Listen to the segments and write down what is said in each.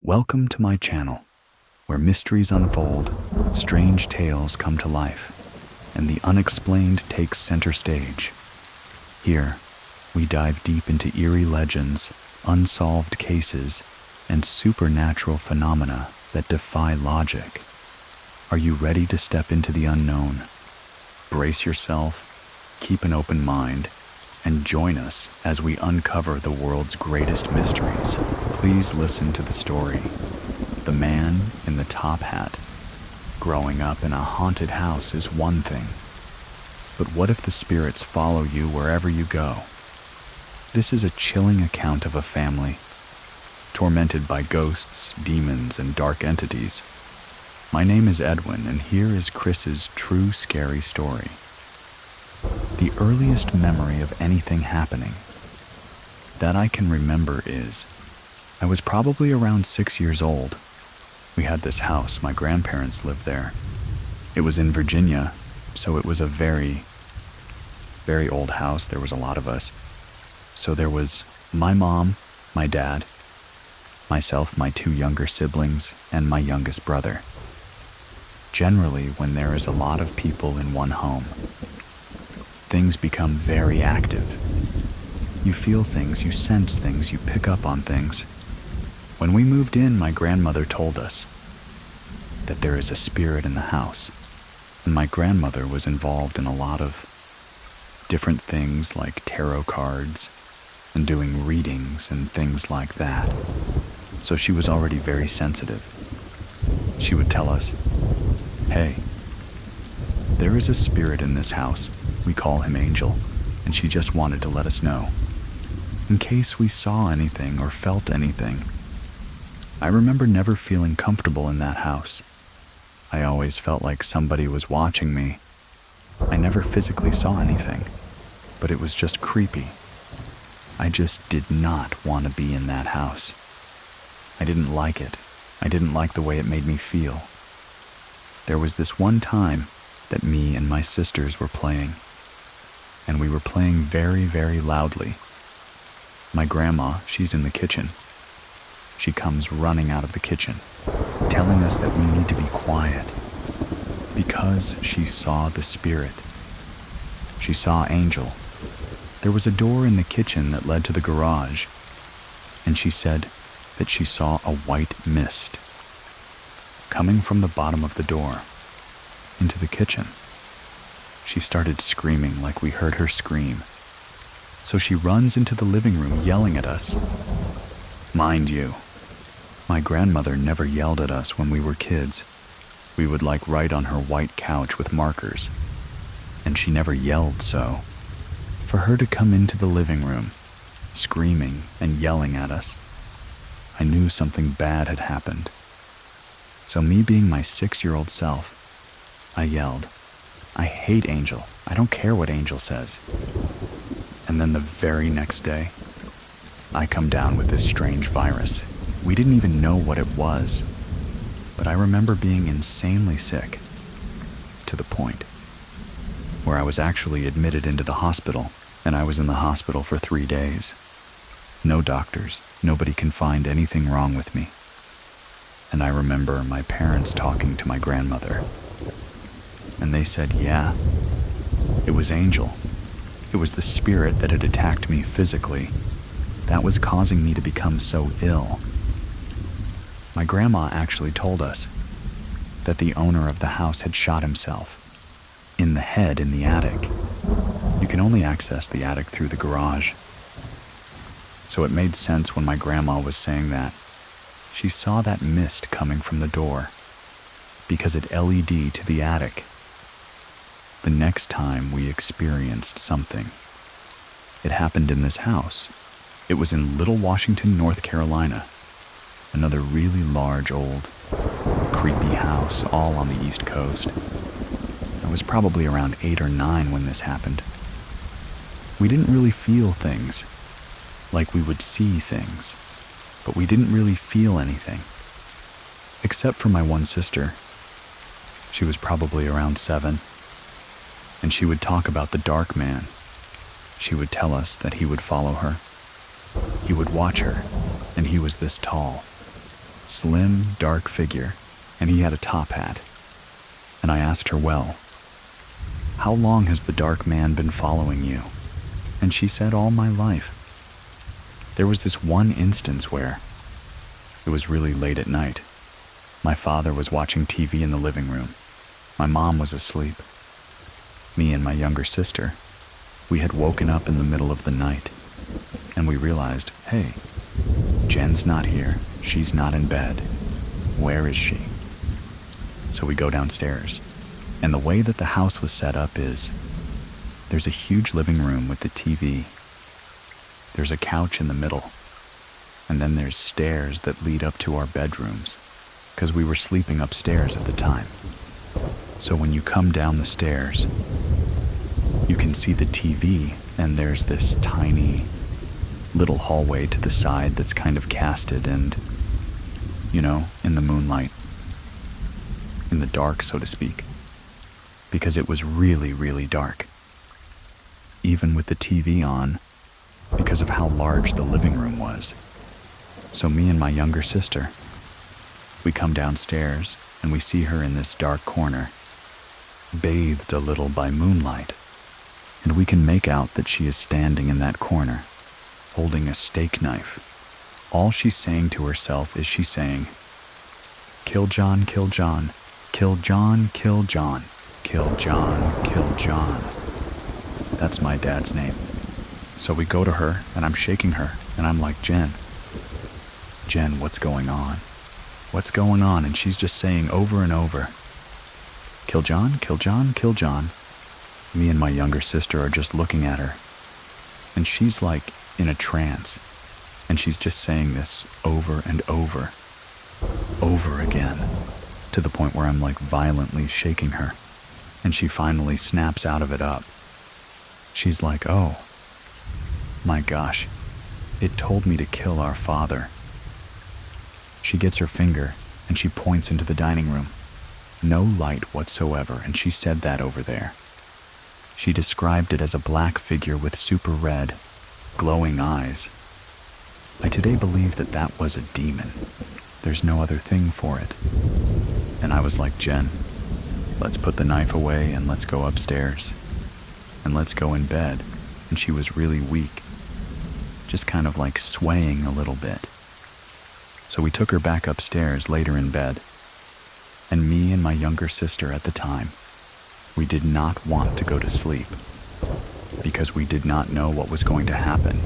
Welcome to my channel, where mysteries unfold, strange tales come to life, and the unexplained takes center stage. Here, we dive deep into eerie legends, unsolved cases, and supernatural phenomena that defy logic. Are you ready to step into the unknown? Brace yourself, keep an open mind, and join us as we uncover the world's greatest mysteries. Please listen to the story. The man in the top hat. Growing up in a haunted house is one thing, but what if the spirits follow you wherever you go? This is a chilling account of a family tormented by ghosts, demons, and dark entities. My name is Edwin, and here is Chris's true scary story. The earliest memory of anything happening that I can remember is, I was probably around 6 years old. We had this house, my grandparents lived there. It was in Virginia, so it was a very, very old house. There was a lot of us. So there was my mom, my dad, myself, my 2 younger siblings, and my youngest brother. Generally, when there is a lot of people in one home, things become very active. You feel things, you sense things, you pick up on things. When we moved in, my grandmother told us that there is a spirit in the house, and my grandmother was involved in a lot of different things like tarot cards and doing readings and things like that. So she was already very sensitive. She would tell us, "Hey, there is a spirit in this house. We call him Angel," and she just wanted to let us know, in case we saw anything or felt anything. I remember never feeling comfortable in that house. I always felt like somebody was watching me. I never physically saw anything, but it was just creepy. I just did not want to be in that house. I didn't like it. I didn't like the way it made me feel. There was this one time that me and my sisters were playing, and we were playing very, very loudly. My grandma, she's in the kitchen. She comes running out of the kitchen, telling us that we need to be quiet, because she saw the spirit. She saw Angel. There was a door in the kitchen that led to the garage, and she said that she saw a white mist coming from the bottom of the door into the kitchen. She started screaming like we heard her scream. So she runs into the living room yelling at us. Mind you, my grandmother never yelled at us when we were kids. We would write on her white couch with markers, and she never yelled. So for her to come into the living room, screaming and yelling at us, I knew something bad had happened. So me being my 6-year-old self, I yelled, "I hate Angel. I don't care what Angel says." And then the very next day, I come down with this strange virus. We didn't even know what it was, but I remember being insanely sick, to the point where I was actually admitted into the hospital, and I was in the hospital for 3 days. No doctors, nobody can find anything wrong with me. And I remember my parents talking to my grandmother, and they said, yeah, it was Angel. It was the spirit that had attacked me physically that was causing me to become so ill. My grandma actually told us that the owner of the house had shot himself in the head in the attic. You can only access the attic through the garage. So it made sense when my grandma was saying that. She saw that mist coming from the door because it LED to the attic. The next time we experienced something, it happened in this house. It was in Little Washington, North Carolina. Another really large, old, creepy house all on the East Coast. I was probably around 8 or 9 when this happened. We didn't really feel things, like we would see things, but we didn't really feel anything, except for my one sister. She was probably around 7, and she would talk about the dark man. She would tell us that he would follow her. He would watch her, and he was this tall. slim, dark figure, and he had a top hat. And I asked her, well, how long has the dark man been following you? And she said, all my life. There was this one instance where it was really late at night. My father was watching TV in the living room. My mom was asleep. Me and my younger sister, we had woken up in the middle of the night, and we realized, hey, Jen's not here. She's not in bed. Where is she? So we go downstairs, and the way that the house was set up is there's a huge living room with the TV. There's a couch in the middle, and then there's stairs that lead up to our bedrooms, because we were sleeping upstairs at the time. So when you come down the stairs, you can see the TV, and there's this tiny little hallway to the side that's kind of casted and, in the moonlight, in the dark, so to speak, because it was really, really dark, even with the TV on, because of how large the living room was. So me and my younger sister, we come downstairs and we see her in this dark corner, bathed a little by moonlight, and we can make out that she is standing in that corner, holding a steak knife. All she's saying to herself is she's saying, kill John, kill John, kill John, kill John, kill John, kill John. That's my dad's name. So we go to her, and I'm shaking her, and I'm like, Jen, what's going on? What's going on? And she's just saying over and over, kill John, kill John, kill John. Me and my younger sister are just looking at her, and she's like in a trance, and she's just saying this over and over again, to the point where I'm like violently shaking her, and she finally snaps out of it up. She's like, oh, my gosh, it told me to kill our father. She gets her finger and she points into the dining room. No light whatsoever, and she said that over there. She described it as a black figure with super red, glowing eyes. I today believe that that was a demon. There's no other thing for it. And I was like, Jen, let's put the knife away and let's go upstairs. And let's go in bed. And she was really weak, just kind of like swaying a little bit. So we took her back upstairs later in bed. And me and my younger sister at the time, we did not want to go to sleep because we did not know what was going to happen.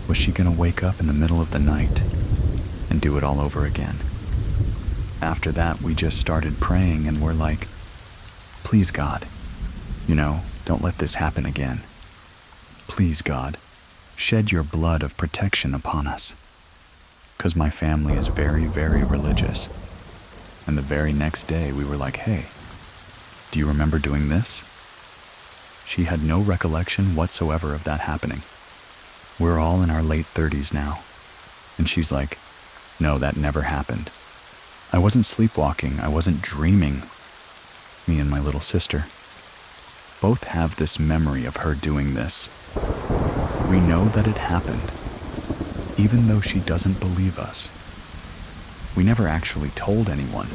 Was she going to wake up in the middle of the night and do it all over again? After that, we just started praying and we're like, please God, don't let this happen again. Please God, shed your blood of protection upon us. Because my family is very, very religious. And the very next day we were like, hey, do you remember doing this? She had no recollection whatsoever of that happening. We're all in our late 30s now. And she's like, no, that never happened. I wasn't sleepwalking. I wasn't dreaming. Me and my little sister both have this memory of her doing this. We know that it happened, even though she doesn't believe us. We never actually told anyone.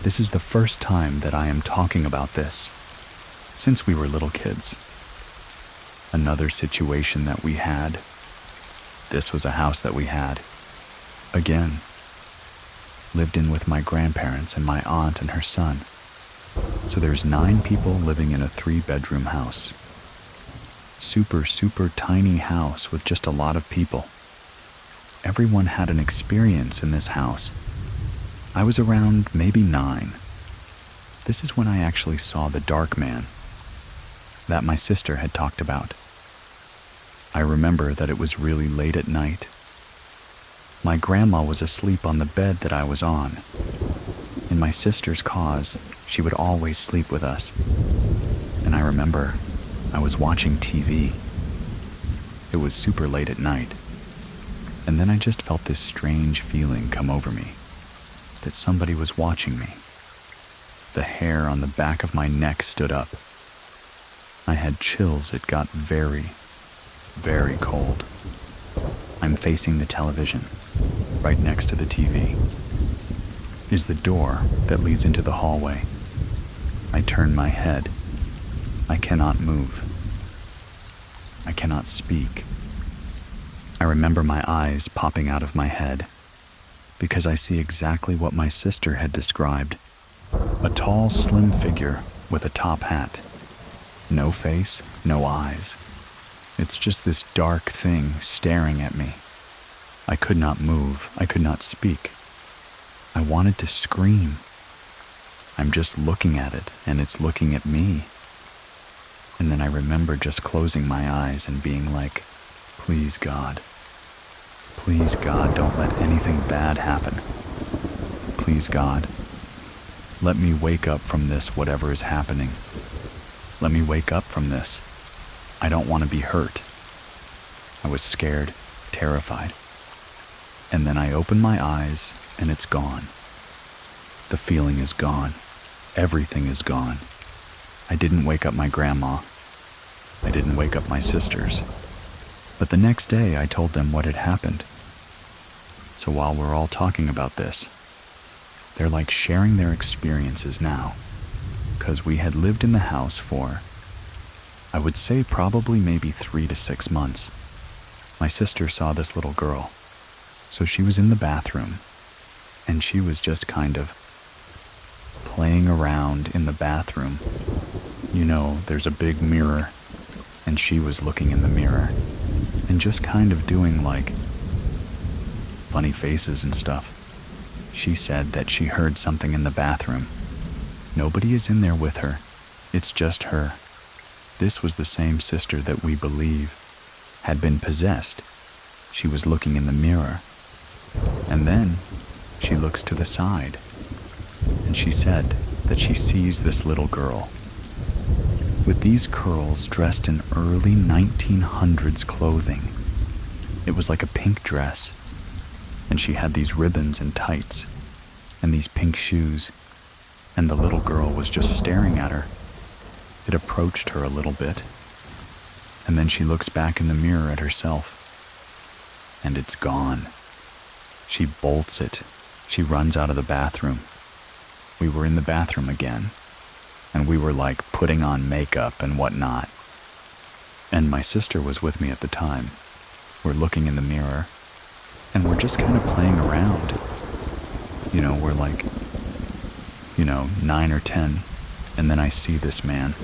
This is the first time that I am talking about this since we were little kids. Another situation that we had, this was a house that we had, again, lived in with my grandparents and my aunt and her son. So there's 9 people living in a 3-bedroom house. Super, super tiny house with just a lot of people. Everyone had an experience in this house. I was around maybe 9. This is when I actually saw the dark man that my sister had talked about. I remember that it was really late at night. My grandma was asleep on the bed that I was on. In my sister's cause, she would always sleep with us. And I remember I was watching TV. It was super late at night. And then I just felt this strange feeling come over me, that somebody was watching me. The hair on the back of my neck stood up. I had chills. It got very, very cold. I'm facing the television. right next to the TV, is the door that leads into the hallway. I turn my head. I cannot move. I cannot speak. I remember my eyes popping out of my head because I see exactly what my sister had described. A tall, slim figure with a top hat. No face, no eyes. It's just this dark thing staring at me. I could not move. I could not speak. I wanted to scream. I'm just looking at it, and it's looking at me. And then I remember just closing my eyes and being like, please God, don't let anything bad happen. Please God, let me wake up from this, whatever is happening. Let me wake up from this. I don't want to be hurt. I was scared, terrified. And then I open my eyes, and it's gone. The feeling is gone. Everything is gone. I didn't wake up my grandma. I didn't wake up my sisters. But the next day, I told them what had happened. So while we're all talking about this, they're like sharing their experiences now, because we had lived in the house for, I would say probably maybe 3 to 6 months. My sister saw this little girl. So she was in the bathroom, and she was just kind of playing around in the bathroom. You know, there's a big mirror, and she was looking in the mirror, and just kind of doing like funny faces and stuff. She said that she heard something in the bathroom. Nobody is in there with her. It's just her. This was the same sister that we believe had been possessed. She was looking in the mirror. And then she looks to the side. And she said that she sees this little girl with these curls dressed in early 1900s clothing. It was like a pink dress. And she had these ribbons and tights and these pink shoes. And the little girl was just staring at her. It approached her a little bit. And then she looks back in the mirror at herself. And it's gone. She bolts it. She runs out of the bathroom. We were in the bathroom again. And we were like putting on makeup and whatnot. And my sister was with me at the time. We're looking in the mirror. And we're just kind of playing around. You know, we're like, 9 or 10. And then I see this man.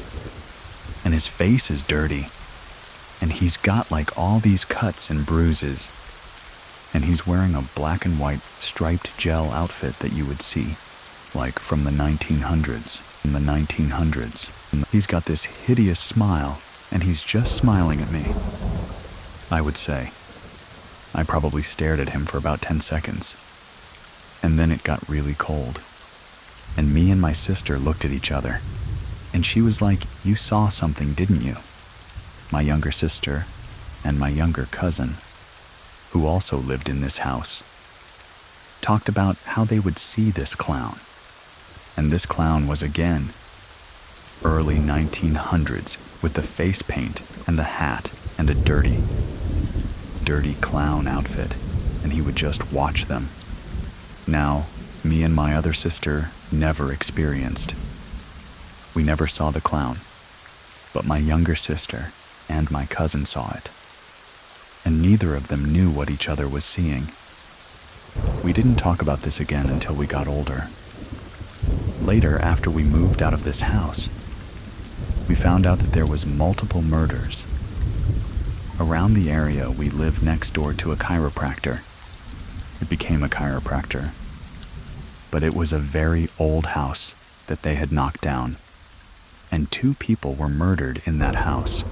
And his face is dirty. And he's got like all these cuts and bruises. And he's wearing a black and white striped gel outfit that you would see, like from the 1900s. In the 1900s. And he's got this hideous smile, and he's just smiling at me. I would say. I probably stared at him for about 10 seconds. And then it got really cold. And me and my sister looked at each other. And she was like, "You saw something, didn't you?" My younger sister and my younger cousin, who also lived in this house, talked about how they would see this clown. And this clown was again early 1900s with the face paint and the hat and a dirty clown outfit, and he would just watch them. Now, me and my other sister never experienced. We never saw the clown, but my younger sister and my cousin saw it. And neither of them knew what each other was seeing. We didn't talk about this again until we got older. Later, after we moved out of this house, we found out that there was multiple murders. Around the area, we lived next door to a chiropractor. It became a chiropractor. But it was a very old house that they had knocked down, and 2 people were murdered in that house.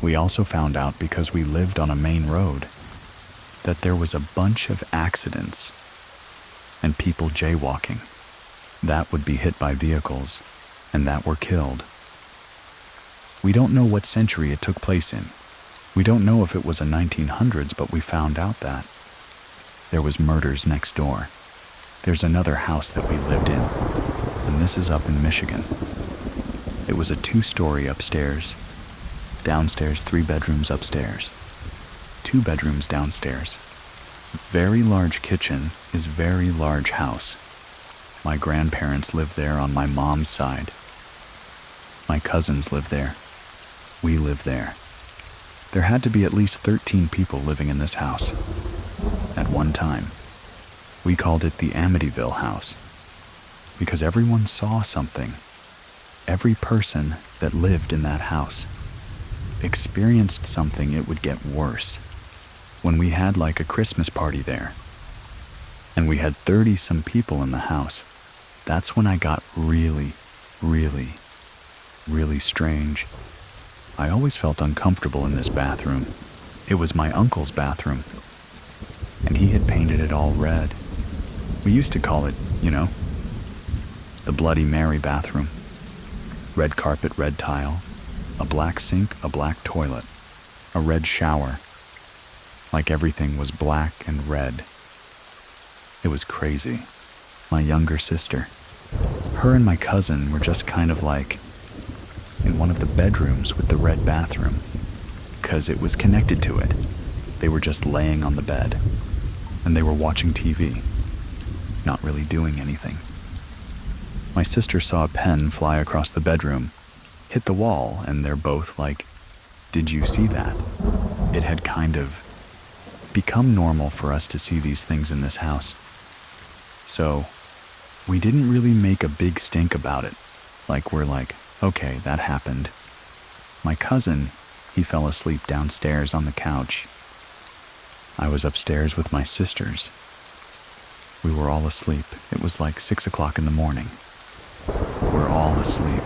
We also found out, because we lived on a main road, that there was a bunch of accidents and people jaywalking that would be hit by vehicles and that were killed. We don't know what century it took place in. We don't know if it was a 1900s, but we found out that there was murders next door. There's another house that we lived in, and this is up in Michigan. It was a 2-story upstairs, downstairs 3 bedrooms upstairs, 2 bedrooms downstairs. Very large kitchen is very large house. My grandparents live there on my mom's side. My cousins live there. We live there. There had to be at least 13 people living in this house at one time. We called it the Amityville house because everyone saw something. Every person that lived in that house experienced something. It would get worse. When we had like a Christmas party there, and we had 30-some people in the house, that's when I got really, really, really strange. I always felt uncomfortable in this bathroom. It was my uncle's bathroom, and he had painted it all red. We used to call it, the Bloody Mary bathroom. Red carpet, red tile, a black sink, a black toilet, a red shower. Like everything was black and red. It was crazy. My younger sister, her and my cousin were just kind of like in one of the bedrooms with the red bathroom, because it was connected to it. They were just laying on the bed, and they were watching TV, not really doing anything. My sister saw a pen fly across the bedroom, hit the wall, and they're both like, "Did you see that?" It had kind of become normal for us to see these things in this house. So, we didn't really make a big stink about it. Like, we're like, okay, that happened. My cousin, he fell asleep downstairs on the couch. I was upstairs with my sisters. We were all asleep. It was like 6 o'clock in the morning. We're all asleep.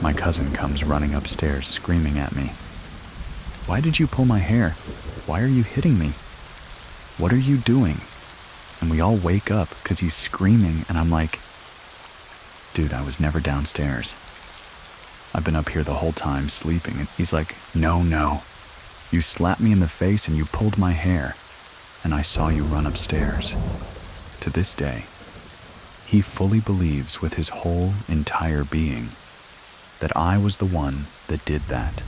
My cousin comes running upstairs screaming at me. "Why did you pull my hair? Why are you hitting me? What are you doing?" And we all wake up because he's screaming, and I'm like, "Dude, I was never downstairs. I've been up here the whole time sleeping." And he's like, No. You slapped me in the face and you pulled my hair, and I saw you run upstairs." To this day, he fully believes with his whole entire being that I was the one that did that.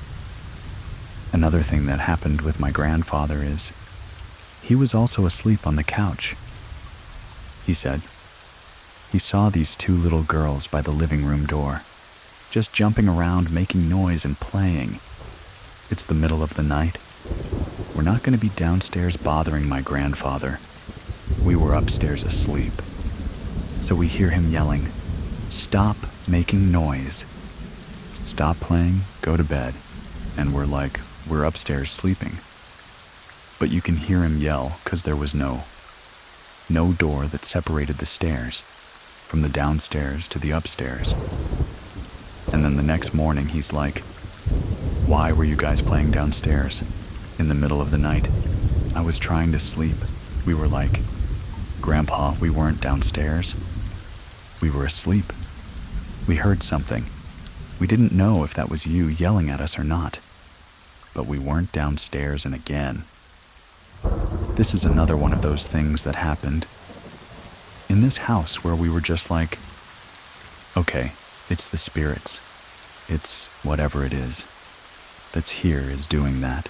Another thing that happened with my grandfather is he was also asleep on the couch. He said he saw these 2 little girls by the living room door, just jumping around, making noise and playing. It's the middle of the night. We're not going to be downstairs bothering my grandfather. We were upstairs asleep. So we hear him yelling, "Stop making noise. Stop playing, go to bed." And we're like, we're upstairs sleeping. But you can hear him yell because there was no door that separated the stairs from the downstairs to the upstairs. And then the next morning he's like, "Why were you guys playing downstairs in the middle of the night?" I was trying to sleep. We were like, "Grandpa, we weren't downstairs. We were asleep. We heard something. We didn't know if that was you yelling at us or not. But we weren't downstairs." And again, this is another one of those things that happened in this house where we were just like, okay, it's the spirits. It's whatever it is that's here is doing that.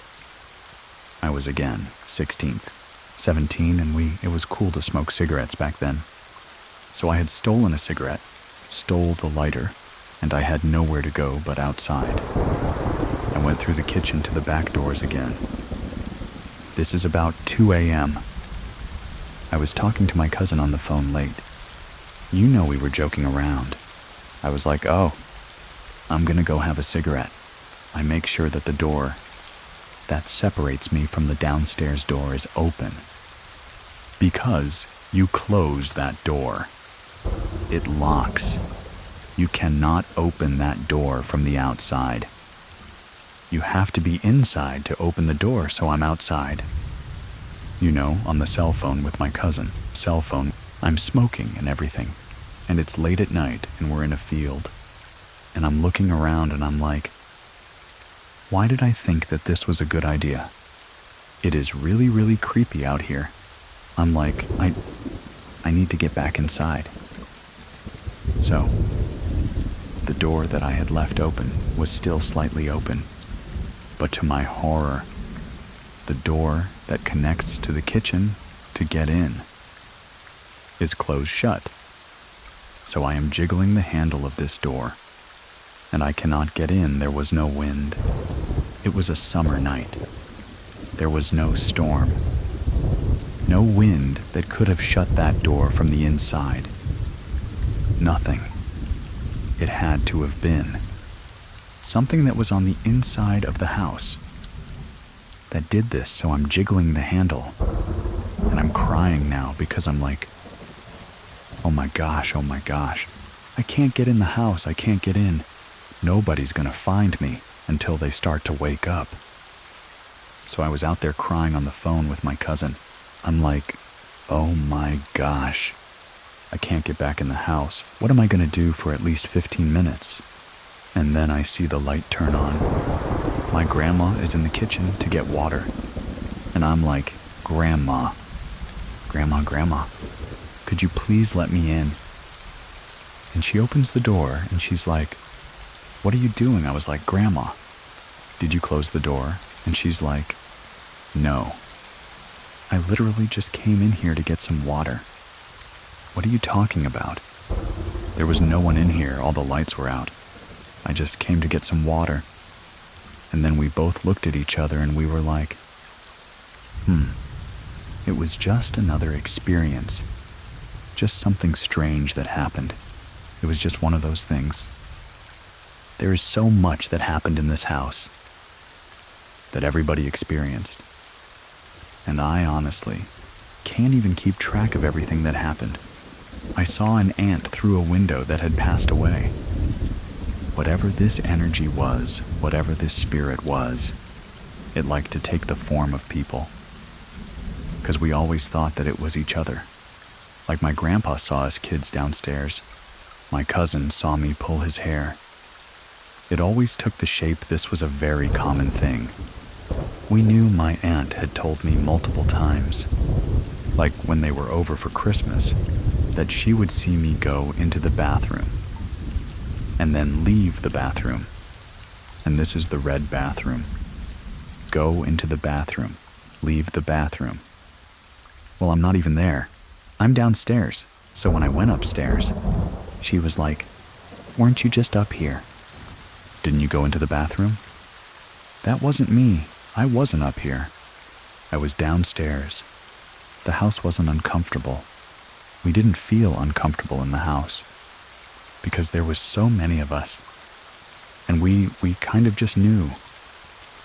I was again 16th, 17, and it was cool to smoke cigarettes back then. So I had stolen a cigarette, stole the lighter, and I had nowhere to go but outside. I went through the kitchen to the back doors again. This is about 2 a.m. I was talking to my cousin on the phone late. We were joking around. I was like, "Oh, I'm gonna go have a cigarette." I make sure that the door that separates me from the downstairs door is open. Because you close that door. It locks. You cannot open that door from the outside. You have to be inside to open the door, so I'm outside. On the cell phone with my cousin. Cell phone. I'm smoking and everything. And it's late at night and we're in a field. And I'm looking around and I'm like, why did I think that this was a good idea? It is really, really creepy out here. I'm like, I need to get back inside. So, the door that I had left open was still slightly open. But to my horror, the door that connects to the kitchen to get in is closed shut. So I am jiggling the handle of this door, and I cannot get in. There was no wind. It was a summer night. There was no storm. No wind that could have shut that door from the inside. Nothing. It had to have been something that was on the inside of the house that did this. So I'm jiggling the handle, and I'm crying now because I'm like, oh my gosh, I can't get in the house, I can't get in. Nobody's gonna find me until they start to wake up. So I was out there crying on the phone with my cousin. I'm like, oh my gosh, I can't get back in the house. What am I gonna do for at least 15 minutes? And then I see the light turn on. My grandma is in the kitchen to get water. And I'm like, Grandma, could you please let me in? And she opens the door and she's like, what are you doing? I was like, Grandma, did you close the door? And she's like, no. I literally just came in here to get some water. What are you talking about? There was no one in here. All the lights were out. I just came to get some water. And then we both looked at each other and we were like, it was just another experience. Just something strange that happened. It was just one of those things. There is so much that happened in this house that everybody experienced. And I honestly can't even keep track of everything that happened. I saw an ant through a window that had passed away. Whatever this energy was, whatever this spirit was, it liked to take the form of people. Because we always thought that it was each other. Like my grandpa saw us kids downstairs. My cousin saw me pull his hair. It always took the shape. This was a very common thing. We knew my aunt had told me multiple times, like when they were over for Christmas, that she would see me go into the bathroom and then leave the bathroom. And this is the red bathroom. Go into the bathroom, leave the bathroom. Well, I'm not even there. I'm downstairs. So when I went upstairs, she was like, weren't you just up here? Didn't you go into the bathroom? That wasn't me. I wasn't up here. I was downstairs. The house wasn't uncomfortable. We didn't feel uncomfortable in the house because there was so many of us. And we kind of just knew,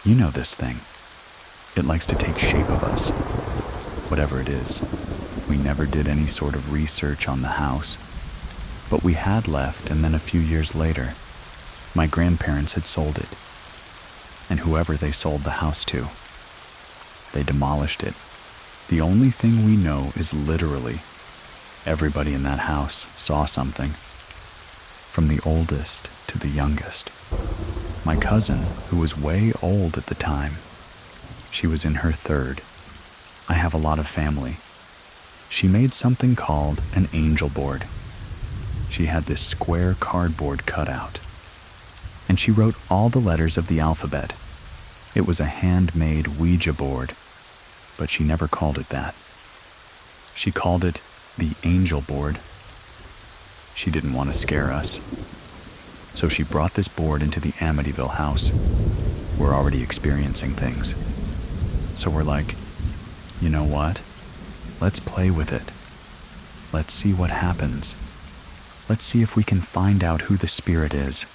you know this thing. It likes to take shape of us, whatever it is. We never did any sort of research on the house, but we had left, and then a few years later, my grandparents had sold it. And whoever they sold the house to, they demolished it. The only thing we know is literally everybody in that house saw something, from the oldest to the youngest. My cousin, who was way old at the time, she was in her third. I have a lot of family. She made something called an angel board. She had this square cardboard cutout, and she wrote all the letters of the alphabet. It was a handmade Ouija board, but she never called it that. She called it the angel board. She didn't want to scare us. So she brought this board into the Amityville house. We're already experiencing things. So we're like, you know what? Let's play with it. Let's see what happens. Let's see if we can find out who the spirit is.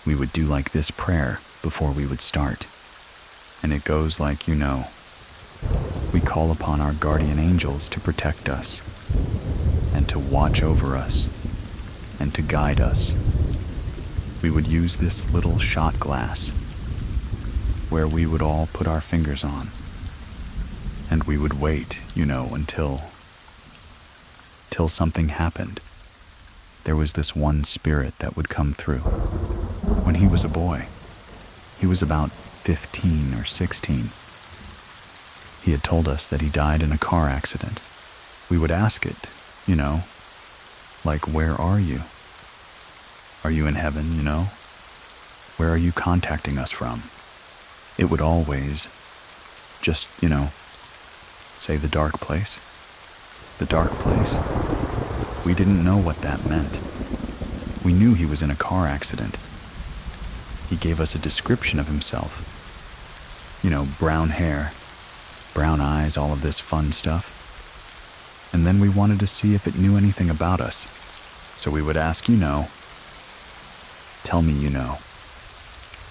We would do like this prayer before we would start. And it goes like, you know, we call upon our guardian angels to protect us and to watch over us and to guide us. We would use this little shot glass where we would all put our fingers on, and we would wait, you know, until something happened. There was this one spirit that would come through. When he was a boy, he was about 15 or 16. He had told us that he died in a car accident. We would ask it, you know, like, where are you? Are you in heaven, you know? Where are you contacting us from? It would always, Just, say the dark place. The dark place. We didn't know what that meant. We knew he was in a car accident. He gave us a description of himself. Brown hair, brown eyes, all of this fun stuff. And then we wanted to see if it knew anything about us. So we would ask, tell me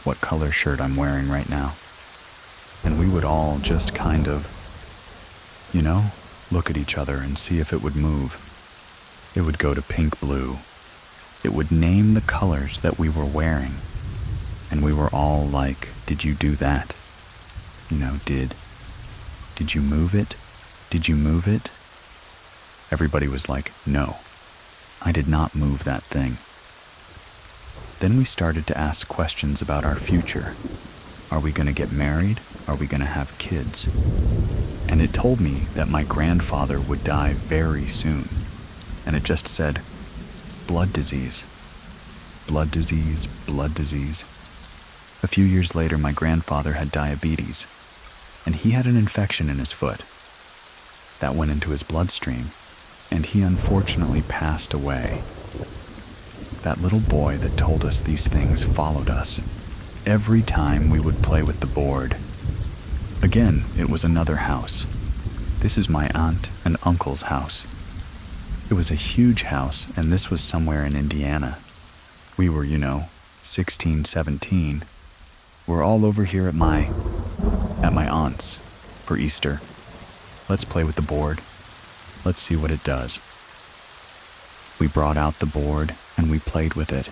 what color shirt I'm wearing right now. And we would all just kind of, look at each other and see if it would move. It would go to pink blue. It would name the colors that we were wearing. And we were all like, did you do that? Did you move it? Did you move it? Everybody was like, no, I did not move that thing. Then we started to ask questions about our future. Are we going to get married? Are we going to have kids? And it told me that my grandfather would die very soon. And it just said, blood disease. Blood disease, blood disease. A few years later, my grandfather had diabetes, and he had an infection in his foot. That went into his bloodstream, and he unfortunately passed away. That little boy that told us these things followed us every time we would play with the board. Again, it was another house. This is my aunt and uncle's house. It was a huge house, and this was somewhere in Indiana. We were, 16, 17. We're all over here at my aunt's for Easter. Let's play with the board. Let's see what it does. We brought out the board and we played with it.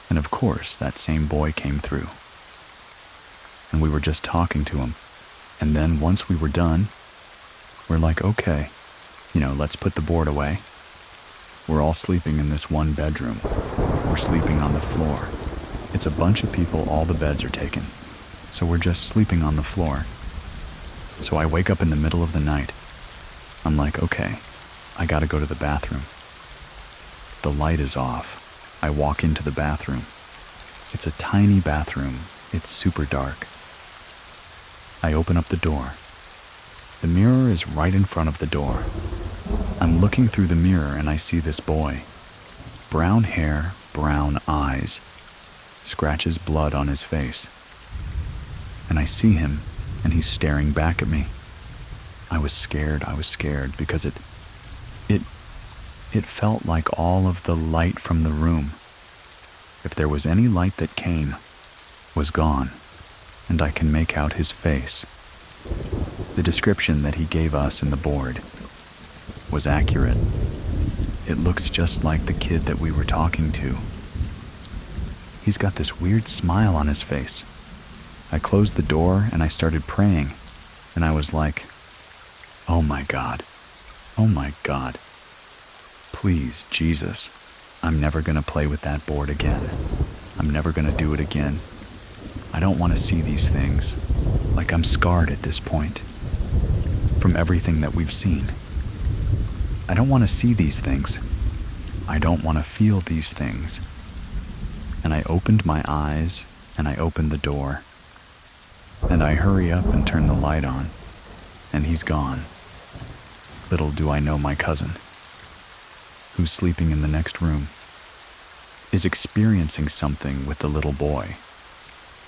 And of course, that same boy came through. And we were just talking to him. And then once we were done, we're like, okay, let's put the board away. We're all sleeping in this one bedroom. We're sleeping on the floor. It's a bunch of people, all the beds are taken. So we're just sleeping on the floor. So I wake up in the middle of the night. I'm like, okay, I gotta go to the bathroom. The light is off. I walk into the bathroom. It's a tiny bathroom. It's super dark. I open up the door. The mirror is right in front of the door. I'm looking through the mirror and I see this boy. Brown hair, brown eyes. Scratches blood on his face. And I see him, and he's staring back at me. I was scared because it felt like all of the light from the room, if there was any light that came, was gone, and I can make out his face. The description that he gave us in the board was accurate. It looks just like the kid that we were talking to. He's got this weird smile on his face. I closed the door and I started praying, and I was like, oh my God, please, Jesus, I'm never gonna play with that board again. I'm never gonna do it again. I don't want to see these things. Like, I'm scarred at this point from everything that we've seen. I don't want to see these things. I don't want to feel these things. And I opened my eyes and I opened the door. And I hurry up and turn the light on. And he's gone. Little do I know my cousin, who's sleeping in the next room, is experiencing something with the little boy.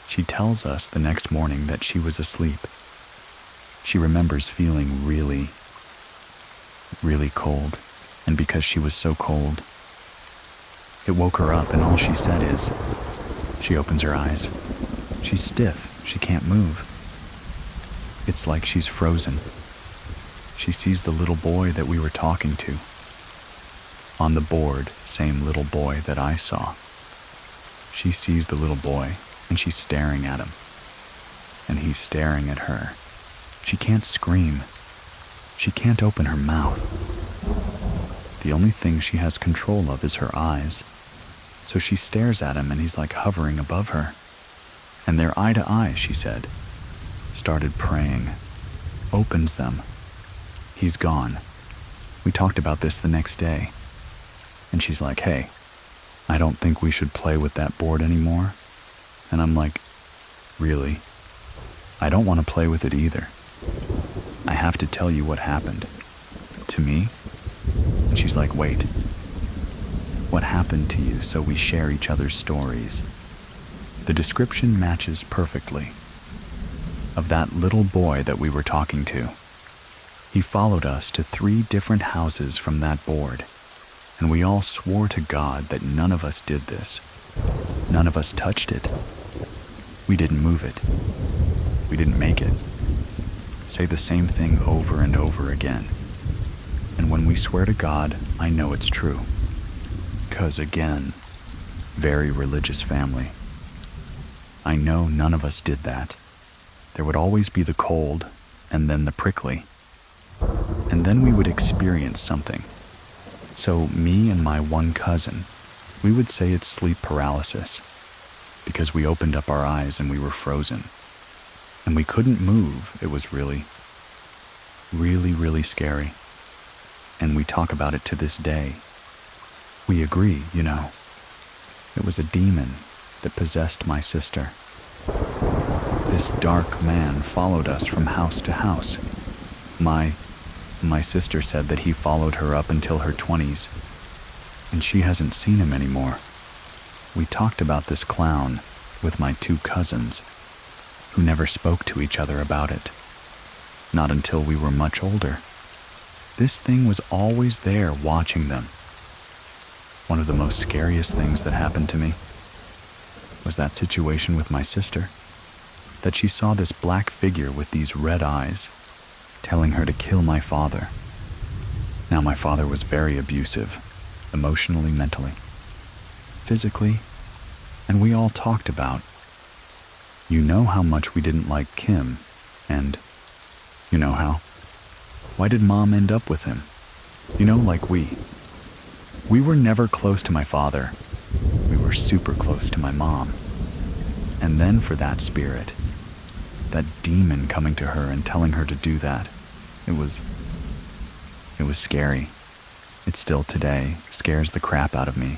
She tells us the next morning that she was asleep. She remembers feeling really, really cold, and because she was so cold, it woke her up, and all she said is, she opens her eyes. She's stiff. She can't move. It's like she's frozen. She sees the little boy that we were talking to. On the board, same little boy that I saw. She sees the little boy, and she's staring at him. And he's staring at her. She can't scream. She can't open her mouth. The only thing she has control of is her eyes. So she stares at him, and he's like hovering above her. And they're eye to eye, she said. Started praying. Opens them. He's gone. We talked about this the next day. And she's like, hey, I don't think we should play with that board anymore. And I'm like, really? I don't want to play with it either. I have to tell you what happened. To me? And she's like, wait. What happened to you so we share each other's stories? The description matches perfectly. Of that little boy that we were talking to. He followed us to 3 different houses from that board, and we all swore to God that none of us did this. None of us touched it. We didn't move it. We didn't make it. Say the same thing over and over again. And when we swear to God, I know it's true. 'Cause again, very religious family. I know none of us did that. There would always be the cold, and then the prickly. And then we would experience something. So me and my one cousin, we would say it's sleep paralysis, because we opened up our eyes and we were frozen. And we couldn't move. It was really, really, really scary. And we talk about it to this day. We agree, you know. It was a demon that possessed my sister. This dark man followed us from house to house. My sister said that he followed her up until her 20s, and she hasn't seen him anymore. We talked about this clown with my 2 cousins, who never spoke to each other about it. Not until we were much older. This thing was always there watching them. One of the most scariest things that happened to me was that situation with my sister, that she saw this black figure with these red eyes, telling her to kill my father. Now, my father was very abusive, emotionally, mentally, physically, and we all talked about, you know how much we didn't like Kim, and you know how. Why did Mom end up with him? You know, like we. We were never close to my father. We were super close to my mom. And then for that spirit, that demon coming to her and telling her to do that, it was scary. It still today scares the crap out of me.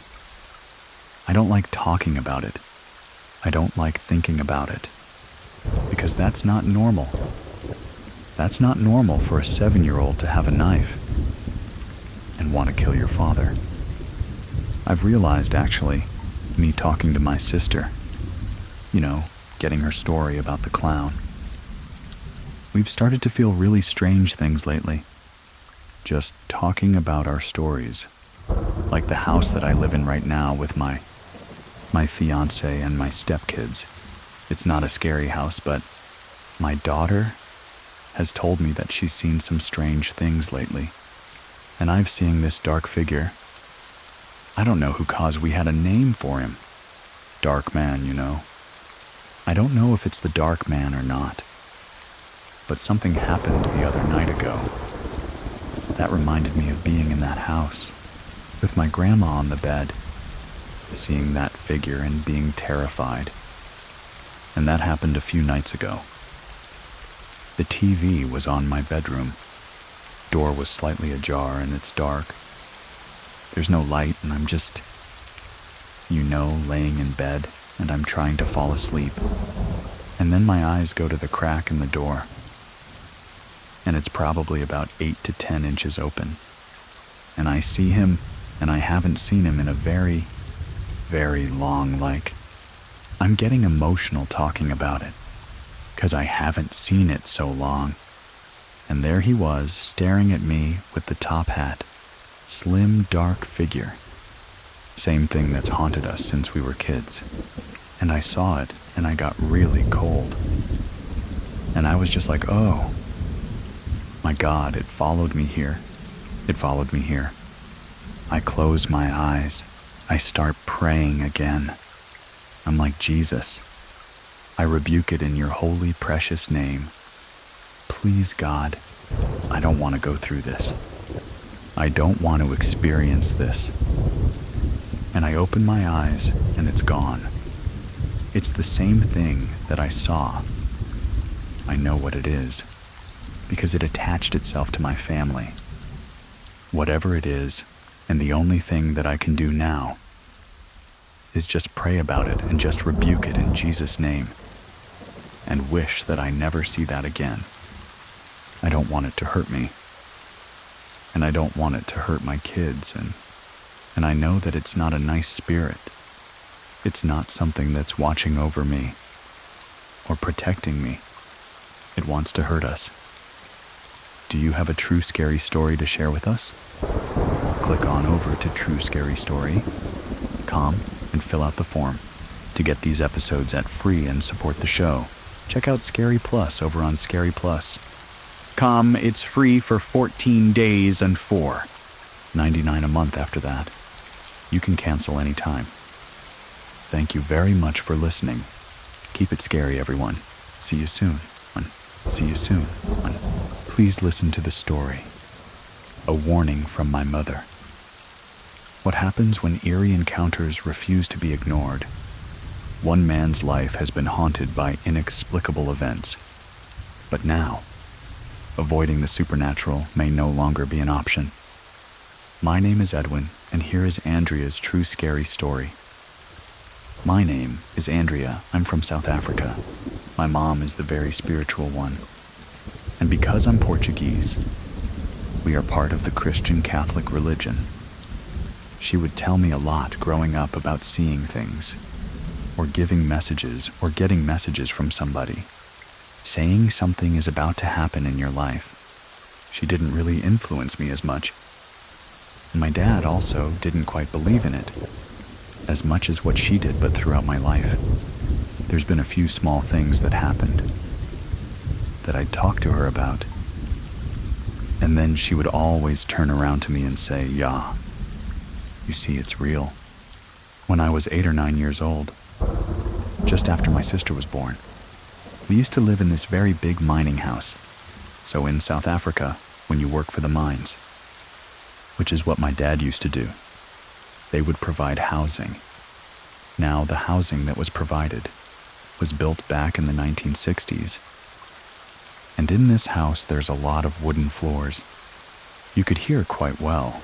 I don't like talking about it. I don't like thinking about it. Because that's not normal. That's not normal for a 7-year-old to have a knife and want to kill your father. I've realized, actually, me talking to my sister, you know, getting her story about the clown. We've started to feel really strange things lately. Just talking about our stories. Like the house that I live in right now with my fiance and my stepkids. It's not a scary house, but my daughter has told me that she's seen some strange things lately. And I've seen this dark figure. I don't know who caused we had a name for him. Dark man, you know. I don't know if it's the dark man or not. But something happened the other night ago. That reminded me of being in that house, with my grandma on the bed, seeing that figure and being terrified. And that happened a few nights ago. The TV was on my bedroom. Door was slightly ajar and it's dark. There's no light and I'm just, you know, laying in bed and I'm trying to fall asleep. And then my eyes go to the crack in the door. And it's probably about 8 to 10 inches open. And I see him, and I haven't seen him in a very, very long, I'm getting emotional talking about it, 'cause I haven't seen it so long. And there he was, staring at me with the top hat. Slim, dark figure. Same thing that's haunted us since we were kids. And I saw it, and I got really cold. And I was just like, oh, my God, it followed me here. It followed me here. I close my eyes. I start praying again. I'm like, Jesus, I rebuke it in your holy, precious name. Please, God, I don't want to go through this. I don't want to experience this. And I open my eyes, and it's gone. It's the same thing that I saw. I know what it is, because it attached itself to my family. Whatever it is, and the only thing that I can do now is just pray about it and just rebuke it in Jesus' name and wish that I never see that again. I don't want it to hurt me. And I don't want it to hurt my kids, and I know that it's not a nice spirit. It's not something that's watching over me or protecting me. It wants to hurt us. Do you have a true scary story to share with us? Click on over to True Scary Story.com and fill out the form. To get these episodes at free and support the show, check out Scary Plus over on scaryplus.com. It's free for 14 days and $4.99 a month after that. You can cancel anytime. Thank you very much for listening. Keep it scary, everyone. See you soon. Please listen to the story. A warning from my mother. What happens when eerie encounters refuse to be ignored? One man's life has been haunted by inexplicable events. But now, avoiding the supernatural may no longer be an option. My name is Edwin, and here is Andrea's true scary story. My name is Andrea. I'm from South Africa. My mom is the very spiritual one. And because I'm Portuguese, we are part of the Christian Catholic religion. She would tell me a lot growing up about seeing things, or giving messages, or getting messages from somebody, saying something is about to happen in your life. She didn't really influence me as much. And my dad also didn't quite believe in it, as much as what she did, but throughout my life, there's been a few small things that happened that I'd talk to her about. And then she would always turn around to me and say, "Yeah, you see, it's real." When I was 8 or 9 years old, just after my sister was born, we used to live in this very big mining house. So in South Africa, when you work for the mines, which is what my dad used to do, they would provide housing. Now, the housing that was provided was built back in the 1960s. And in this house, there's a lot of wooden floors. You could hear quite well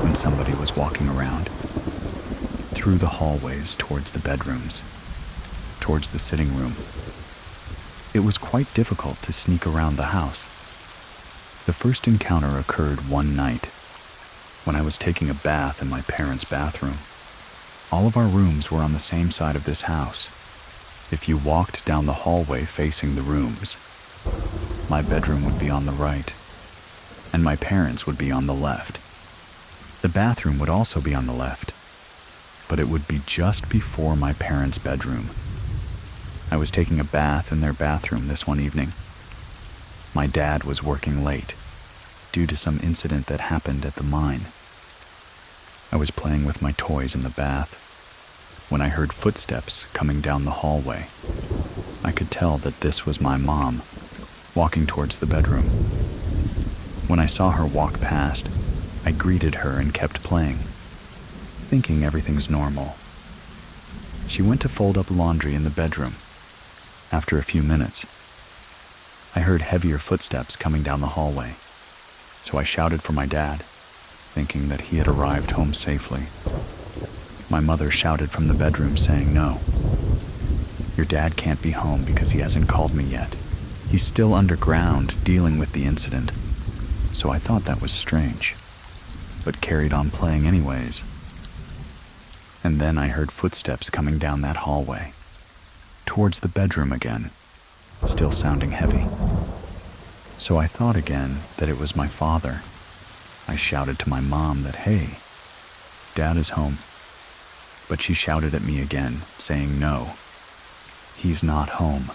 when somebody was walking around through the hallways towards the bedrooms, towards the sitting room. It was quite difficult to sneak around the house. The first encounter occurred one night when I was taking a bath in my parents' bathroom. All of our rooms were on the same side of this house. If you walked down the hallway facing the rooms, my bedroom would be on the right, and my parents' would be on the left. The bathroom would also be on the left, but it would be just before my parents' bedroom. I was taking a bath in their bathroom this one evening. My dad was working late due to some incident that happened at the mine. I was playing with my toys in the bath when I heard footsteps coming down the hallway. I could tell that this was my mom walking towards the bedroom. When I saw her walk past, I greeted her and kept playing, thinking everything's normal. She went to fold up laundry in the bedroom. After a few minutes, I heard heavier footsteps coming down the hallway, so I shouted for my dad, thinking that he had arrived home safely. My mother shouted from the bedroom saying, "No, your dad can't be home because he hasn't called me yet. He's still underground dealing with the incident." So I thought that was strange, but carried on playing anyways. And then I heard footsteps coming down that hallway, towards the bedroom again, still sounding heavy. So I thought again that it was my father. I shouted to my mom that, "Hey, Dad is home." But she shouted at me again, saying, "No, he's not home.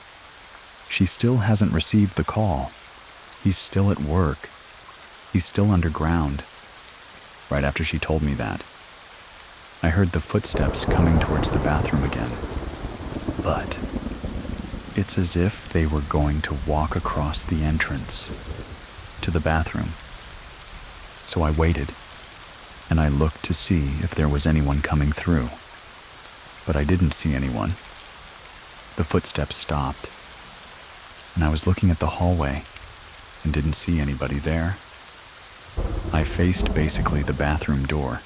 She still hasn't received the call. He's still at work. He's still underground." Right after she told me that, I heard the footsteps coming towards the bathroom again. But it's as if they were going to walk across the entrance to the bathroom. So I waited, and I looked to see if there was anyone coming through. But I didn't see anyone. The footsteps stopped, and I was looking at the hallway and didn't see anybody there. I faced basically the bathroom door,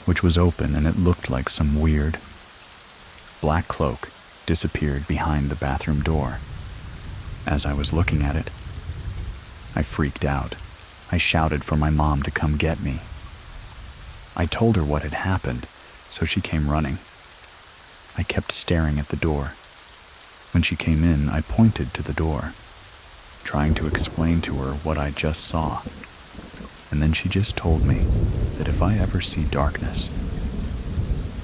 which was open, and it looked like some weird black cloak disappeared behind the bathroom door. As I was looking at it, I freaked out. I shouted for my mom to come get me. I told her what had happened, so she came running. I kept staring at the door. When she came in, I pointed to the door, trying to explain to her what I just saw. And then she just told me that if I ever see darkness,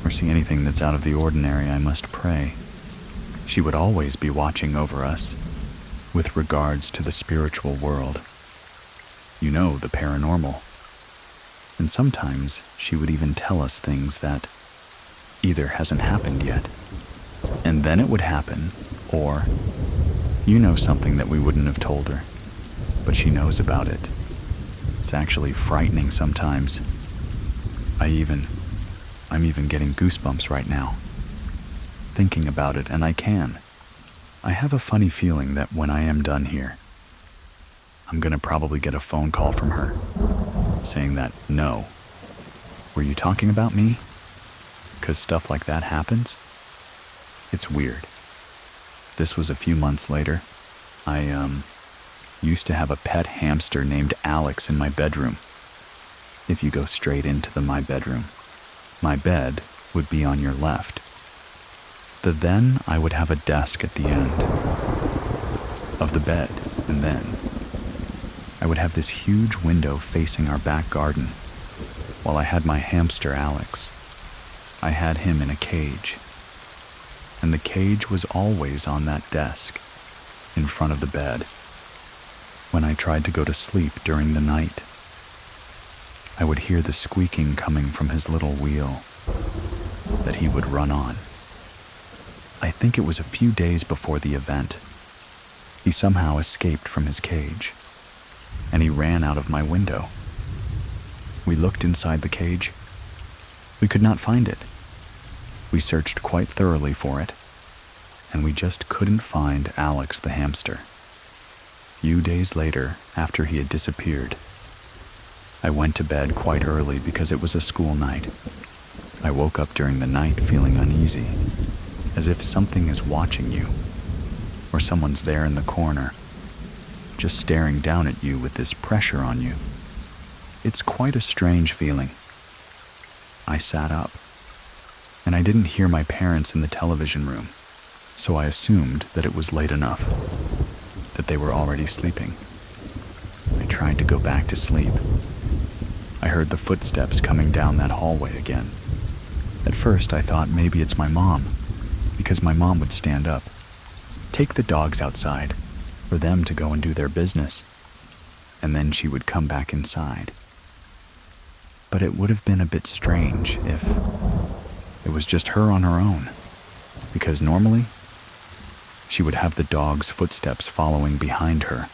or see anything that's out of the ordinary, I must pray. She would always be watching over us, with regards to the spiritual world. You know, the paranormal. And sometimes she would even tell us things that either hasn't happened yet, and then it would happen, or you know something that we wouldn't have told her, but she knows about it. It's actually frightening sometimes. I'm even getting goosebumps right now, thinking about it, and I have a funny feeling that when I am done here, I'm gonna probably get a phone call from her, saying that, no, were you talking about me? 'Cause stuff like that happens. It's weird. This was a few months later. I used to have a pet hamster named Alex in my bedroom. If you go straight into my bedroom, my bed would be on your left. Then I would have a desk at the end of the bed, and then I would have this huge window facing our back garden. While I had my hamster Alex, I had him in a cage, and the cage was always on that desk in front of the bed. When I tried to go to sleep during the night, I would hear the squeaking coming from his little wheel that he would run on. I think it was a few days before the event. He somehow escaped from his cage, and he ran out of my window. We looked inside the cage. We could not find it. We searched quite thoroughly for it, and we just couldn't find Alex the hamster. Few days later, after he had disappeared, I went to bed quite early because it was a school night. I woke up during the night feeling uneasy, as if something is watching you, or someone's there in the corner, just staring down at you with this pressure on you. It's quite a strange feeling. I sat up, and I didn't hear my parents in the television room, so I assumed that it was late enough, that they were already sleeping. I tried to go back to sleep. I heard the footsteps coming down that hallway again. At first I thought maybe it's my mom, because my mom would stand up, take the dogs outside for them to go and do their business, and then she would come back inside. But it would have been a bit strange if it was just her on her own, because normally she would have the dog's footsteps following behind her.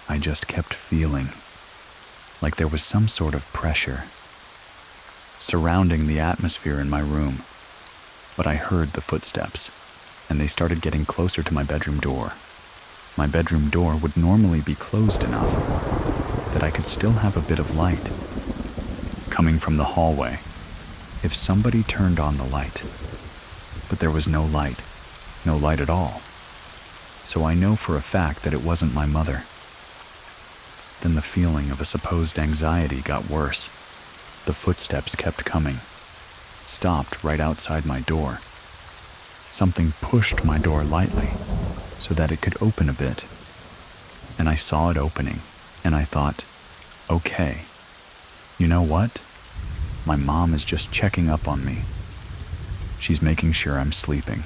I just kept feeling like there was some sort of pressure surrounding the atmosphere in my room. But I heard the footsteps, and they started getting closer to my bedroom door. My bedroom door would normally be closed enough that I could still have a bit of light coming from the hallway if somebody turned on the light. But there was no light at all. So I know for a fact that it wasn't my mother. Then the feeling of a supposed anxiety got worse. The footsteps kept coming, stopped right outside my door. Something pushed my door lightly so that it could open a bit. And I saw it opening, and I thought, okay, you know what? My mom is just checking up on me. She's making sure I'm sleeping.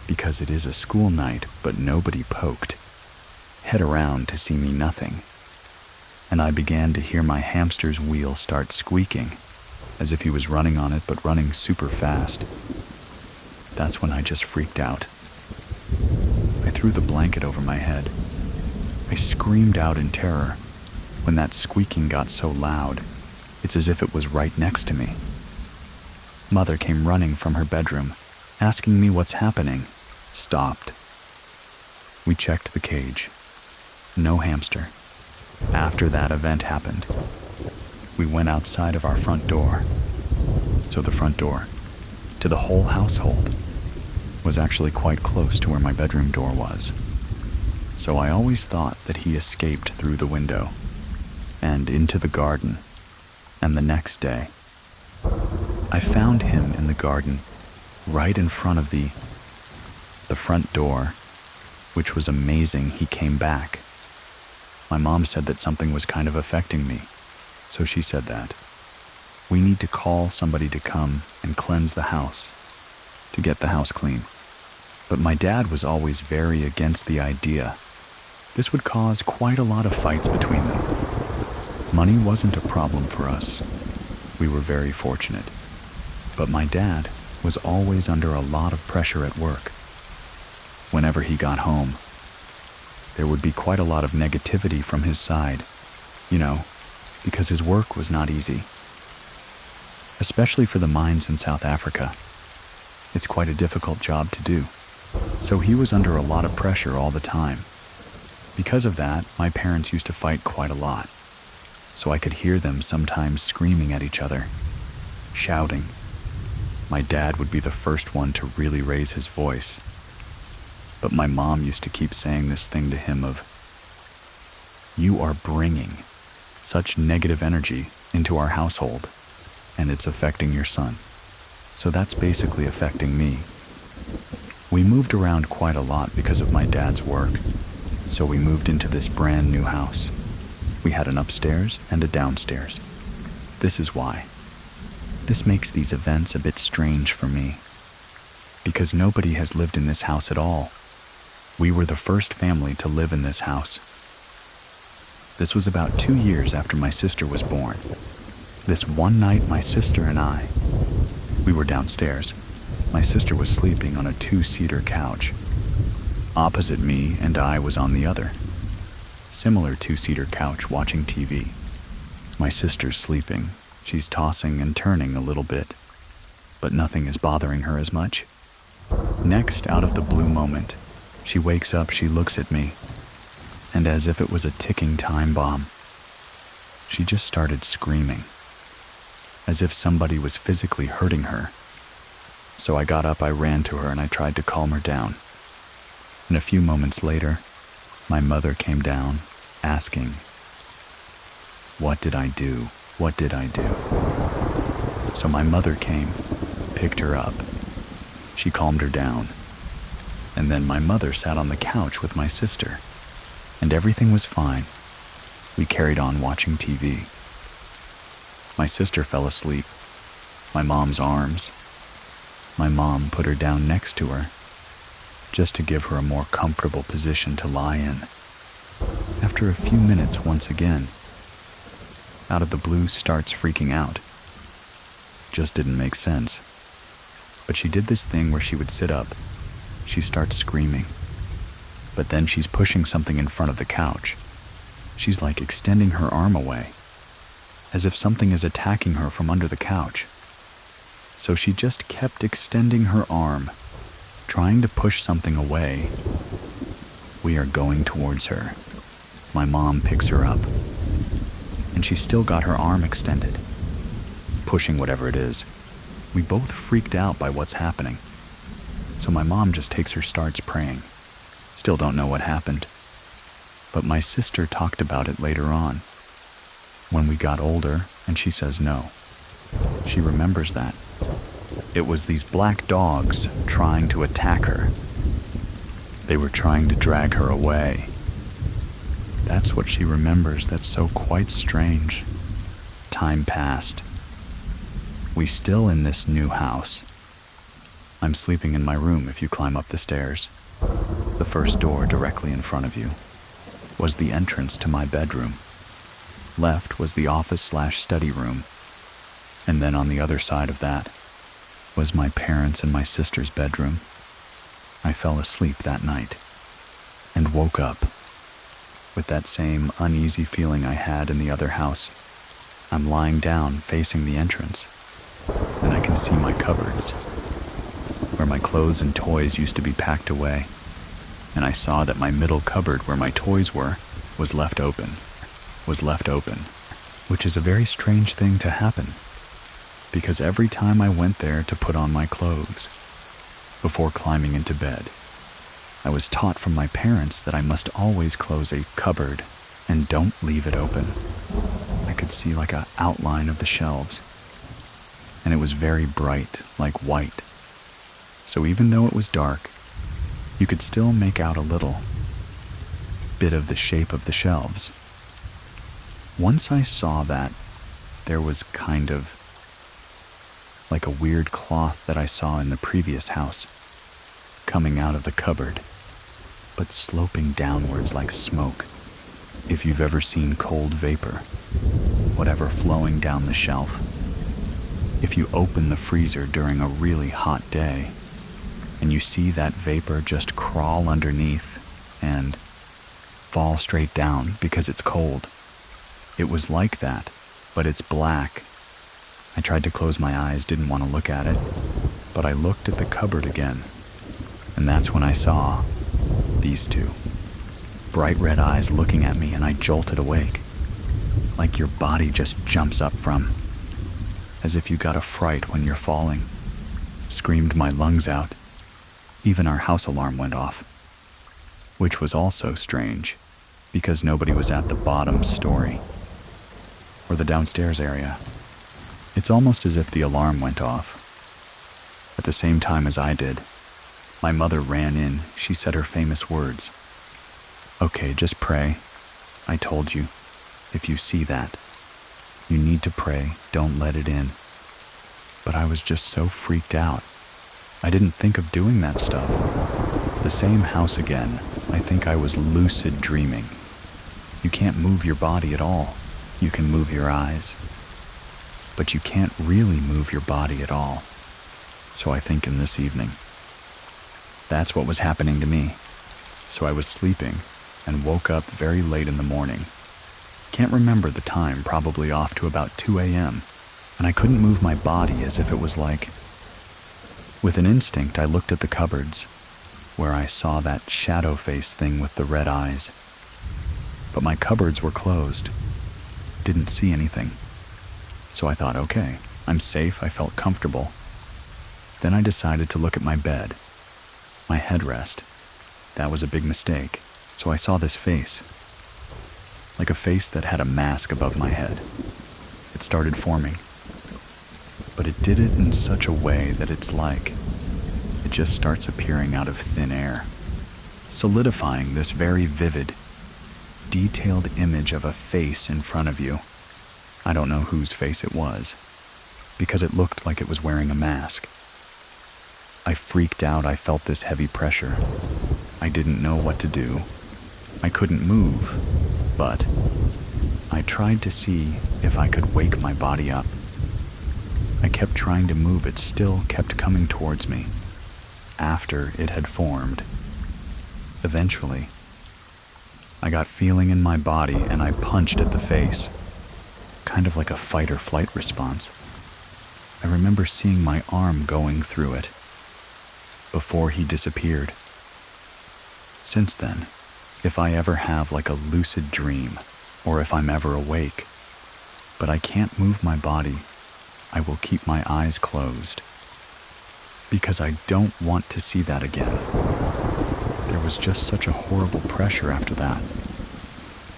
Because it is a school night, but nobody poked. Head around to see me nothing. And I began to hear my hamster's wheel start squeaking, as if he was running on it, but running super fast. That's when I just freaked out. I threw the blanket over my head. I screamed out in terror. When that squeaking got so loud, it's as if it was right next to me. Mother came running from her bedroom, asking me what's happening. Stopped. We checked the cage. No hamster. After that event happened, we went outside of our front door. So the front door to the whole household was actually quite close to where my bedroom door was. So I always thought that he escaped through the window and into the garden. And the next day, I found him in the garden, right in front of the front door, which was amazing. He came back. My mom said that something was kind of affecting me, so she said that we need to call somebody to come and cleanse the house, to get the house clean. But my dad was always very against the idea. This would cause quite a lot of fights between them. Money wasn't a problem for us. We were very fortunate. But my dad was always under a lot of pressure at work. Whenever he got home, there would be quite a lot of negativity from his side, because his work was not easy. Especially for the mines in South Africa. It's quite a difficult job to do. So he was under a lot of pressure all the time. Because of that, my parents used to fight quite a lot. So I could hear them sometimes screaming at each other, shouting. My dad would be the first one to really raise his voice. But my mom used to keep saying this thing to him of, "You are bringing such negative energy into our household, and it's affecting your son. So that's basically affecting me." We moved around quite a lot because of my dad's work. So we moved into this brand new house. We had an upstairs and a downstairs. This is why. This makes these events a bit strange for me. Because nobody has lived in this house at all. We were the first family to live in this house. This was about 2 years after my sister was born. This one night, my sister and we were downstairs. My sister was sleeping on a 2-seater couch. Opposite me and I was on the other. Similar 2-seater couch watching TV. My sister's sleeping. She's tossing and turning a little bit, but nothing is bothering her as much. Next, out of the blue moment, she wakes up, she looks at me, and as if it was a ticking time bomb, she just started screaming, as if somebody was physically hurting her. So I got up, I ran to her, and I tried to calm her down. And a few moments later, my mother came down, asking, "What did I do? What did I do?" So my mother came, picked her up. She calmed her down. And then my mother sat on the couch with my sister, and everything was fine. We carried on watching TV. My sister fell asleep. My mom's arms. My mom put her down next to her, just to give her a more comfortable position to lie in. After a few minutes, once again, out of the blue, starts freaking out. Just didn't make sense. But she did this thing where she would sit up. She starts screaming. But then she's pushing something in front of the couch. She's like extending her arm away, as if something is attacking her from under the couch. So she just kept extending her arm, trying to push something away. We are going towards her. My mom picks her up, and she's still got her arm extended, pushing whatever it is. We both freaked out by what's happening. So my mom just takes her, starts praying. Still don't know what happened. But my sister talked about it later on, when we got older, and she says no. She remembers that. It was these black dogs trying to attack her. They were trying to drag her away. That's what she remembers. That's so quite strange. Time passed. We still in this new house. I'm sleeping in my room if you climb up the stairs. The first door directly in front of you was the entrance to my bedroom. Left was the office/study room. And then on the other side of that was my parents' and my sister's bedroom. I fell asleep that night and woke up with that same uneasy feeling I had in the other house. I'm lying down facing the entrance, and I can see my cupboards, where my clothes and toys used to be packed away. And I saw that my middle cupboard where my toys were was left open, which is a very strange thing to happen, because every time I went there to put on my clothes before climbing into bed, I was taught from my parents that I must always close a cupboard and don't leave it open. I could see like an outline of the shelves, and it was very bright, like white. So even though it was dark, you could still make out a little bit of the shape of the shelves. Once I saw that, there was kind of like a weird cloth that I saw in the previous house coming out of the cupboard, but sloping downwards like smoke. If you've ever seen cold vapor, whatever flowing down the shelf. If you open the freezer during a really hot day and you see that vapor just crawl underneath and fall straight down because it's cold. It was like that, but it's black. I tried to close my eyes, didn't want to look at it, but I looked at the cupboard again, and that's when I saw these two. Bright red eyes looking at me, and I jolted awake. Like your body just jumps up from, as if you got a fright when you're falling. Screamed my lungs out. Even our house alarm went off, which was also strange, because nobody was at the bottom story, or the downstairs area. It's almost as if the alarm went off at the same time as I did. My mother ran in. She said her famous words. "Okay, just pray. I told you, if you see that, you need to pray, don't let it in." But I was just so freaked out. I didn't think of doing that stuff. The same house again. I think I was lucid dreaming. You can't move your body at all. You can move your eyes, but you can't really move your body at all. So I think in this evening, that's what was happening to me. So I was sleeping and woke up very late in the morning. Can't remember the time, probably off to about 2 a.m., and I couldn't move my body as if it was like... With an instinct, I looked at the cupboards, where I saw that shadow face thing with the red eyes. But my cupboards were closed. Didn't see anything. So I thought, okay, I'm safe, I felt comfortable. Then I decided to look at my bed, my headrest. That was a big mistake. So I saw this face, like a face that had a mask above my head. It started forming, but it did it in such a way that it's like it just starts appearing out of thin air, solidifying this very vivid, detailed image of a face in front of you. I don't know whose face it was, because it looked like it was wearing a mask. I freaked out. I felt this heavy pressure. I didn't know what to do. I couldn't move, but I tried to see if I could wake my body up. I kept trying to move. It still kept coming towards me after it had formed. Eventually, I got feeling in my body and I punched at the face, kind of like a fight or flight response. I remember seeing my arm going through it before he disappeared. Since then, if I ever have like a lucid dream, or if I'm ever awake, but I can't move my body, I will keep my eyes closed, because I don't want to see that again. There was just such a horrible pressure after that,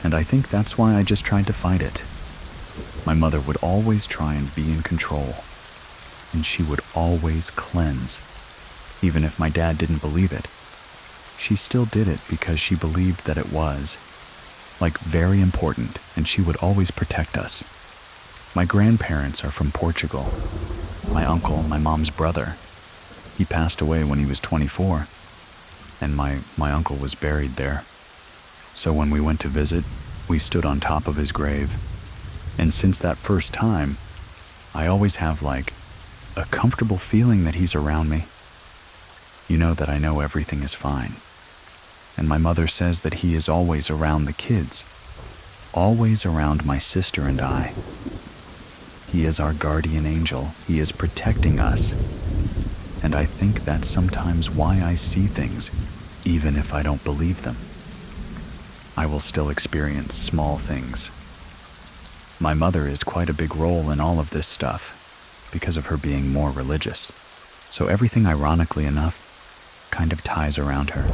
and I think that's why I just tried to fight it. My mother would always try and be in control, and she would always cleanse, even if my dad didn't believe it. She still did it because she believed that it was, like, very important, and she would always protect us. My grandparents are from Portugal. My uncle, my mom's brother, he passed away when he was 24, and my uncle was buried there. So when we went to visit, we stood on top of his grave. And since that first time, I always have, like, a comfortable feeling that he's around me. You know that I know everything is fine. And my mother says that he is always around the kids, always around my sister and I. He is our guardian angel. He is protecting us. And I think that's sometimes why I see things, even if I don't believe them. I will still experience small things. My mother is quite a big role in all of this stuff because of her being more religious. So everything, ironically enough, kind of ties around her.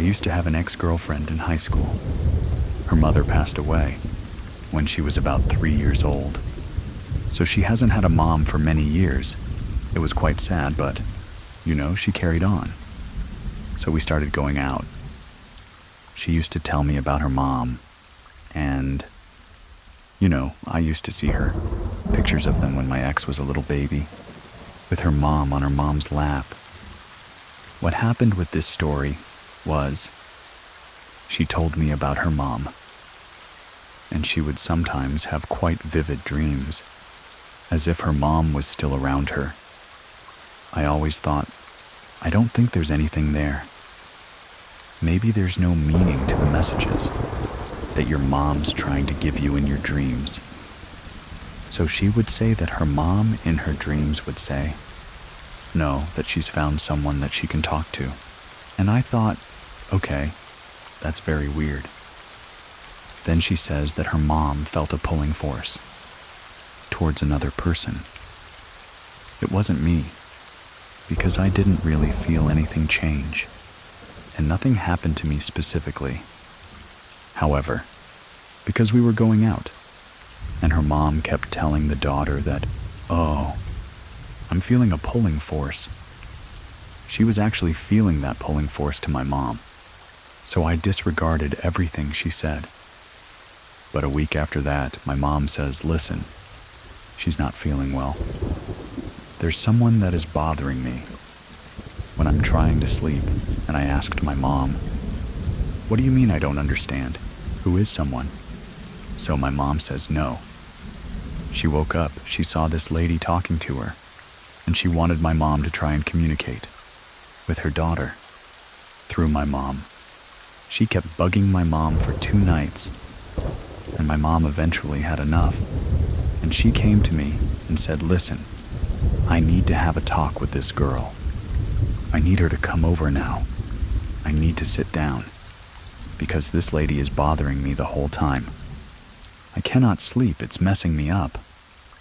used to have an ex-girlfriend in high school. Her mother passed away when she was about 3 years old. So she hasn't had a mom for many years. It was quite sad, but, she carried on. So we started going out. She used to tell me about her mom, and, I used to see her, pictures of them when my ex was a little baby, with her mom on her mom's lap. What happened with this story was, she told me about her mom, and she would sometimes have quite vivid dreams, as if her mom was still around her. I always thought, I don't think there's anything there. Maybe there's no meaning to the messages that your mom's trying to give you in your dreams. So she would say that her mom in her dreams would say, no, that she's found someone that she can talk to. And I thought, okay, that's very weird. Then she says that her mom felt a pulling force towards another person. It wasn't me, because I didn't really feel anything change, and nothing happened to me specifically. However, because we were going out, and her mom kept telling the daughter that, oh, I'm feeling a pulling force. She was actually feeling that pulling force to my mom, so I disregarded everything she said. But a week after that, my mom says, listen, she's not feeling well. There's someone that is bothering me when I'm trying to sleep, and I asked my mom, what do you mean I don't understand? Who is someone? So my mom says no. She woke up, she saw this lady talking to her, and she wanted my mom to try and communicate with her daughter through my mom. She kept bugging my mom for 2 nights, and my mom eventually had enough, and she came to me and said, listen, I need to have a talk with this girl. I need her to come over now. I need to sit down, because this lady is bothering me the whole time. I cannot sleep, it's messing me up.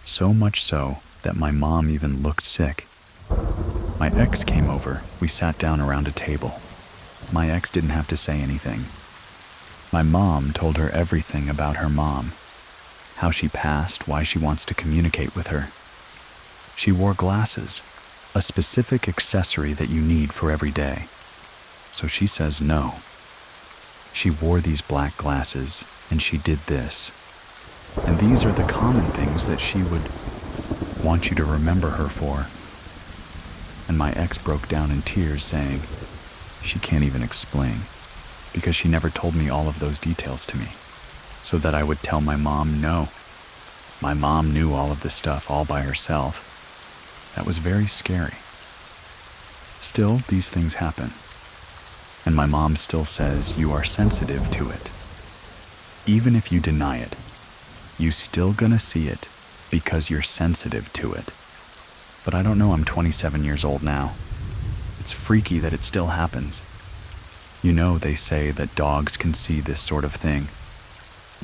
So much so that my mom even looked sick. My ex came over, we sat down around a table. My ex didn't have to say anything. My mom told her everything about her mom, how she passed, why she wants to communicate with her. She wore glasses, a specific accessory that you need for every day. So she says no. She wore these black glasses, and she did this. And these are the common things that she would want you to remember her for. And my ex broke down in tears, saying she can't even explain, because she never told me all of those details to me, so that I would tell my mom no. My mom knew all of this stuff all by herself. That was very scary. Still, these things happen. And my mom still says you are sensitive to it. Even if you deny it, you still gonna see it because you're sensitive to it. But I don't know, I'm 27 years old now. It's freaky that it still happens. They say that dogs can see this sort of thing.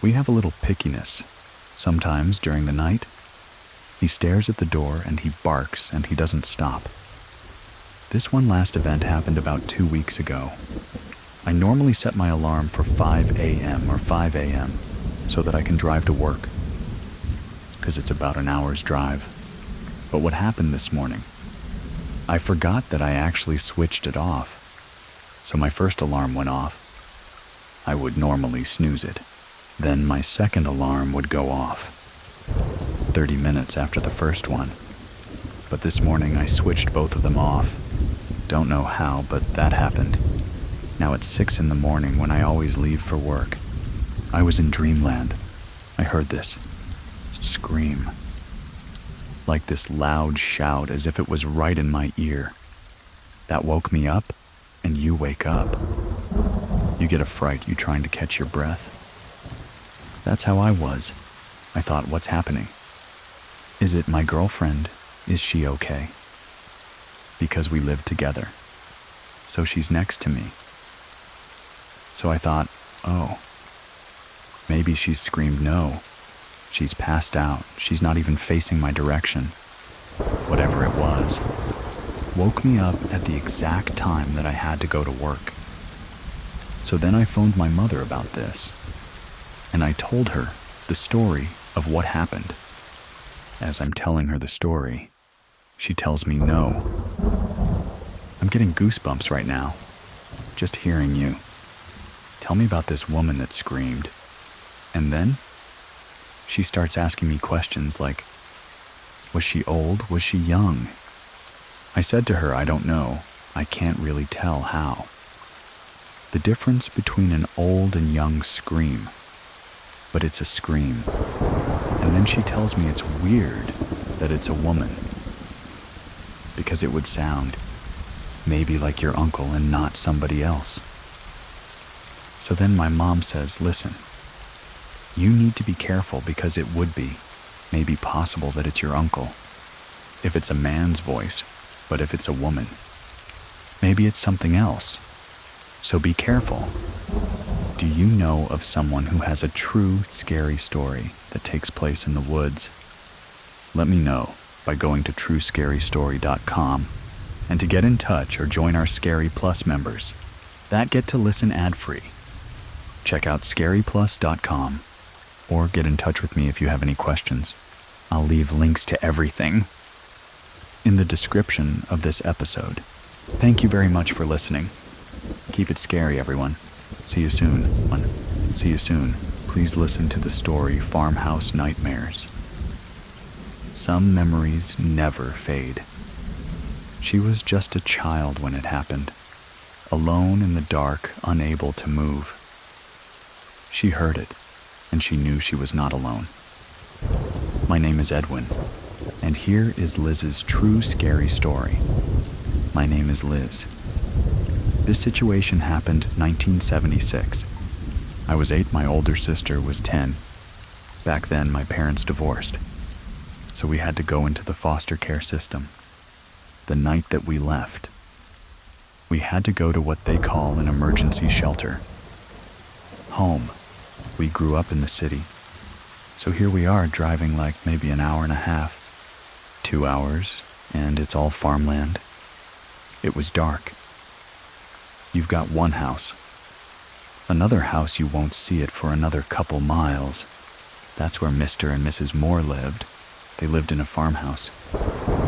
We have a little pickiness. Sometimes during the night, he stares at the door and he barks and he doesn't stop. This one last event happened about 2 weeks ago. I normally set my alarm for 5 a.m. or 5 a.m. so that I can drive to work, because it's about an hour's drive. But what happened this morning? I forgot that I actually switched it off. So my first alarm went off. I would normally snooze it. Then my second alarm would go off 30 minutes after the first one. But this morning I switched both of them off. Don't know how, but that happened. Now it's 6 in the morning when I always leave for work. I was in dreamland. I heard this scream, like this loud shout as if it was right in my ear. That woke me up, and you wake up. You get a fright, you trying to catch your breath. That's how I was. I thought, what's happening? Is it my girlfriend? Is she okay? Because we live together. So she's next to me. So I thought, oh, maybe she's screamed no. She's passed out. She's not even facing my direction. Whatever it was, woke me up at the exact time that I had to go to work. So then I phoned my mother about this, and I told her the story of what happened. As I'm telling her the story, she tells me no. I'm getting goosebumps right now, just hearing you. Tell me about this woman that screamed. And then she starts asking me questions like, was she old? Was she young? I said to her, I don't know. I can't really tell how. The difference between an old and young scream, but it's a scream. And then she tells me it's weird that it's a woman, because it would sound maybe like your uncle and not somebody else. So then my mom says, listen, you need to be careful because it would be maybe possible that it's your uncle. If it's a man's voice, but if it's a woman, maybe it's something else. So be careful. Do you know of someone who has a true scary story that takes place in the woods? Let me know by going to truescarystory.com and to get in touch or join our Scary Plus members that get to listen ad-free. Check out scaryplus.com or get in touch with me if you have any questions. I'll leave links to everything in the description of this episode. Thank you very much for listening. Keep it scary, everyone. See you soon. See you soon. Please listen to the story Farmhouse Nightmares. Some memories never fade. She was just a child when it happened, alone in the dark, unable to move. She heard it, and she knew she was not alone. My name is Edwin, and here is Liz's true scary story. My name is Liz. This situation happened 1976. I was 8, my older sister was 10. Back then, my parents divorced, so we had to go into the foster care system. The night that we left, we had to go to what they call an emergency shelter. Home. We grew up in the city, so here we are driving like maybe an hour and a half, 2 hours, and it's all farmland. It was dark. You've got one house. Another house you won't see it for another couple miles. That's where Mr. and Mrs. Moore lived. They lived in a farmhouse.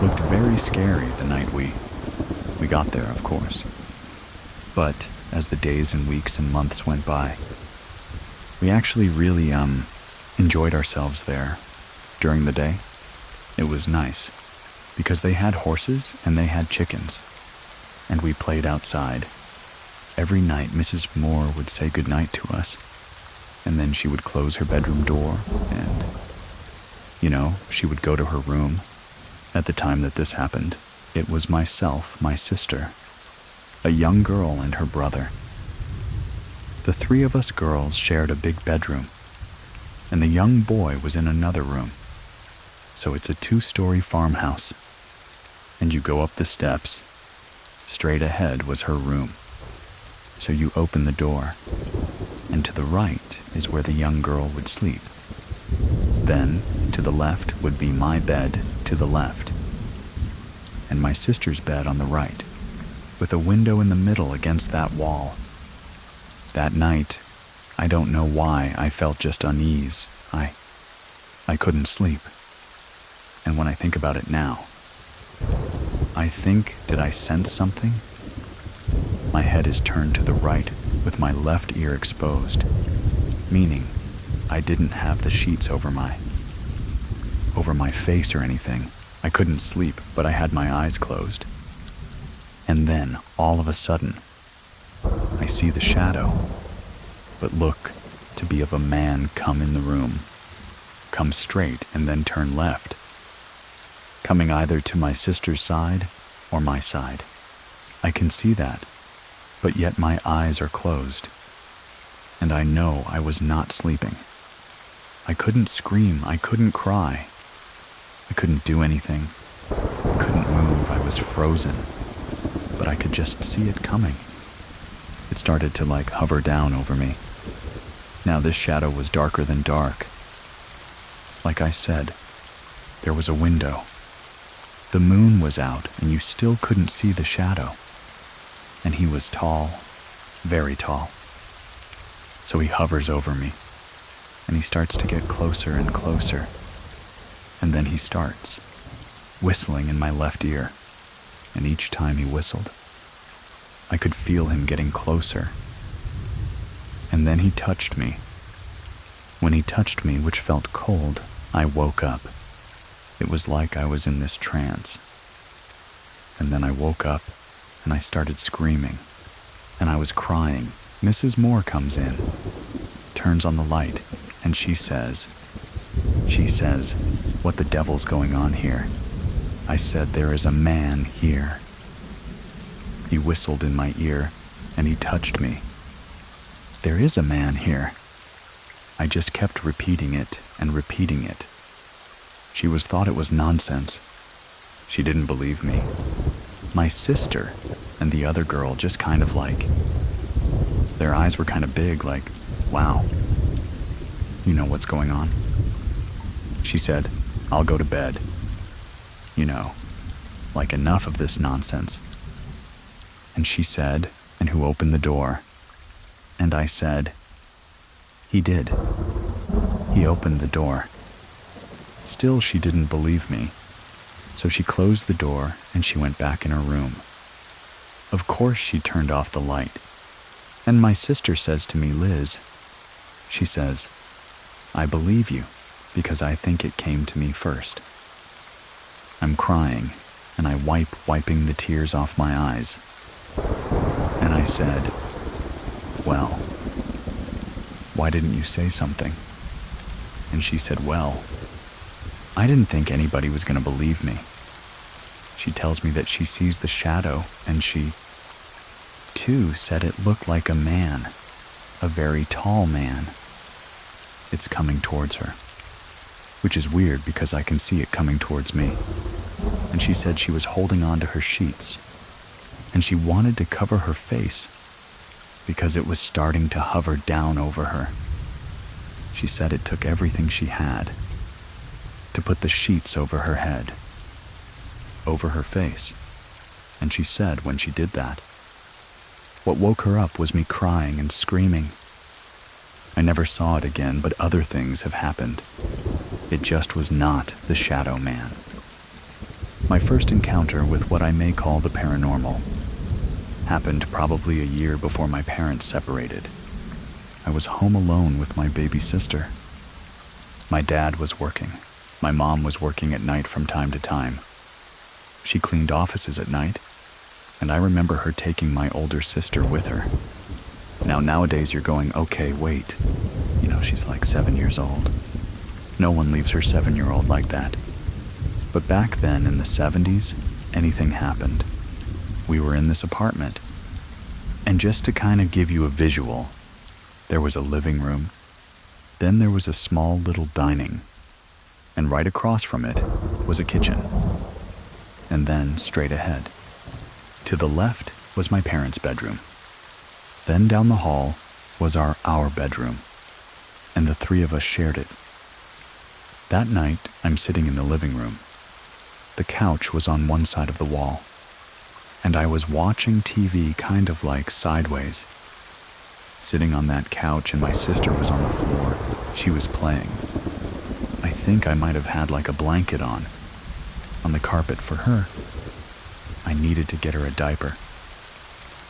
Looked very scary the night we got there, of course. But as the days and weeks and months went by, we actually really enjoyed ourselves there during the day. It was nice because they had horses and they had chickens, and we played outside. Every night, Mrs. Moore would say goodnight to us, and then she would close her bedroom door, and, she would go to her room. At the time that this happened, it was myself, my sister, a young girl, and her brother. The 3 of us girls shared a big bedroom, and the young boy was in another room. So it's a 2-story farmhouse, and you go up the steps. Straight ahead was her room. So you open the door, and to the right is where the young girl would sleep. Then, to the left would be my bed to the left, and my sister's bed on the right, with a window in the middle against that wall. That night, I don't know why I felt just unease. I couldn't sleep. And when I think about it now, I think, did I sense something? My head is turned to the right with my left ear exposed, meaning I didn't have the sheets over my face or anything. I couldn't sleep, but I had my eyes closed. And then, all of a sudden, I see the shadow, but look to be of a man come in the room, come straight and then turn left, coming either to my sister's side or my side. I can see that, but yet my eyes are closed, and I know I was not sleeping. I couldn't scream, I couldn't cry, I couldn't do anything, I couldn't move, I was frozen, but I could just see it coming. It started to hover down over me. Now this shadow was darker than dark. Like I said, there was a window. The moon was out, and you still couldn't see the shadow. And he was tall, very tall. So he hovers over me, and he starts to get closer and closer. And then he starts whistling in my left ear, and each time he whistled, I could feel him getting closer. And then he touched me. When he touched me, which felt cold, I woke up. It was like I was in this trance. And then I woke up, and I started screaming, and I was crying. Mrs. Moore comes in, turns on the light, and she says, "What the devil's going on here?" I said, "There is a man here." He whistled in my ear, and he touched me. "There is a man here." I just kept repeating it and repeating it. She thought it was nonsense. She didn't believe me. My sister and the other girl just kind of their eyes were kind of big, like, wow, you know what's going on? She said, "I'll go to bed. Enough of this nonsense." And she said, "And who opened the door?" And I said, "He did. He opened the door." Still, she didn't believe me. So she closed the door and she went back in her room. Of course she turned off the light. And my sister says to me, "Liz," she says, "I believe you because I think it came to me first." I'm crying and I wiping the tears off my eyes. And I said, "Well, why didn't you say something?" And she said, "Well, I didn't think anybody was going to believe me." She tells me that she sees the shadow, and she, too, said it looked like a man, a very tall man. It's coming towards her, which is weird because I can see it coming towards me. And she said she was holding on to her sheets, and she wanted to cover her face because it was starting to hover down over her. She said it took everything she had to put the sheets over her head, over her face. And she said when she did that, what woke her up was me crying and screaming. I never saw it again, but other things have happened. It just was not the Shadow Man. My first encounter with what I may call the paranormal happened probably a year before my parents separated. I was home alone with my baby sister. My dad was working. My mom was working at night from time to time. She cleaned offices at night, and I remember her taking my older sister with her. Now, nowadays you're going, okay, wait. She's like 7 years old. No one leaves her 7-year-old like that. But back then, in the 70s, anything happened. We were in this apartment. And just to kind of give you a visual, there was a living room. Then there was a small little dining. And right across from it was a kitchen. And then, straight ahead, to the left was my parents' bedroom. Then down the hall was our bedroom, and the three of us shared it. That night, I'm sitting in the living room. The couch was on one side of the wall, and I was watching TV kind of like sideways. Sitting on that couch, and my sister was on the floor. She was playing. I think I might have had like a blanket on the carpet for her. I needed to get her a diaper.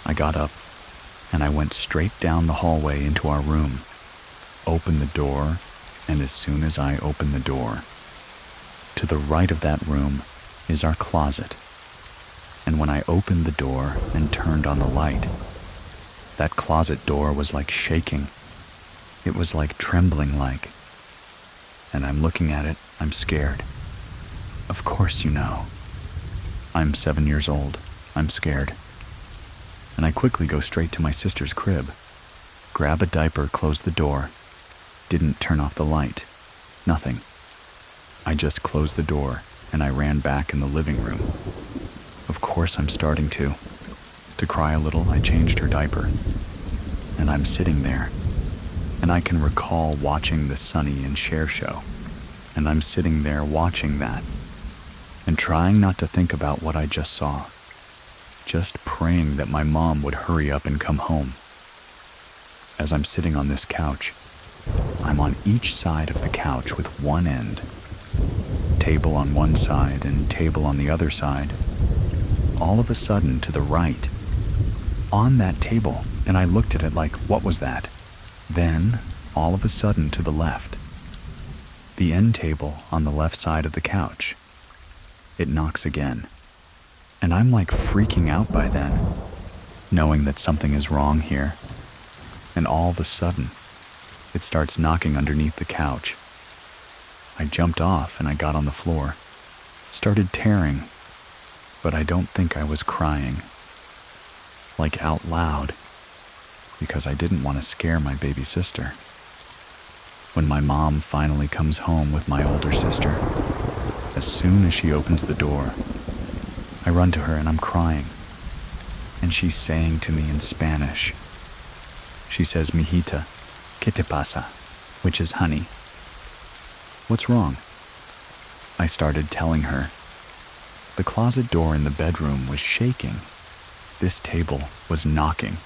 I got up, and I went straight down the hallway into our room, opened the door, and as soon as I opened the door, to the right of that room is our closet. And when I opened the door and turned on the light, that closet door was like shaking. It was like trembling like. And I'm looking at it, I'm scared. Of course I'm 7 years old. I'm scared. And I quickly go straight to my sister's crib, grab a diaper, close the door, didn't turn off the light, nothing. I just closed the door and I ran back in the living room. Of course I'm starting to cry a little. I changed her diaper, and I'm sitting there, and I can recall watching the Sonny and Cher show, and I'm sitting there watching that, and trying not to think about what I just saw, just praying that my mom would hurry up and come home. as I'm sitting on this couch, I'm on each side of the couch with one end. Table on one side and table on the other side. All of a sudden, to the right, on that table, and I looked at it like, what was that? Then, all of a sudden, to the left, the end table on the left side of the couch, it knocks again. And I'm like freaking out by then, knowing that something is wrong here. And all of a sudden, it starts knocking underneath the couch. I jumped off and I got on the floor, started tearing, but I don't think I was crying, like out loud, because I didn't want to scare my baby sister. When my mom finally comes home with my older sister, as soon as she opens the door, I run to her and I'm crying, and she's saying to me in Spanish. She says, "Mijita, ¿qué te pasa?" which is honey. What's wrong? I started telling her. The closet door in the bedroom was shaking. This table was knocking.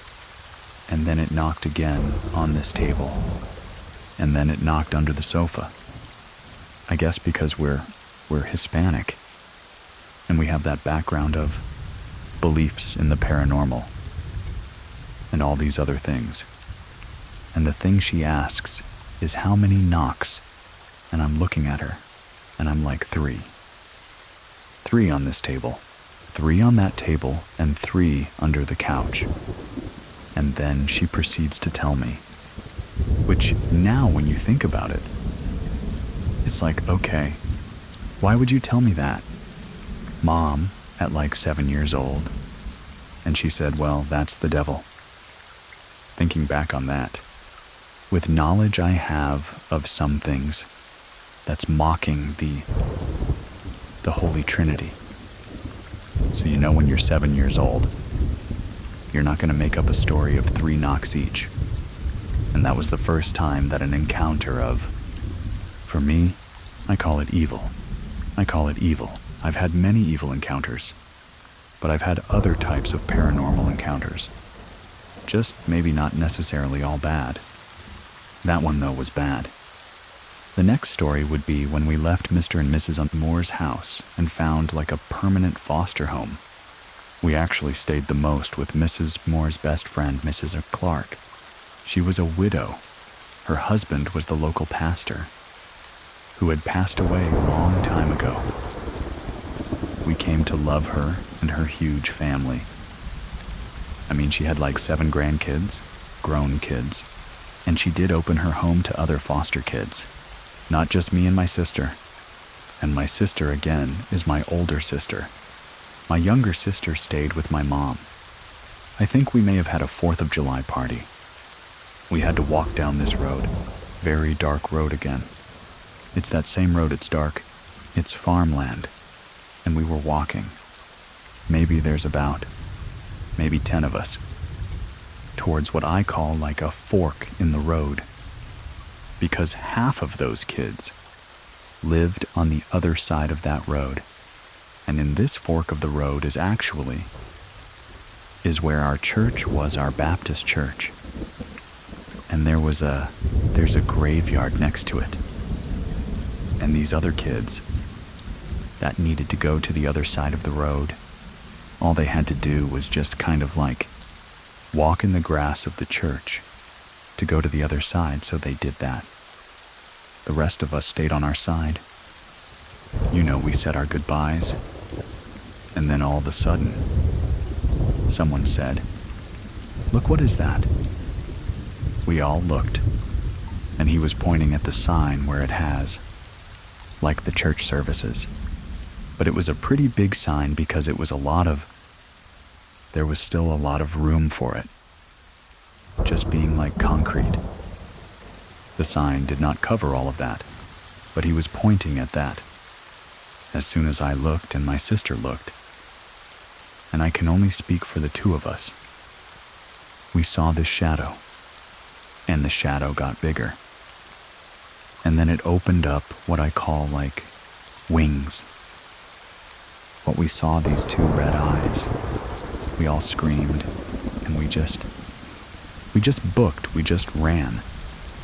And then it knocked again on this table. And then it knocked under the sofa. I guess because we're Hispanic. And we have that background of beliefs in the paranormal. And all these other things. And the thing she asks is how many knocks. And I'm looking at her, and I'm like, 3. 3 on this table, 3 on that table, and 3 under the couch. And then she proceeds to tell me, which now when you think about it, it's like, okay, why would you tell me that? Mom, at like 7 years old. And she said, well, that's the devil. Thinking back on that, with knowledge I have of some things, that's mocking the Holy Trinity. So you know when you're 7 years old, you're not going to make up a story of 3 knocks each. And that was the first time that an encounter of, for me, I call it evil. I call it evil. I've had many evil encounters, but I've had other types of paranormal encounters. Just maybe not necessarily all bad. That one, though, was bad. The next story would be when we left Mr. and Mrs. Moore's house and found like a permanent foster home. We actually stayed the most with Mrs. Moore's best friend, Mrs. Clark. She was a widow. Her husband was the local pastor, who had passed away a long time ago. We came to love her and her huge family. I mean, she had like 7 grandkids, grown kids, and she did open her home to other foster kids. Not just me and my sister. And my sister, again, is my older sister. My younger sister stayed with my mom. I think we may have had a 4th of July party. We had to walk down this road. Very dark road again. It's that same road, it's dark. It's farmland. And we were walking. Maybe there's about, maybe 10 of us. Towards what I call like a fork in the road. Because half of those kids lived on the other side of that road. And in this fork of the road is where our church was, our Baptist church. And there's a graveyard next to it. And these other kids that needed to go to the other side of the road, all they had to do was just kind of like walk in the grass of the church to go to the other side, so they did that. The rest of us stayed on our side. You know, we said our goodbyes, and then all of a sudden, someone said, "Look, what is that?" We all looked, and he was pointing at the sign where it has, like the church services. But it was a pretty big sign because there was still a lot of room for it. Just being like concrete. The sign did not cover all of that, but he was pointing at that. As soon as I looked and my sister looked, and I can only speak for the 2 of us, we saw this shadow, and the shadow got bigger. And then it opened up what I call like wings. What we saw, these 2 red eyes. We all screamed, and we just We just ran.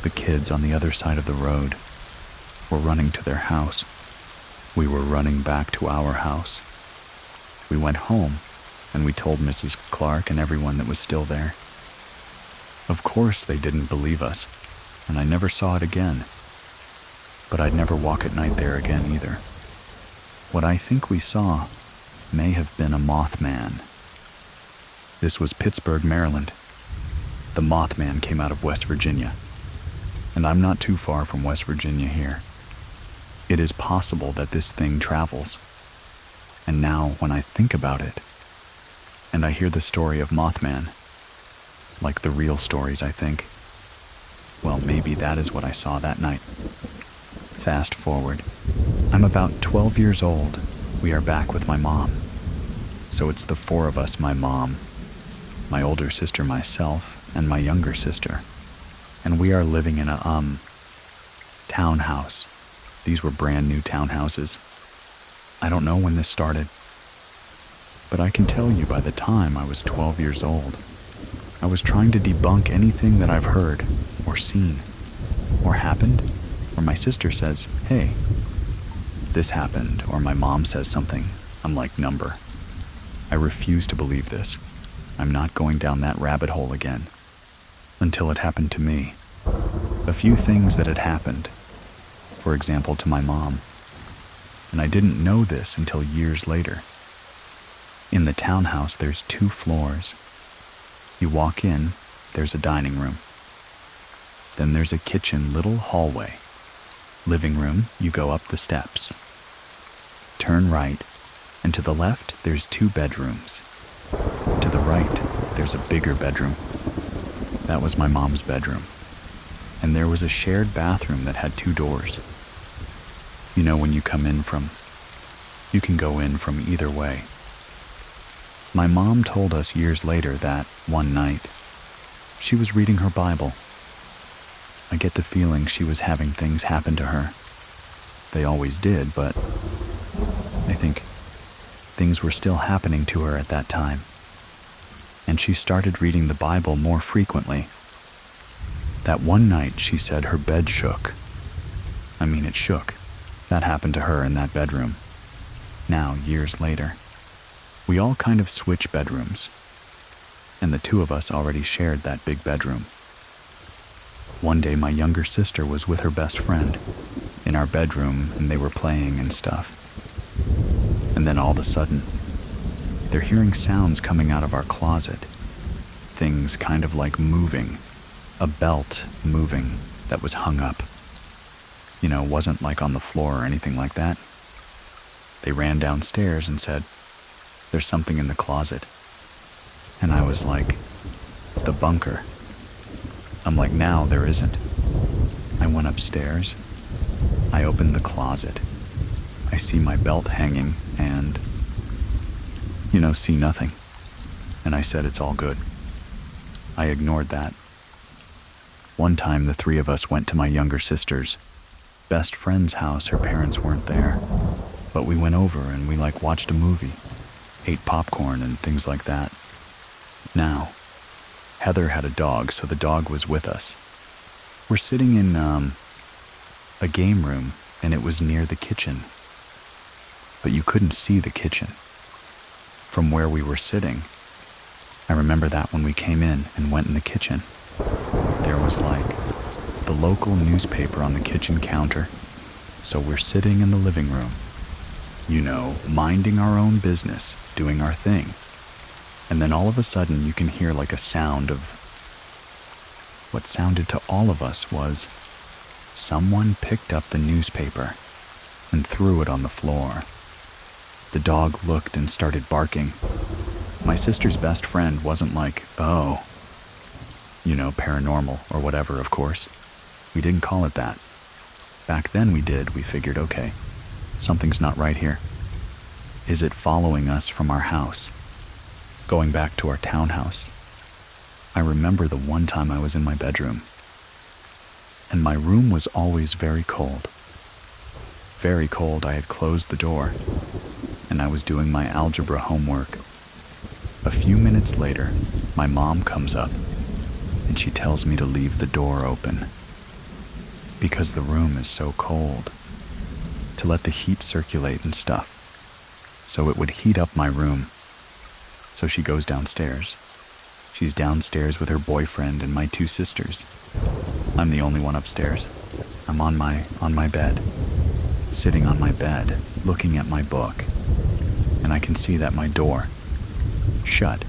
The kids on the other side of the road were running to their house. We were running back to our house. We went home, and we told Mrs. Clark and everyone that was still there. Of course they didn't believe us, and I never saw it again. But I'd never walk at night there again either. What I think we saw may have been a Mothman. This was Pittsburgh, Maryland. The Mothman came out of West Virginia, and I'm not too far from West Virginia here. It is possible that this thing travels. And now, when I think about it, and I hear the story of Mothman, like the real stories, I think, well, maybe that is what I saw that night. Fast forward. I'm about 12 years old. We are back with my mom. So it's the four of us, my mom, my older sister, myself, and my younger sister. And we are living in a, townhouse. These were brand new townhouses. I don't know when this started, but I can tell you by the time I was 12 years old, I was trying to debunk anything that I've heard or seen or happened, or my sister says, hey, this happened, or my mom says something. I'm like, number. I refuse to believe this. I'm not going down that rabbit hole again. Until it happened to me. A few things that had happened, for example, to my mom. And I didn't know this until years later. In the townhouse, there's 2 floors. You walk in, there's a dining room. Then there's a kitchen, little hallway. Living room, you go up the steps. Turn right, and to the left, there's 2 bedrooms. To the right, there's a bigger bedroom. That was my mom's bedroom. And there was a shared bathroom that had 2 doors. You know, when you come in from, you can go in from either way. My mom told us years later that, one night, she was reading her Bible. I get the feeling she was having things happen to her. They always did, but I think things were still happening to her at that time. And she started reading the Bible more frequently. That one night, she said her bed shook. I mean, it shook. That happened to her in that bedroom. Now, years later, we all kind of switch bedrooms, and the 2 of us already shared that big bedroom. One day, my younger sister was with her best friend in our bedroom, and they were playing and stuff. And then all of a sudden, they're hearing sounds coming out of our closet. Things kind of like moving. A belt moving that was hung up. You know, wasn't like on the floor or anything like that. They ran downstairs and said, there's something in the closet. And I was like, the bunker. I'm like, now there isn't. I went upstairs. I opened the closet. I see my belt hanging and, see nothing. And I said, it's all good. I ignored that. One time, the 3 of us went to my younger sister's best friend's house. Her parents weren't there, but we went over and we watched a movie, ate popcorn and things like that. Now, Heather had a dog, so the dog was with us. We're sitting in a game room, and it was near the kitchen, but you couldn't see the kitchen from where we were sitting. I remember that when we came in and went in the kitchen, there was the local newspaper on the kitchen counter. So we're sitting in the living room, minding our own business, doing our thing. And then all of a sudden you can hear a sound of, what sounded to all of us was, someone picked up the newspaper and threw it on the floor. The dog looked and started barking. My sister's best friend wasn't oh, paranormal or whatever, of course. We didn't call it that. Back then we did. We figured, okay, something's not right here. Is it following us from our house? Going back to our townhouse? I remember the one time I was in my bedroom, and my room was always very cold. Very cold. I had closed the door, and I was doing my algebra homework. A few minutes later, my mom comes up, and she tells me to leave the door open because the room is so cold, to let the heat circulate and stuff, so it would heat up my room. So she goes downstairs. She's downstairs with her boyfriend and my 2 sisters. I'm the only one upstairs. I'm on my bed, sitting on my bed, looking at my book, and I can see that my door shut,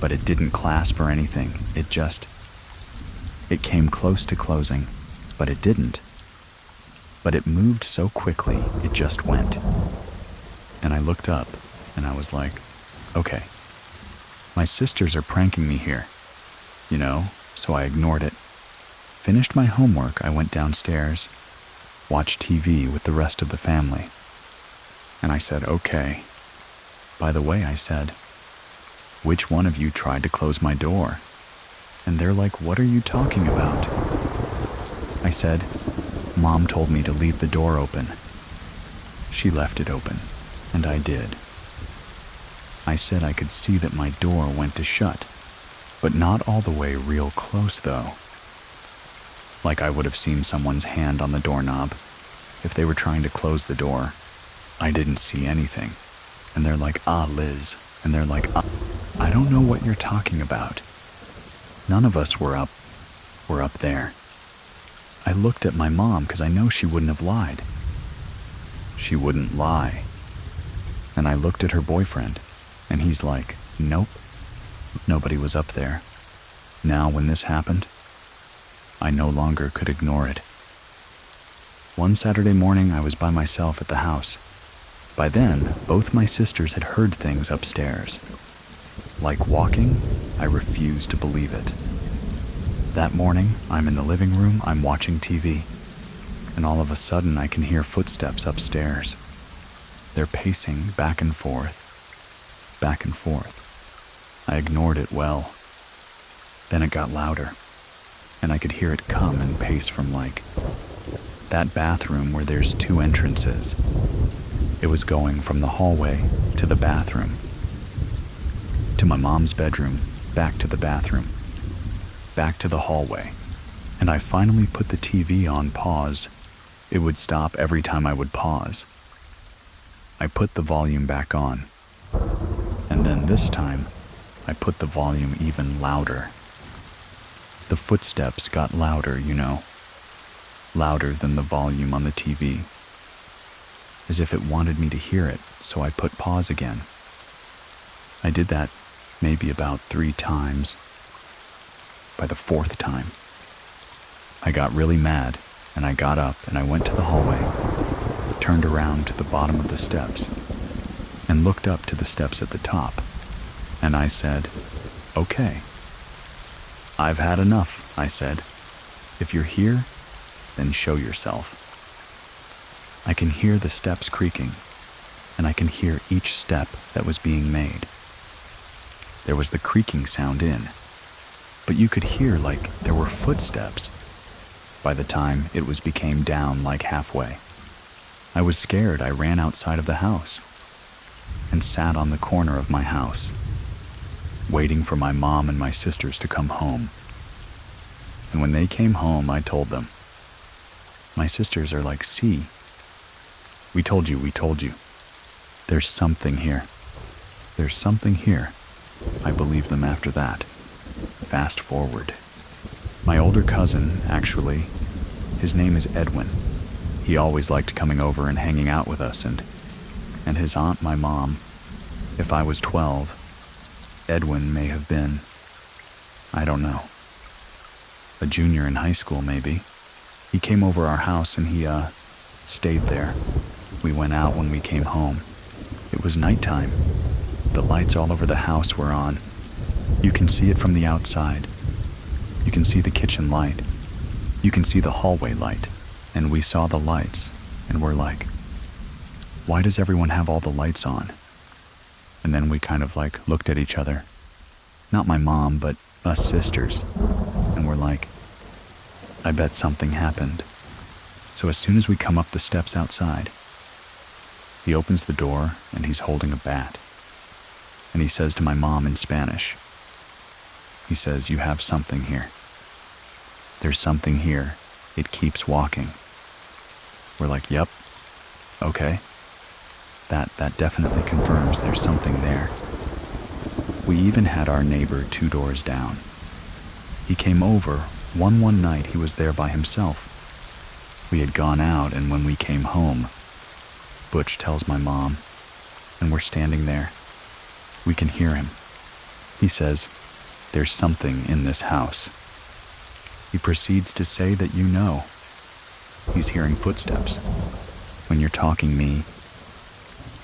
but it didn't clasp or anything. It came close to closing, but it didn't. But it moved so quickly, it just went. And I looked up, and I was like, okay, my sisters are pranking me here, so I ignored it. Finished my homework, I went downstairs, watched TV with the rest of the family. And I said, okay. By the way, I said, which one of you tried to close my door? And they're like, what are you talking about? I said, Mom told me to leave the door open. She left it open, and I did. I said I could see that my door went to shut, but not all the way real close though. Like I would have seen someone's hand on the doorknob if they were trying to close the door. I didn't see anything. And they're like, Liz. And they're like, I don't know what you're talking about. None of us were up there. I looked at my mom because I know she wouldn't have lied. She wouldn't lie. And I looked at her boyfriend, and he's like, nope, nobody was up there. Now, when this happened, I no longer could ignore it. One Saturday morning, I was by myself at the house. By then, both my sisters had heard things upstairs. Like walking, I refused to believe it. That morning, I'm in the living room, I'm watching TV, and all of a sudden I can hear footsteps upstairs. They're pacing back and forth, back and forth. I ignored it well. Then it got louder, and I could hear it come and pace from that bathroom where there's 2 entrances. It was going from the hallway to the bathroom, to my mom's bedroom, back to the bathroom, back to the hallway, and I finally put the TV on pause. It would stop every time I would pause. I put the volume back on, and then this time, I put the volume even louder. The footsteps got louder, louder than the volume on the TV, as if it wanted me to hear it, so I put pause again. I did that maybe about 3 times. By the 4th time, I got really mad, and I got up and I went to the hallway, turned around to the bottom of the steps, and looked up to the steps at the top, and I said, okay. I've had enough, I said. If you're here, then show yourself. I can hear the steps creaking, and I can hear each step that was being made. There was the creaking sound in, but you could hear there were footsteps. By the time it became down halfway, I was scared. I ran outside of the house and sat on the corner of my house, waiting for my mom and my sisters to come home. And when they came home, I told them. My sisters are like, see, we told you. There's something here. There's something here. I believed them after that. Fast forward. My older cousin, actually, his name is Edwin. He always liked coming over and hanging out with us, and his aunt, my mom. If I was 12, Edwin may have been, I don't know, a junior in high school maybe. He came over our house and he stayed there. We went out when we came home. It was nighttime. The lights all over the house were on. You can see it from the outside. You can see the kitchen light. You can see the hallway light. And we saw the lights, and we're like, why does everyone have all the lights on? And then we kind of looked at each other. Not my mom, but us sisters. And we're like, I bet something happened. So as soon as we come up the steps outside, he opens the door and he's holding a bat. And he says to my mom in Spanish, he says, you have something here. There's something here. It keeps walking. We're like, yep, okay. That definitely confirms there's something there. We even had our neighbor 2 doors down. He came over. One night he was there by himself. We had gone out, and when we came home, Butch tells my mom, and we're standing there. We can hear him. He says, "There's something in this house." He proceeds to say that you know. He's hearing footsteps. When you're talking me,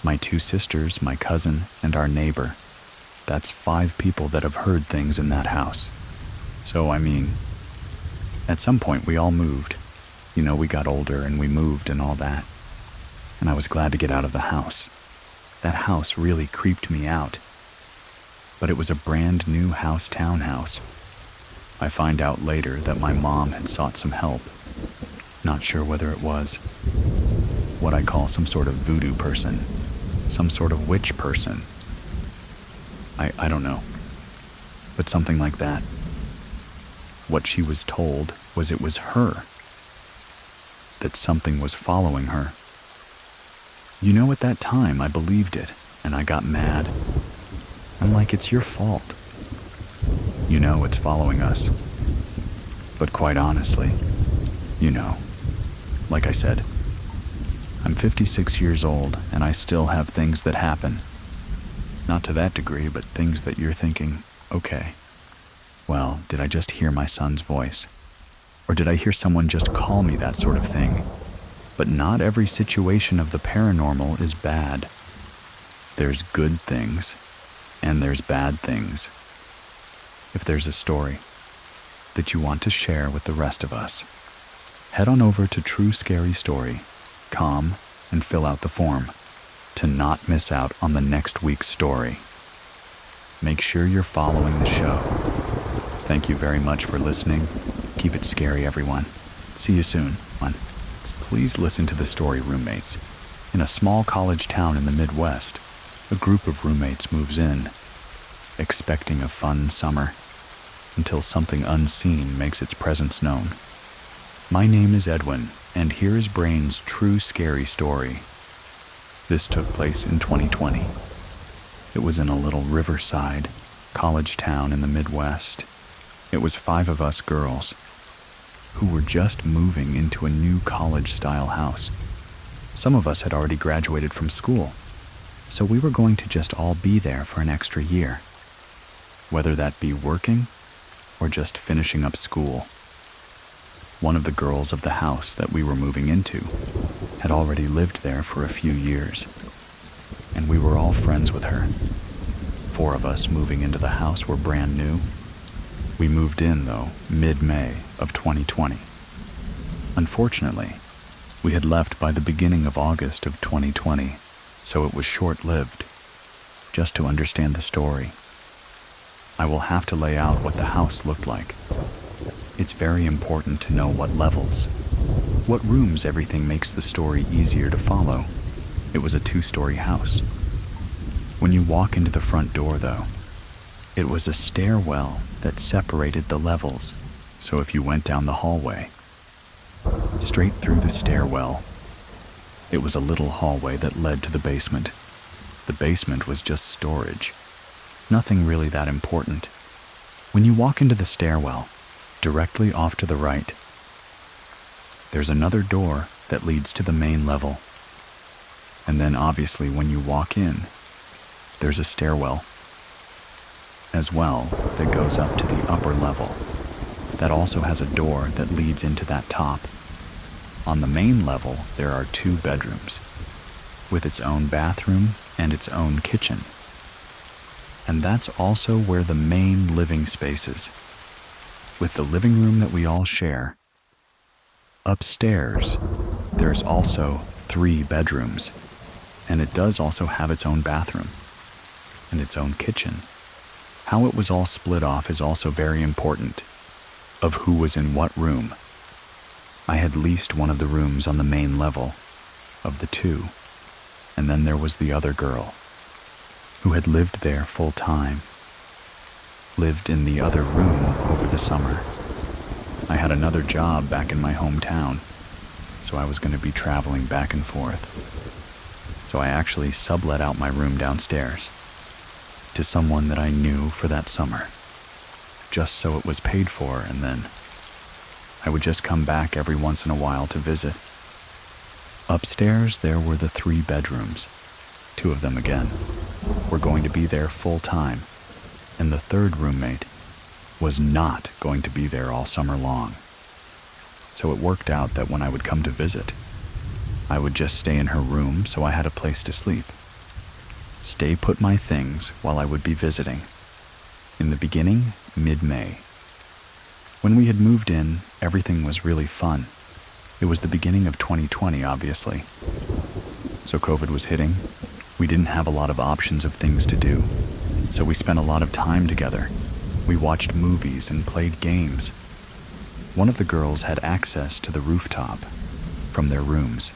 my 2 sisters, my cousin, and our neighbor, that's 5 people that have heard things in that house. So, I mean, at some point we all moved. You know, we got older and we moved and all that. And I was glad to get out of the house. That house really creeped me out. But it was a brand new townhouse. I find out later that my mom had sought some help. Not sure whether it was what I call some sort of voodoo person, some sort of witch person. I don't know, but something like that. What she was told was it was her, that something was following her. You know, at that time I believed it, and I got mad. I'm like, it's your fault. You know it's following us. But quite honestly, you know, like I said, I'm 56 years old and I still have things that happen. Not to that degree, but things that you're thinking, okay, well, did I just hear my son's voice? Or did I hear someone just call me that sort of thing? But not every situation of the paranormal is bad. There's good things, and there's bad things. If there's a story that you want to share with the rest of us, head on over to TrueScaryStory.com and fill out the form to not miss out on the next week's story. Make sure you're following the show. Thank you very much for listening. Keep it scary, everyone. See you soon. Please listen to the story Roommates. In a small college town in the Midwest, a group of roommates moves in, expecting a fun summer, until something unseen makes its presence known. My name is Edwin, and here is Brain's true scary story. This took place in 2020. It was in a little riverside college town in the Midwest. It was 5 of us girls who were just moving into a new college-style house. Some of us had already graduated from school, so we were going to just all be there for an extra year, whether that be working or just finishing up school. One of the girls of the house that we were moving into had already lived there for a few years, and we were all friends with her. 4 of us moving into the house were brand new. We moved in, though, mid-May of 2020. Unfortunately, we had left by the beginning of August of 2020, so it was short-lived. Just to understand the story, I will have to lay out what the house looked like. It's very important to know what levels, what rooms. Everything makes the story easier to follow. It was a 2-story house. When you walk into the front door, though, it was a stairwell that separated the levels, so if you went down the hallway, straight through the stairwell, it was a little hallway that led to the basement. The basement was just storage. Nothing really that important. When you walk into the stairwell, directly off to the right, there's another door that leads to the main level. And then obviously when you walk in, there's a stairwell as well that goes up to the upper level. That also has a door that leads into that top. On the main level, there are 2 bedrooms, with its own bathroom and its own kitchen. And that's also where the main living space is, with the living room that we all share. Upstairs, there's also 3 bedrooms, and it does also have its own bathroom and its own kitchen. How it was all split off is also very important, of who was in what room. I had leased one of the rooms on the main level of the 2, and then there was the other girl who had lived there full time, lived in the other room over the summer. I had another job back in my hometown, so I was going to be traveling back and forth. So I actually sublet out my room downstairs to someone that I knew for that summer, just so it was paid for, and then I would just come back every once in a while to visit. Upstairs, there were the 3 bedrooms. 2 of them, again, were going to be there full time, and the 3rd roommate was not going to be there all summer long. So it worked out that when I would come to visit, I would just stay in her room so I had a place to sleep. Stay put my things while I would be visiting. In the beginning, mid-May. When we had moved in, everything was really fun. It was the beginning of 2020, obviously. So COVID was hitting. We didn't have a lot of options of things to do. So we spent a lot of time together. We watched movies and played games. One of the girls had access to the rooftop from their rooms.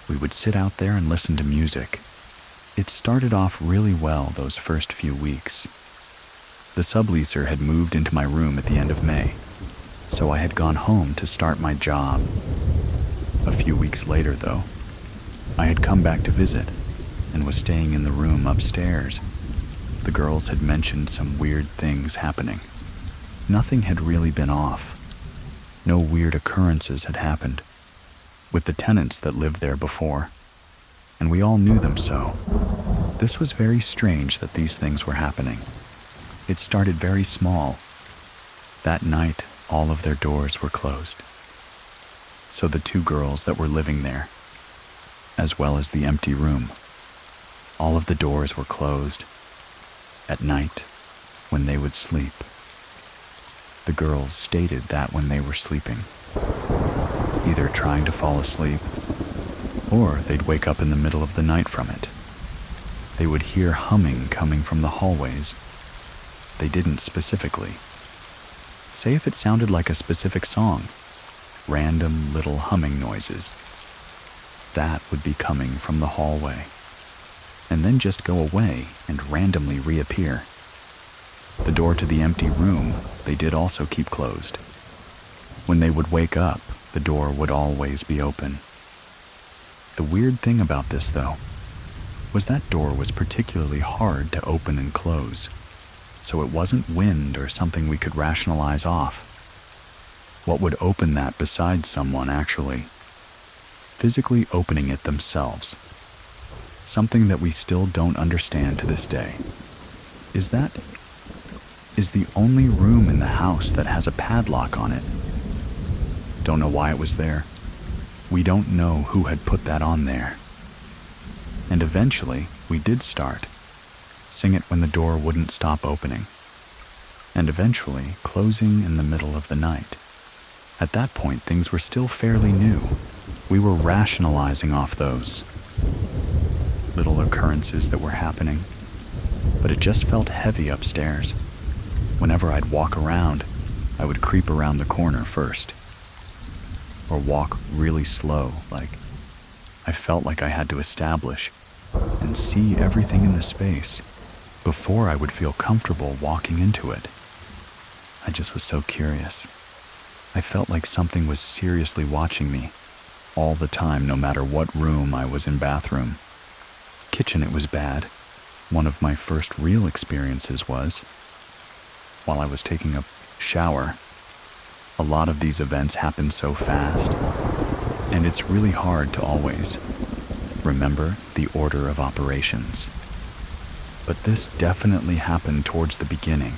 We would sit out there and listen to music. It started off really well those first few weeks. The subleaser had moved into my room at the end of May, so I had gone home to start my job. A few weeks later, though, I had come back to visit and was staying in the room upstairs. The girls had mentioned some weird things happening. Nothing had really been off. No weird occurrences had happened with the tenants that lived there before, and we all knew them so. This was very strange that these things were happening. It started very small. That night, all of their doors were closed. So the 2 girls that were living there, as well as the empty room, all of the doors were closed. At night, when they would sleep, the girls stated that when they were sleeping, either trying to fall asleep, or they'd wake up in the middle of the night from it. They would hear humming coming from the hallways. They didn't specifically say if it sounded like a specific song, random little humming noises. That would be coming from the hallway, and then just go away and randomly reappear. The door to the empty room they did also keep closed. When they would wake up, the door would always be open. The weird thing about this, though, was that door was particularly hard to open and close, so it wasn't wind or something we could rationalize off. What would open that besides someone actually physically opening it themselves? Something that we still don't understand to this day is the only room in the house that has a padlock on it. Don't know why it was there. We don't know who had put that on there. And eventually, we did start. Sing it when the door wouldn't stop opening. And eventually, closing in the middle of the night. At that point, things were still fairly new. We were rationalizing off those little occurrences that were happening. But it just felt heavy upstairs. Whenever I'd walk around, I would creep around the corner first. Or walk really slow, like I felt like I had to establish and see everything in the space before I would feel comfortable walking into it. I just was so curious. I felt like something was seriously watching me all the time, no matter what room I was in. Bathroom. Kitchen, it was bad. One of my first real experiences was while I was taking a shower. A lot of these events happen so fast, and it's really hard to always remember the order of operations. But this definitely happened towards the beginning,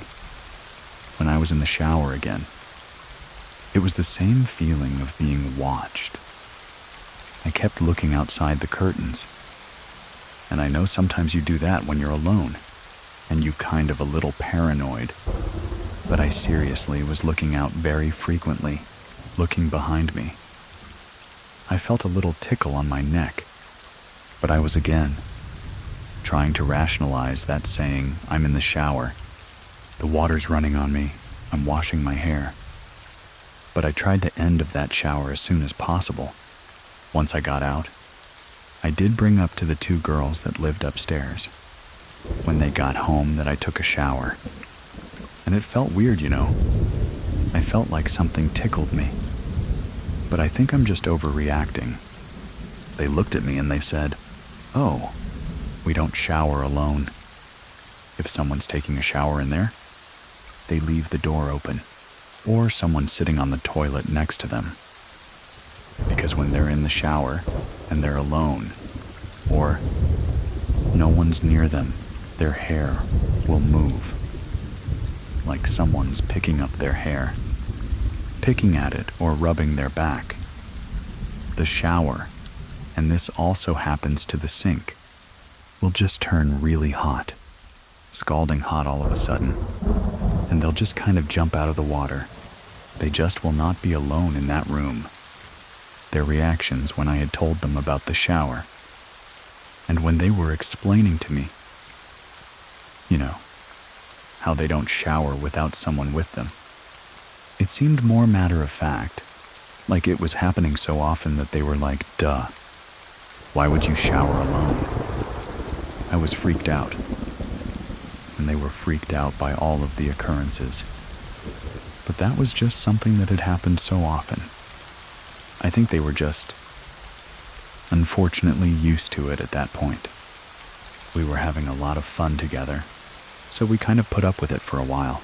when I was in the shower again. It was the same feeling of being watched. I kept looking outside the curtains, and I know sometimes you do that when you're alone, and you kind of a little paranoid. But I seriously was looking out very frequently, looking behind me. I felt a little tickle on my neck, but I was again trying to rationalize that, saying, I'm in the shower. The water's running on me. I'm washing my hair. But I tried to end of that shower as soon as possible. Once I got out, I did bring up to the 2 girls that lived upstairs when they got home that I took a shower. And it felt weird, you know. I felt like something tickled me. But I think I'm just overreacting. They looked at me and they said, "Oh, we don't shower alone. If someone's taking a shower in there, they leave the door open, or someone's sitting on the toilet next to them. Because when they're in the shower and they're alone, or no one's near them, their hair will move. Like someone's picking up their hair, picking at it or rubbing their back. The shower, and this also happens to the sink, will just turn really hot, scalding hot all of a sudden, and they'll just kind of jump out of the water. They just will not be alone in that room." Their reactions when I had told them about the shower, and when they were explaining to me, how they don't shower without someone with them. It seemed more matter of fact, like it was happening so often that they were like, "Duh, why would you shower alone?" I was freaked out, and they were freaked out by all of the occurrences. But that was just something that had happened so often. I think they were just, unfortunately, used to it at that point. We were having a lot of fun together, so we kind of put up with it for a while.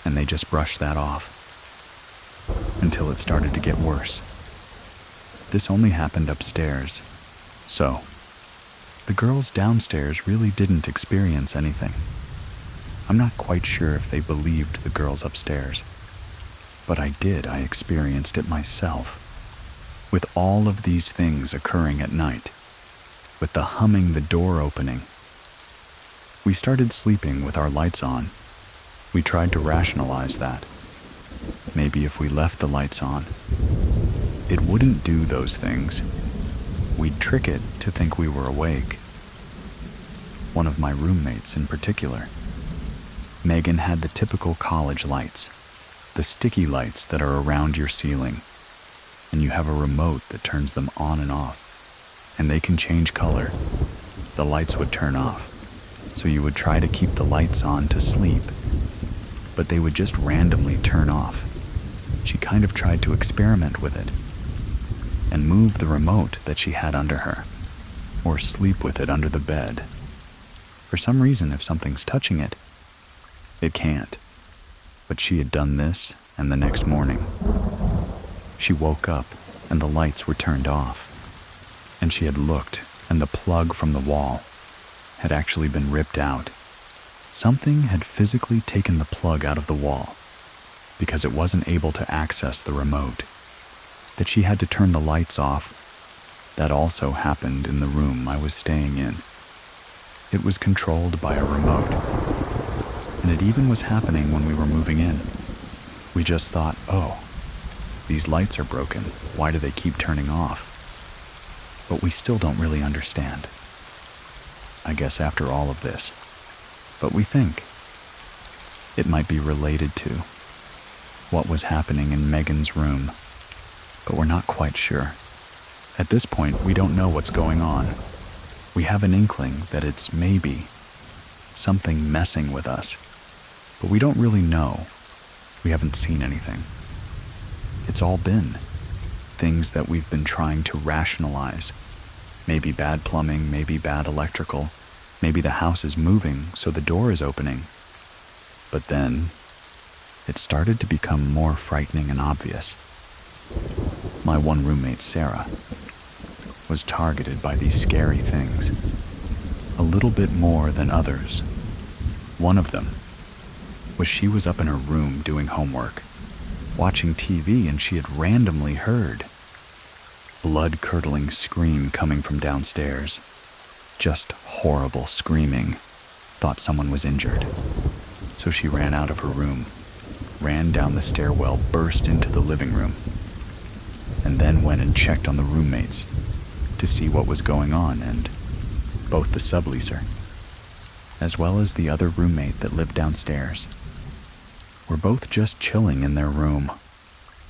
And they just brushed that off, until it started to get worse. This only happened upstairs, so the girls downstairs really didn't experience anything. I'm not quite sure if they believed the girls upstairs, but I experienced it myself. With all of these things occurring at night, with the humming, the door opening. We started sleeping with our lights on. We tried to rationalize that. Maybe if we left the lights on, it wouldn't do those things. We'd trick it to think we were awake. One of my roommates in particular, Megan, had the typical college lights, the sticky lights that are around your ceiling, and you have a remote that turns them on and off, and they can change color. The lights would turn off, so you would try to keep the lights on to sleep, but they would just randomly turn off. She kind of tried to experiment with it, and move the remote that she had under her, or sleep with it under the bed. For some reason, if something's touching it, it can't. But she had done this, and the next morning, she woke up and the lights were turned off, and she had looked, and the plug from the wall had actually been ripped out. Something had physically taken the plug out of the wall because it wasn't able to access the remote, that she had to turn the lights off. That also happened in the room I was staying in. It was controlled by a remote, and it even was happening when we were moving in. We just thought, "Oh, these lights are broken. Why do they keep turning off?" But we still don't really understand. I guess after all of this. But we think it might be related to what was happening in Megan's room, but we're not quite sure. At this point, we don't know what's going on. We have an inkling that it's maybe something messing with us, but we don't really know. We haven't seen anything. It's all been things that we've been trying to rationalize. Maybe bad plumbing, maybe bad electrical, maybe the house is moving, so the door is opening. But then, it started to become more frightening and obvious. My one roommate, Sarah, was targeted by these scary things, a little bit more than others. One of them was she was up in her room doing homework, watching TV, and she had randomly heard blood-curdling scream coming from downstairs. Just horrible screaming. Thought someone was injured. So she ran out of her room, ran down the stairwell, burst into the living room, and then went and checked on the roommates to see what was going on, and both the subleaser, as well as the other roommate that lived downstairs, were both just chilling in their room,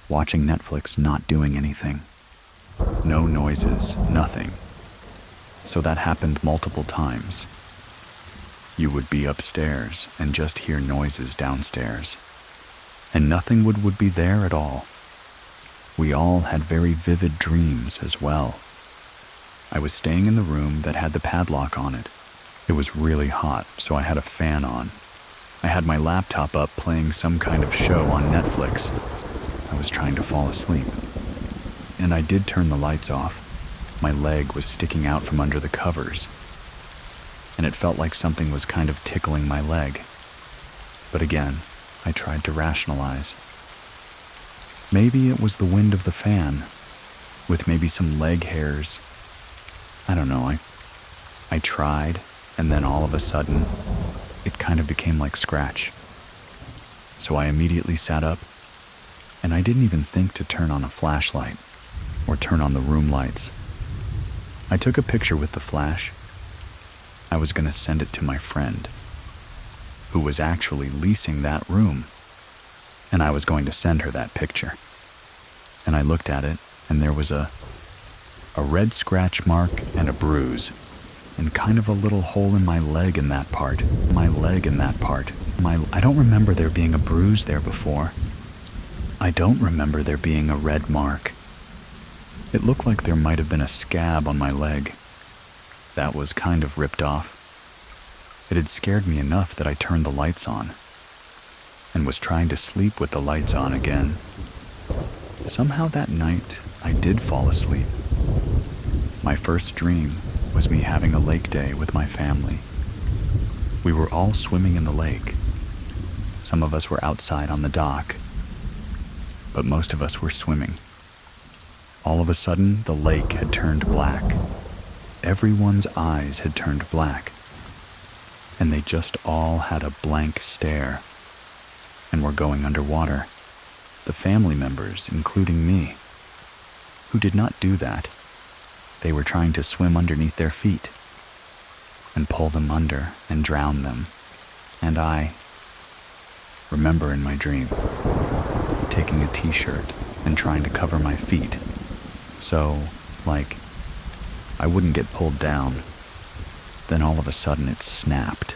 watching Netflix, not doing anything. No noises, nothing. So that happened multiple times. You would be upstairs and just hear noises downstairs. and nothing would be there at all. We all had very vivid dreams as well. I was staying in the room that had the padlock on it. It was really hot, so I had a fan on. I had my laptop up playing some kind of show on Netflix. I was trying to fall asleep. And I did turn the lights off. My leg was sticking out from under the covers, and it felt like something was kind of tickling my leg. But again, I tried to rationalize. Maybe it was the wind of the fan, with maybe some leg hairs. I don't know, I tried, and then all of a sudden, it kind of became like scratch. So I immediately sat up, and I didn't even think to turn on a flashlight or turn on the room lights. I took a picture with the flash. I was going to send it to my friend, who was actually leasing that room, and I was going to send her that picture. And I looked at it, and there was a red scratch mark and a bruise, and kind of a little hole in my leg in that part. I don't remember there being a bruise there before. I don't remember there being a red mark. It looked like there might have been a scab on my leg. That was kind of ripped off. It had scared me enough that I turned the lights on and was trying to sleep with the lights on again. Somehow that night, I did fall asleep. My first dream was me having a lake day with my family. We were all swimming in the lake. Some of us were outside on the dock, but most of us were swimming. All of a sudden, the lake had turned black. Everyone's eyes had turned black, and they just all had a blank stare and were going underwater. The family members, including me, who did not do that. They were trying to swim underneath their feet and pull them under and drown them. And I remember in my dream taking a t-shirt and trying to cover my feet so, I wouldn't get pulled down. Then all of a sudden it snapped,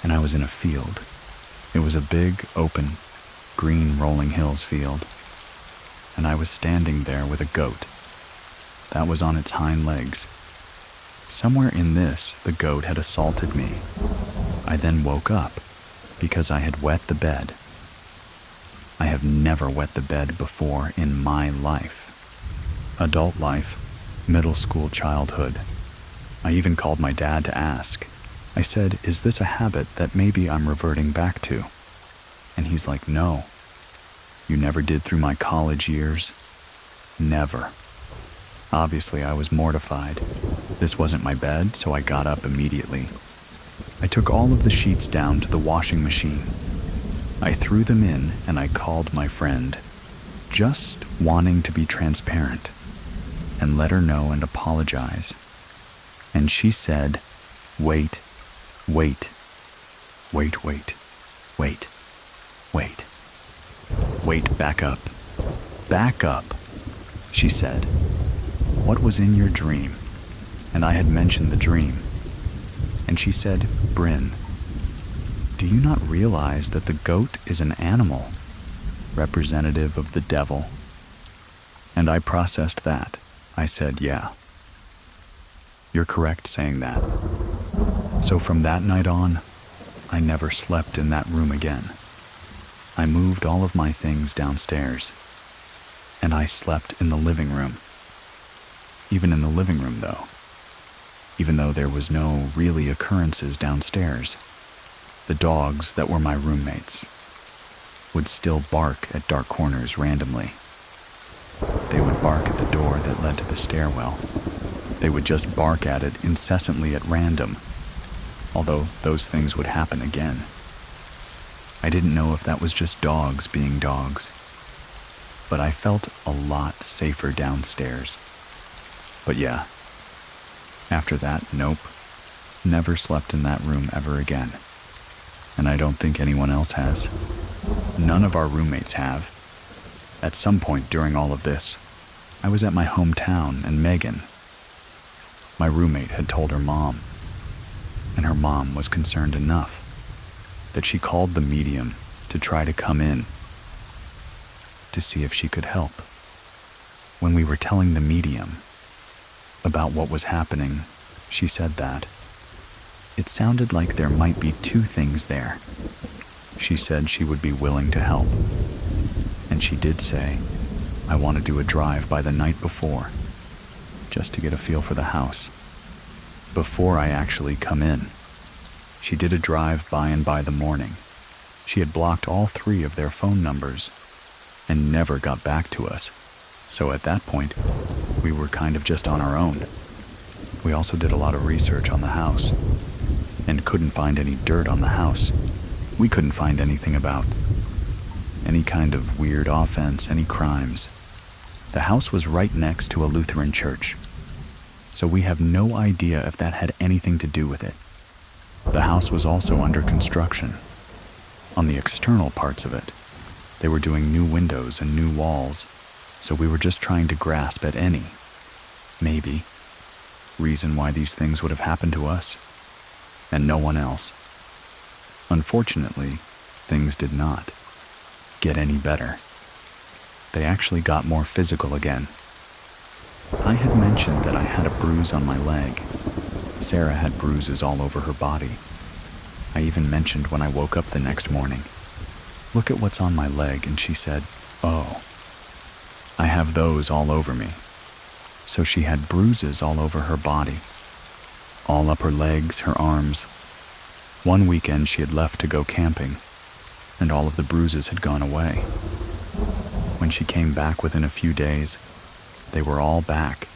and I was in a field. It was a big, open, green rolling hills field, and I was standing there with a goat that was on its hind legs. Somewhere in this, the goat had assaulted me. I then woke up because I had wet the bed. I have never wet the bed before in my life. Adult life, middle school childhood. I even called my dad to ask. I said, "Is this a habit that maybe I'm reverting back to?" And he's like, "No. You never did through my college years. Never." Obviously, I was mortified. This wasn't my bed, so I got up immediately. I took all of the sheets down to the washing machine. I threw them in and I called my friend, just wanting to be transparent and let her know and apologize. And she said, wait, back up. Back up, she said. What was in your dream? And I had mentioned the dream. And she said, Bryn, do you not realize that the goat is an animal, representative of the devil? And I processed that. I said, yeah. You're correct saying that. So from that night on, I never slept in that room again. I moved all of my things downstairs, and I slept in the living room. Even in the living room, though. Even though there was no really occurrences downstairs, the dogs that were my roommates would still bark at dark corners randomly. They would bark at the door that led to the stairwell. They would just bark at it incessantly at random, although those things would happen again. I didn't know if that was just dogs being dogs, but I felt a lot safer downstairs. But yeah, after that, nope, never slept in that room ever again. And I don't think anyone else has. None of our roommates have. At some point during all of this, I was at my hometown, and Megan, my roommate, had told her mom, and her mom was concerned enough that she called the medium to to try to come in to see if she could help. When we were telling the medium about what was happening, she said that it sounded like there might be two things there. She said she would be willing to help, and she did say, I want to do a drive by the night before, just to get a feel for the house, before I actually come in. She did a drive by and by the morning. She had blocked all 3 of their phone numbers and never got back to us. So at that point, we were kind of just on our own. We also did a lot of research on the house and couldn't find any dirt on the house. We couldn't find anything about any kind of weird offense, any crimes. The house was right next to a Lutheran church, so we have no idea if that had anything to do with it. The house was also under construction. On the external parts of it, they were doing new windows and new walls, so we were just trying to grasp at any, maybe, reason why these things would have happened to us, and no one else. Unfortunately, things did not get any better. They actually got more physical again. I had mentioned that I had a bruise on my leg. Sarah had bruises all over her body. I even mentioned when I woke up the next morning, look at what's on my leg, and she said, oh, I have those all over me. So she had bruises all over her body, all up her legs, her arms. One weekend she had left to go camping, and all of the bruises had gone away. When she came back within a few days, they were all back.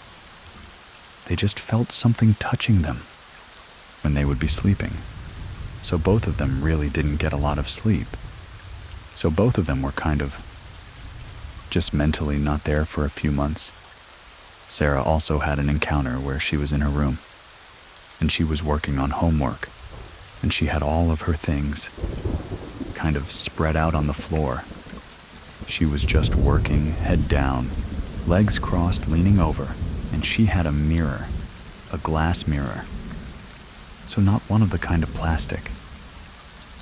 They just felt something touching them when they would be sleeping. So both of them really didn't get a lot of sleep. So both of them were kind of just mentally not there for a few months. Sarah also had an encounter where she was in her room, and she was working on homework, and she had all of her things kind of spread out on the floor. She was just working, head down, legs crossed, leaning over, and she had a mirror, a glass mirror. So not one of the kind of plastic,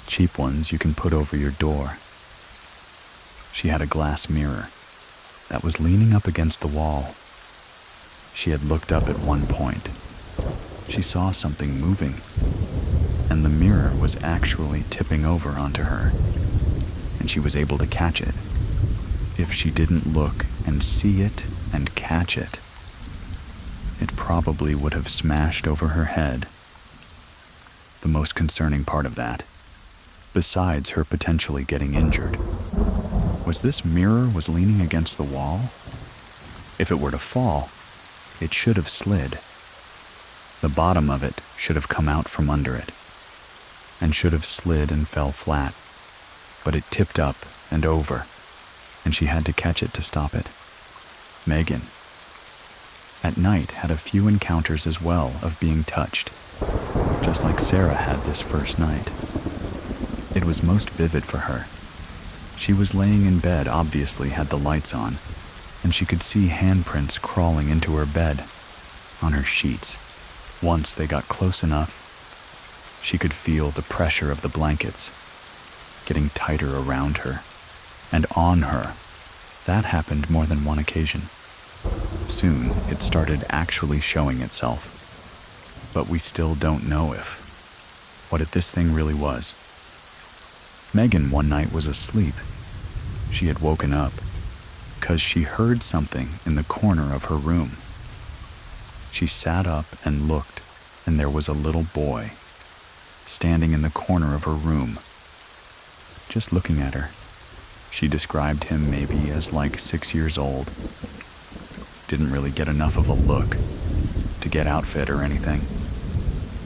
cheap ones you can put over your door. She had a glass mirror that was leaning up against the wall. She had looked up at one point. She saw something moving, and the mirror was actually tipping over onto her, and she was able to catch it. If she didn't look and see it and catch it, it probably would have smashed over her head. The most concerning part of that, besides her potentially getting injured, was this mirror was leaning against the wall. If it were to fall, it should have slid. The bottom of it should have come out from under it, and should have slid and fell flat, but it tipped up and over, and she had to catch it to stop it. Megan, at night, had a few encounters as well of being touched, just like Sarah had this first night. It was most vivid for her. She was laying in bed, obviously had the lights on, and she could see handprints crawling into her bed, on her sheets. Once they got close enough, she could feel the pressure of the blankets getting tighter around her and on her. That happened more than one occasion. Soon, it started actually showing itself, but we still don't know what this thing really was. Megan one night was asleep. She had woken up because she heard something in the corner of her room. She sat up and looked, and there was a little boy standing in the corner of her room, just looking at her. She described him maybe as like 6 years old. Didn't really get enough of a look to get outfit or anything,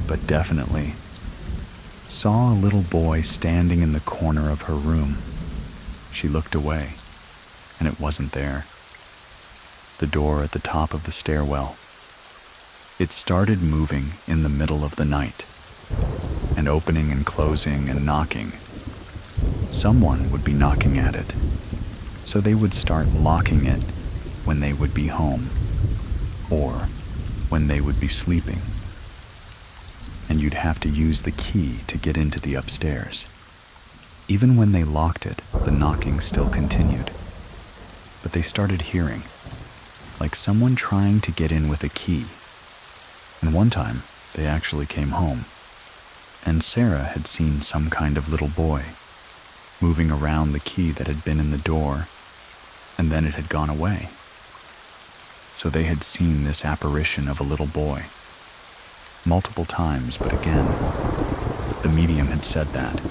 but definitely saw a little boy standing in the corner of her room. She looked away, and it wasn't there. The door at the top of the stairwell. It started moving in the middle of the night, and opening and closing and knocking. Someone would be knocking at it, so they would start locking it when they would be home, or when they would be sleeping. And you'd have to use the key to get into the upstairs. Even when they locked it, the knocking still continued. But they started hearing, like someone trying to get in with a key. And one time, they actually came home, and Sarah had seen some kind of little boy moving around the key that had been in the door, and then it had gone away. So they had seen this apparition of a little boy multiple times, but again, the medium had said that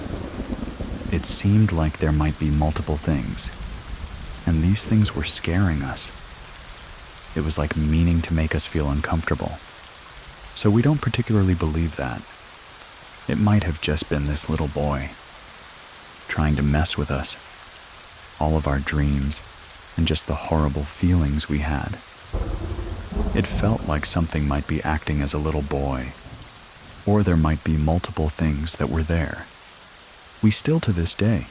it seemed like there might be multiple things, and these things were scaring us. It was like meaning to make us feel uncomfortable. So we don't particularly believe that. It might have just been this little boy trying to mess with us, all of our dreams, and just the horrible feelings we had. It felt like something might be acting as a little boy, or there might be multiple things that were there. We still to this day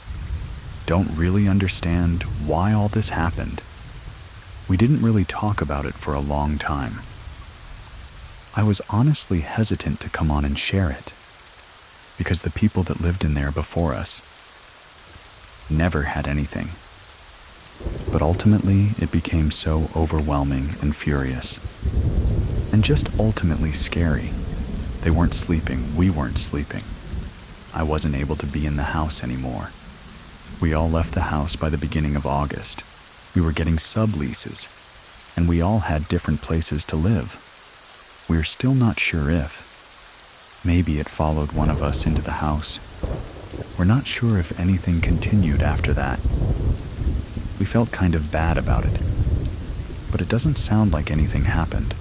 don't really understand why all this happened. We didn't really talk about it for a long time. I was honestly hesitant to come on and share it, because the people that lived in there before us never had anything. But ultimately, it became so overwhelming and furious, and just ultimately scary. They weren't sleeping, we weren't sleeping. I wasn't able to be in the house anymore. We all left the house by the beginning of August. We were getting subleases, and we all had different places to live. We're still not sure if. Maybe it followed one of us into the house. We're not sure if anything continued after that. We felt kind of bad about it, but it doesn't sound like anything happened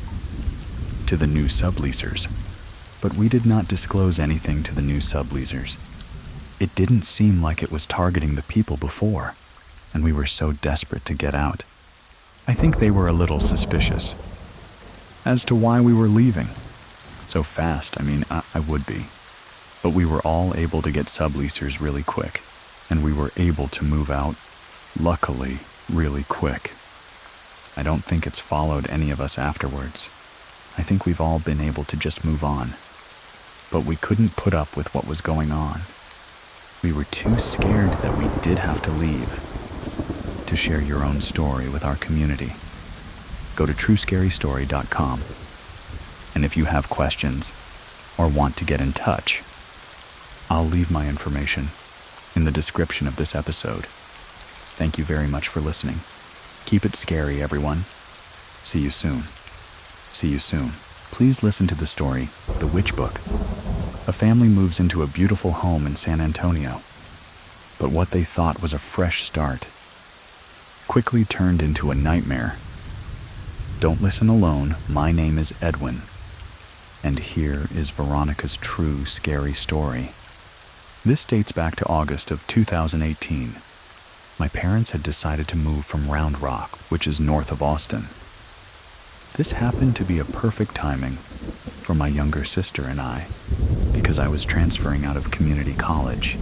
to the new subleasers. But we did not disclose anything to the new subleasers. It didn't seem like it was targeting the people before, and we were so desperate to get out. I think they were a little suspicious as to why we were leaving so fast. I would be. But we were all able to get subleasers really quick, and we were able to move out, luckily, really quick. I don't think it's followed any of us afterwards. I think we've all been able to just move on. But we couldn't put up with what was going on. We were too scared that we did have to leave. To share your own story with our community, go to truescarystory.com. And if you have questions or want to get in touch, I'll leave my information in the description of this episode. Thank you very much for listening. Keep it scary, everyone. See you soon. See you soon. Please listen to the story, The Witch Book. A family moves into a beautiful home in San Antonio, but what they thought was a fresh start quickly turned into a nightmare. Don't listen alone. My name is Edwin, and here is Veronica's true scary story. This dates back to August of 2018. My parents had decided to move from Round Rock, which is north of Austin. This happened to be a perfect timing for my younger sister and I, because I was transferring out of community college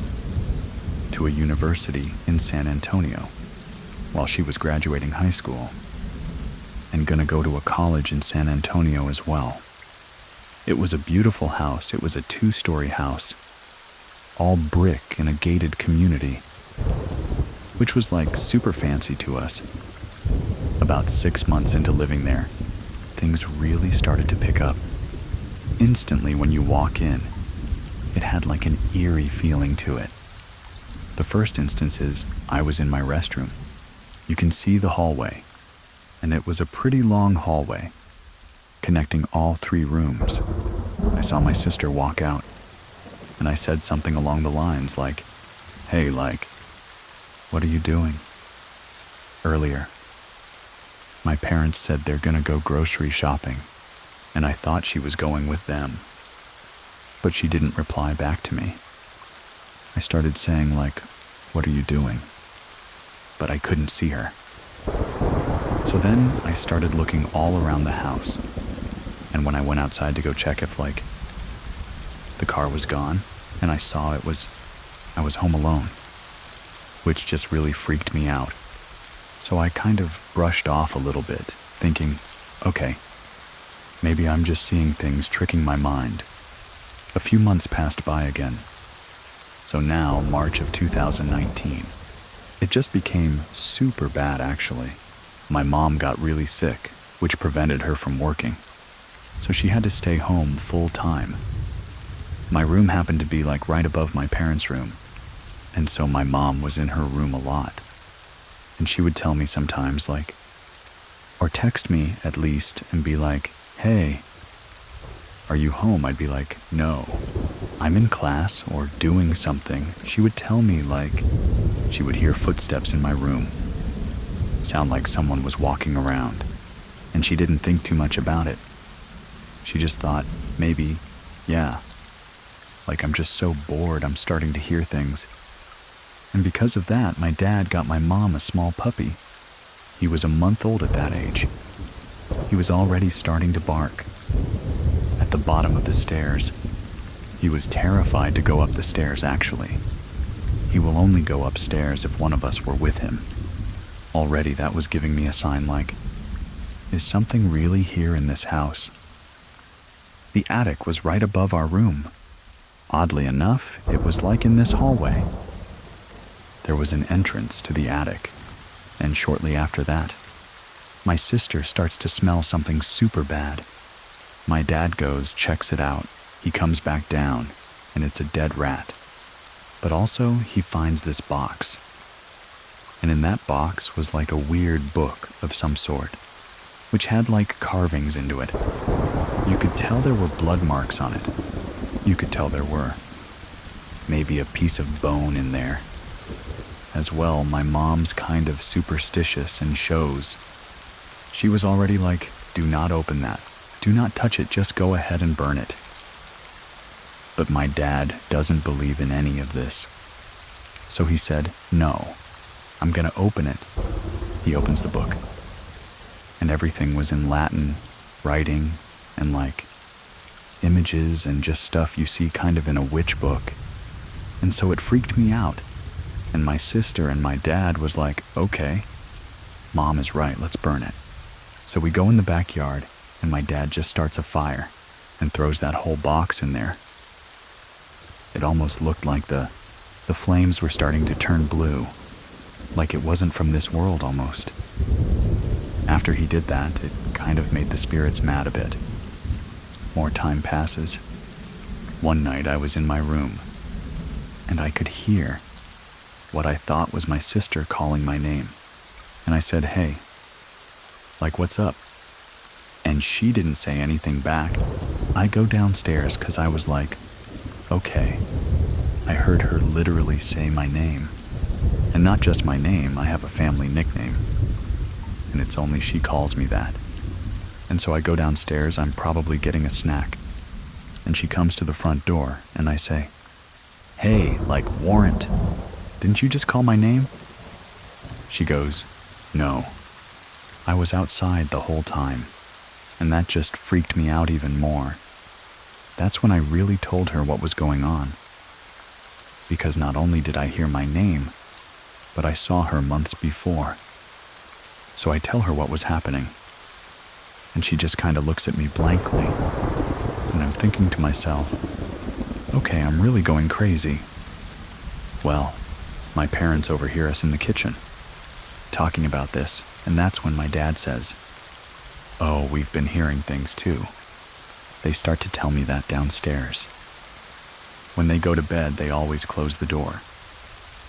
to a university in San Antonio while she was graduating high school, and gonna go to a college in San Antonio as well. It was a beautiful house. It was a 2-story house, all brick in a gated community, which was like super fancy to us. About 6 months into living there, things really started to pick up. Instantly when you walk in, it had like an eerie feeling to it. The first instance is I was in my restroom. You can see the hallway, and it was a pretty long hallway connecting all 3 rooms. I saw my sister walk out, and I said something along the lines like, "Hey, what are you doing?" Earlier, my parents said they're gonna go grocery shopping, and I thought she was going with them. But she didn't reply back to me. I started saying "What are you doing?" But I couldn't see her. So then I started looking all around the house, and when I went outside to go check if the car was gone, and I saw I was home alone, which just really freaked me out. So I kind of brushed off a little bit, thinking, okay, maybe I'm just seeing things tricking my mind. A few months passed by again, So now, March of 2019. It just became super bad, actually. My mom got really sick, which prevented her from working. So she had to stay home full time. My room happened to be like right above my parents' room, and so my mom was in her room a lot. And she would tell me sometimes, like, or text me at least and be like, "Hey, are you home?" I'd be like, "No, I'm in class or doing something." She would tell me, like, she would hear footsteps in my room, sound like someone was walking around, and she didn't think too much about it. She just thought, maybe, yeah, like I'm just so bored I'm starting to hear things. And because of that, my dad got my mom a small puppy. He was a month old at that age. He was already starting to bark. At the bottom of the stairs. He was terrified to go up the stairs, actually. He will only go upstairs if one of us were with him. Already that was giving me a sign like, is something really here in this house? The attic was right above our room. Oddly enough, it was like in this hallway. There was an entrance to the attic, and shortly after that, my sister starts to smell something super bad. My dad goes, checks it out. He comes back down, and it's a dead rat. But also, he finds this box. And in that box was like a weird book of some sort, which had like carvings into it. You could tell there were blood marks on it. You could tell there were. Maybe a piece of bone in there. As well, my mom's kind of superstitious and shows. She was already like, do not open that. Do not touch it, just go ahead and burn it. But my dad doesn't believe in any of this. So he said, no, I'm gonna open it. He opens the book. And everything was in Latin, writing, and like images and just stuff you see kind of in a witch book. And so it freaked me out. And my sister and my dad was like, okay, Mom is right, let's burn it. So we go in the backyard, and my dad just starts a fire and throws that whole box in there. It almost looked like the flames were starting to turn blue, like it wasn't from this world almost. After he did that, it kind of made the spirits mad a bit. More time passes. One night I was in my room, and I could hear what I thought was my sister calling my name. And I said, hey, like, what's up? And she didn't say anything back. I go downstairs because I was like, okay. I heard her literally say my name. And not just my name, I have a family nickname. And it's only she calls me that. And so I go downstairs, I'm probably getting a snack. And she comes to the front door, and I say, hey, like, Warrant, didn't you just call my name? She goes, no. I was outside the whole time, and that just freaked me out even more. That's when I really told her what was going on. Because not only did I hear my name, but I saw her months before. So I tell her what was happening, and she just kind of looks at me blankly, and I'm thinking to myself, okay, I'm really going crazy. Well, my parents overhear us in the kitchen, talking about this, and that's when my dad says, oh, we've been hearing things too. They start to tell me that downstairs. When they go to bed, they always close the door,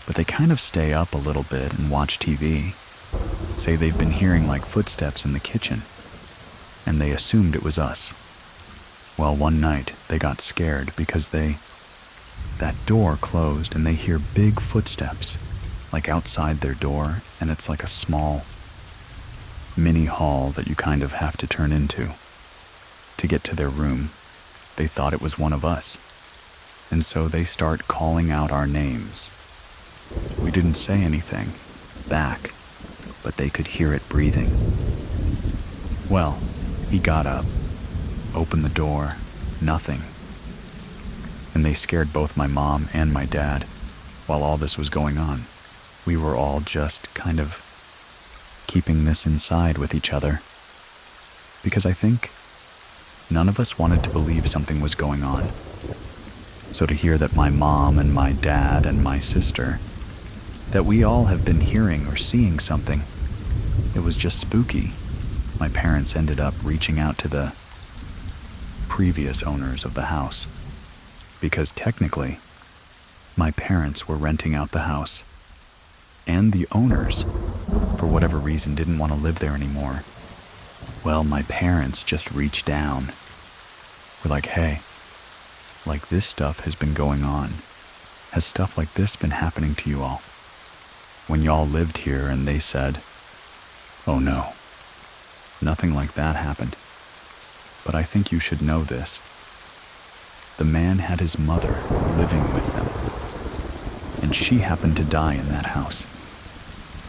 but they kind of stay up a little bit and watch TV, say they've been hearing like footsteps in the kitchen, and they assumed it was us. Well, one night, they got scared because that door closed and they hear big footsteps, like outside their door, and it's like a small mini hall that you kind of have to turn into. To get to their room, they thought it was one of us, and so they start calling out our names. We didn't say anything back, but they could hear it breathing. Well, he got up, opened the door, nothing. And they scared both my mom and my dad while all this was going on. We were all just kind of keeping this inside with each other, because I think none of us wanted to believe something was going on. So to hear that my mom and my dad and my sister, that we all have been hearing or seeing something, it was just spooky. My parents ended up reaching out to the previous owners of the house, because technically, my parents were renting out the house, and the owners, for whatever reason, didn't want to live there anymore. Well, my parents just reached down. We're like, hey, like this stuff has been going on. Has stuff like this been happening to you all? When y'all lived here, and they said, oh no, nothing like that happened. But I think you should know this. The man had his mother living with them, and she happened to die in that house,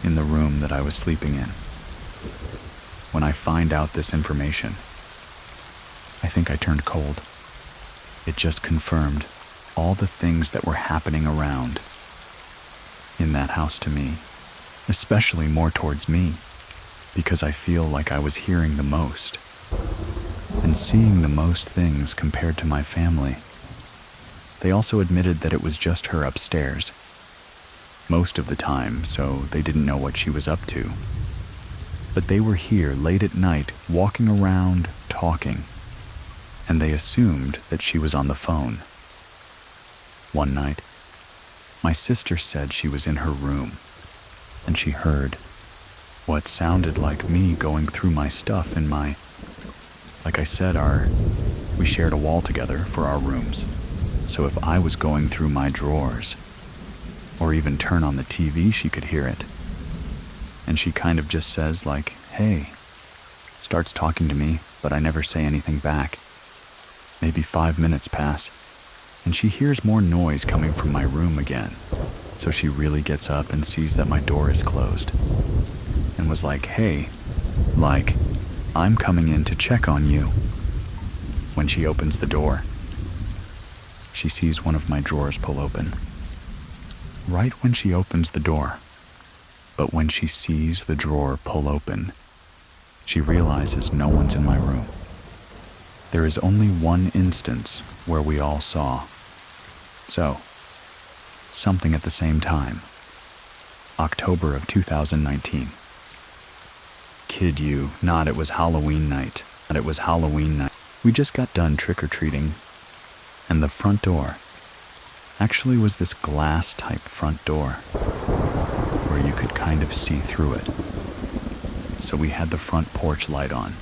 in the room that I was sleeping in. When I find out this information, I think I turned cold. It just confirmed all the things that were happening around in that house to me, especially more towards me, because I feel like I was hearing the most and seeing the most things compared to my family. They also admitted that it was just her upstairs most of the time, so they didn't know what she was up to. But they were here late at night, walking around, talking, and they assumed that she was on the phone. One night, my sister said she was in her room, and she heard what sounded like me going through my stuff in my, like I said, we shared a wall together for our rooms. So if I was going through my drawers, or even turn on the TV, she could hear it. And she kind of just says like, hey, starts talking to me, but I never say anything back. Maybe 5 minutes pass, and she hears more noise coming from my room again. So she really gets up and sees that my door is closed, and was like, hey, like, I'm coming in to check on you. When she opens the door, she sees one of my drawers pull open. Right when she opens the door, but when she sees the drawer pull open, she realizes no one's in my room. There is only one instance where we all saw. So, something at the same time. October of 2019. Kid you not, it was Halloween night. We just got done trick-or-treating, and the front door actually was this glass-type front door where you could kind of see through it. So we had the front porch light on,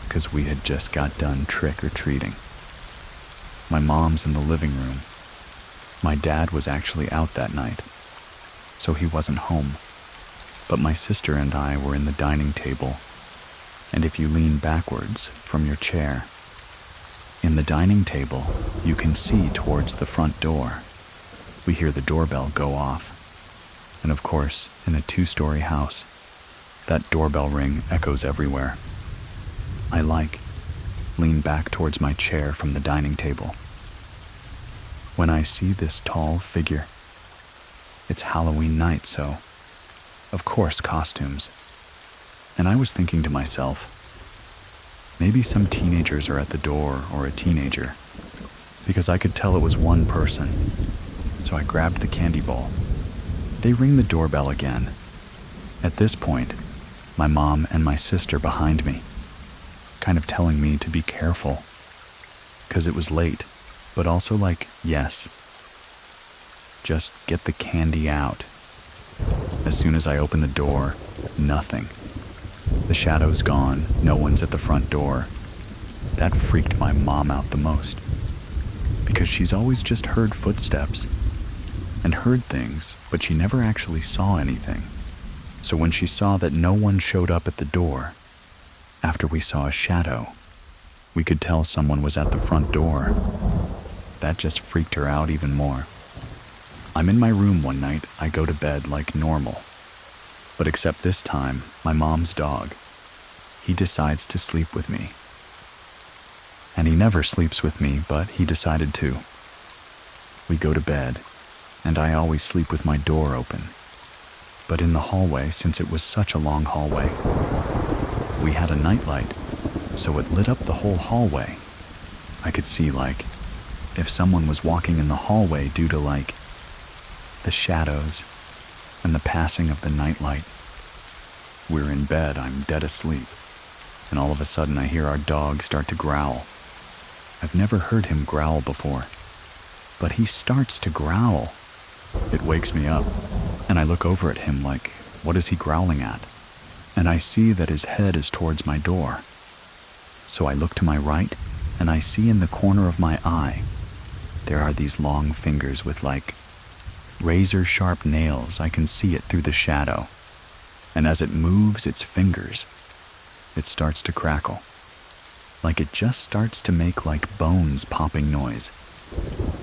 because we had just got done trick-or-treating. My mom's in the living room. My dad was actually out that night, so he wasn't home. But my sister and I were in the dining table, and if you lean backwards from your chair, in the dining table, you can see towards the front door. We hear the doorbell go off. And of course, in a 2-story house, that doorbell ring echoes everywhere. I lean back towards my chair from the dining table. When I see this tall figure, it's Halloween night, so, of course, costumes. And I was thinking to myself, maybe some teenagers are at the door, or a teenager, because I could tell it was one person. So I grabbed the candy bowl. They ring the doorbell again. At this point, my mom and my sister behind me, kind of telling me to be careful, because it was late, but also like, yes, just get the candy out. As soon as I open the door, nothing. The shadow's gone, no one's at the front door. That freaked my mom out the most, because she's always just heard footsteps and heard things, but she never actually saw anything. So when she saw that no one showed up at the door, after we saw a shadow, we could tell someone was at the front door. That just freaked her out even more. I'm in my room one night, I go to bed like normal. But except this time, my mom's dog, he decides to sleep with me. And he never sleeps with me, but he decided to. We go to bed, and I always sleep with my door open. But in the hallway, since it was such a long hallway, we had a nightlight, so it lit up the whole hallway. I could see, like, if someone was walking in the hallway due to, like, the shadows and the passing of the nightlight. We're in bed, I'm dead asleep, and all of a sudden I hear our dog start to growl. I've never heard him growl before, but he starts to growl. It wakes me up, and I look over at him like, what is he growling at? And I see that his head is towards my door. So I look to my right, and I see in the corner of my eye, there are these long fingers with, like, razor-sharp nails. I can see it through the shadow. And as it moves its fingers, it starts to crackle. Like it just starts to make, like, bones popping noise.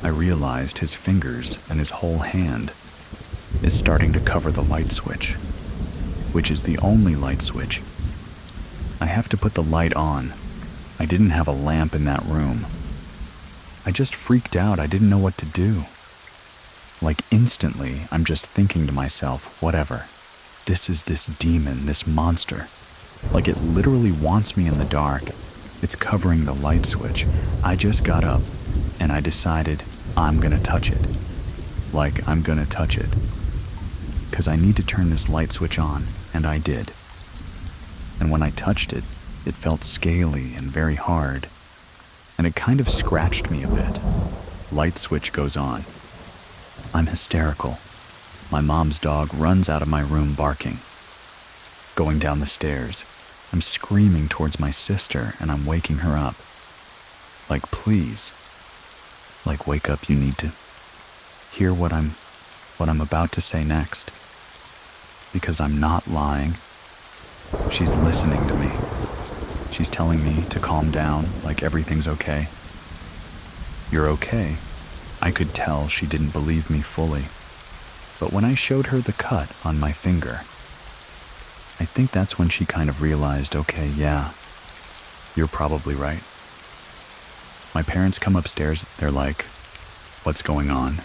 I realized his fingers and his whole hand is starting to cover the light switch, which is the only light switch. I have to put the light on. I didn't have a lamp in that room. I just freaked out. I didn't know what to do. Like instantly, I'm just thinking to myself, whatever. This is this demon, this monster. Like it literally wants me in the dark. It's covering the light switch. I just got up and I decided I'm gonna touch it. Like I'm gonna touch it. 'Cause I need to turn this light switch on, and I did. And when I touched it, it felt scaly and very hard, and it kind of scratched me a bit. Light switch goes on. I'm hysterical. My mom's dog runs out of my room barking. Going down the stairs, I'm screaming towards my sister, and I'm waking her up. Like, please. Like, wake up, you need to hear what I'm about to say next. Because I'm not lying. She's listening to me. She's telling me to calm down, like everything's okay. You're okay. I could tell she didn't believe me fully. But when I showed her the cut on my finger, I think that's when she kind of realized, okay, yeah, you're probably right. My parents come upstairs, they're like, what's going on?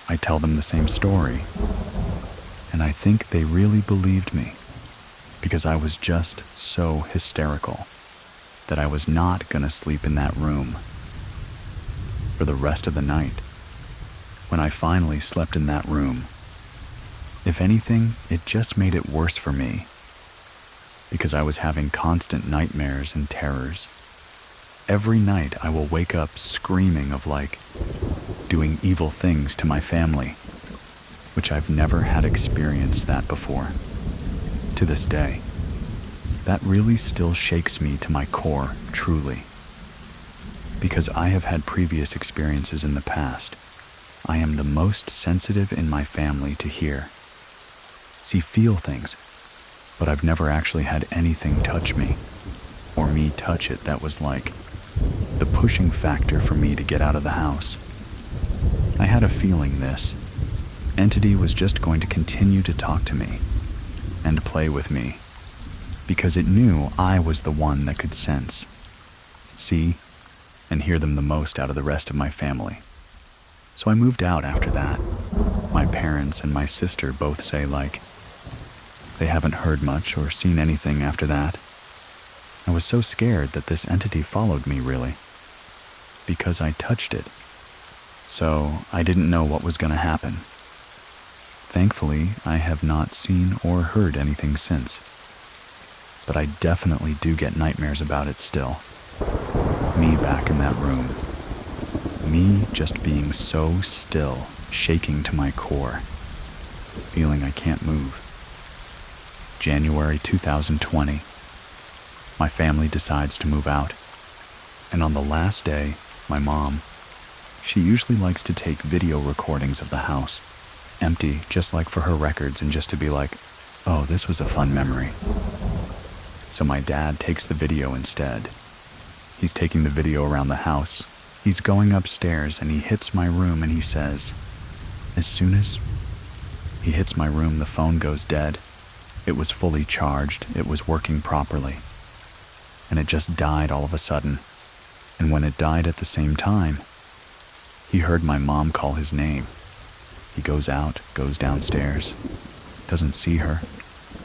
I tell them the same story, and I think they really believed me, because I was just so hysterical that I was not gonna sleep in that room for the rest of the night. When I finally slept in that room, if anything, it just made it worse for me, because I was having constant nightmares and terrors. Every night I will wake up screaming of, like, doing evil things to my family, which I've never had experienced that before. To this day, that really still shakes me to my core, truly. Because I have had previous experiences in the past, I am the most sensitive in my family to hear, see, feel things, but I've never actually had anything touch me, or me touch it that was like the pushing factor for me to get out of the house. I had a feeling this entity was just going to continue to talk to me and play with me, because it knew I was the one that could sense, see, and hear them the most out of the rest of my family. So I moved out after that. My parents and my sister both say, like, they haven't heard much or seen anything after that. I was so scared that this entity followed me, really, because I touched it. So I didn't know what was going to happen. Thankfully, I have not seen or heard anything since. But I definitely do get nightmares about it still. Me back in that room. Me just being so still, shaking to my core, feeling I can't move. January 2020. My family decides to move out. And on the last day, my mom, she usually likes to take video recordings of the house, empty, just like for her records, and just to be like, oh, this was a fun memory. So my dad takes the video instead. He's taking the video around the house. He's going upstairs and he hits my room and he says, as soon as he hits my room, the phone goes dead. It was fully charged. It was working properly. And it just died all of a sudden. And when it died at the same time, he heard my mom call his name. He goes out, goes downstairs, doesn't see her,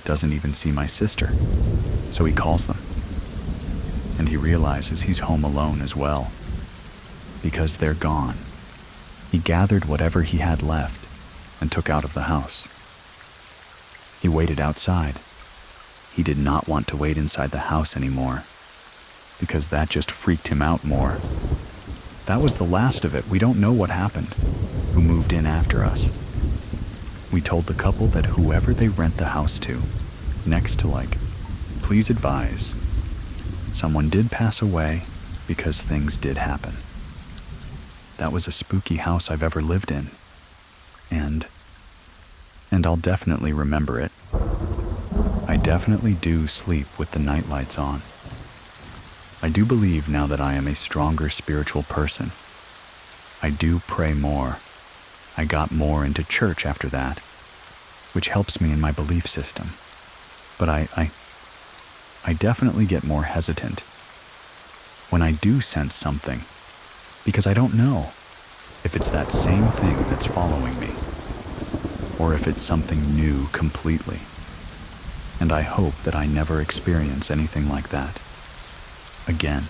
doesn't even see my sister. So he calls them. And he realizes he's home alone as well. because they're gone. He gathered whatever he had left and took out of the house. He waited outside. He did not want to wait inside the house anymore, because that just freaked him out more. That was the last of it. We don't know what happened, who moved in after us. We told the couple that whoever they rent the house to, next to please advise, someone did pass away because things did happen. That was a spooky house I've ever lived in, and I'll definitely remember it. I definitely do sleep with the nightlights on. I do believe now that I am a stronger spiritual person. I do pray more. I got more into church after that, which helps me in my belief system. But I definitely get more hesitant when I do sense something, because I don't know if it's that same thing that's following me, or if it's something new completely. And I hope that I never experience anything like that. Again,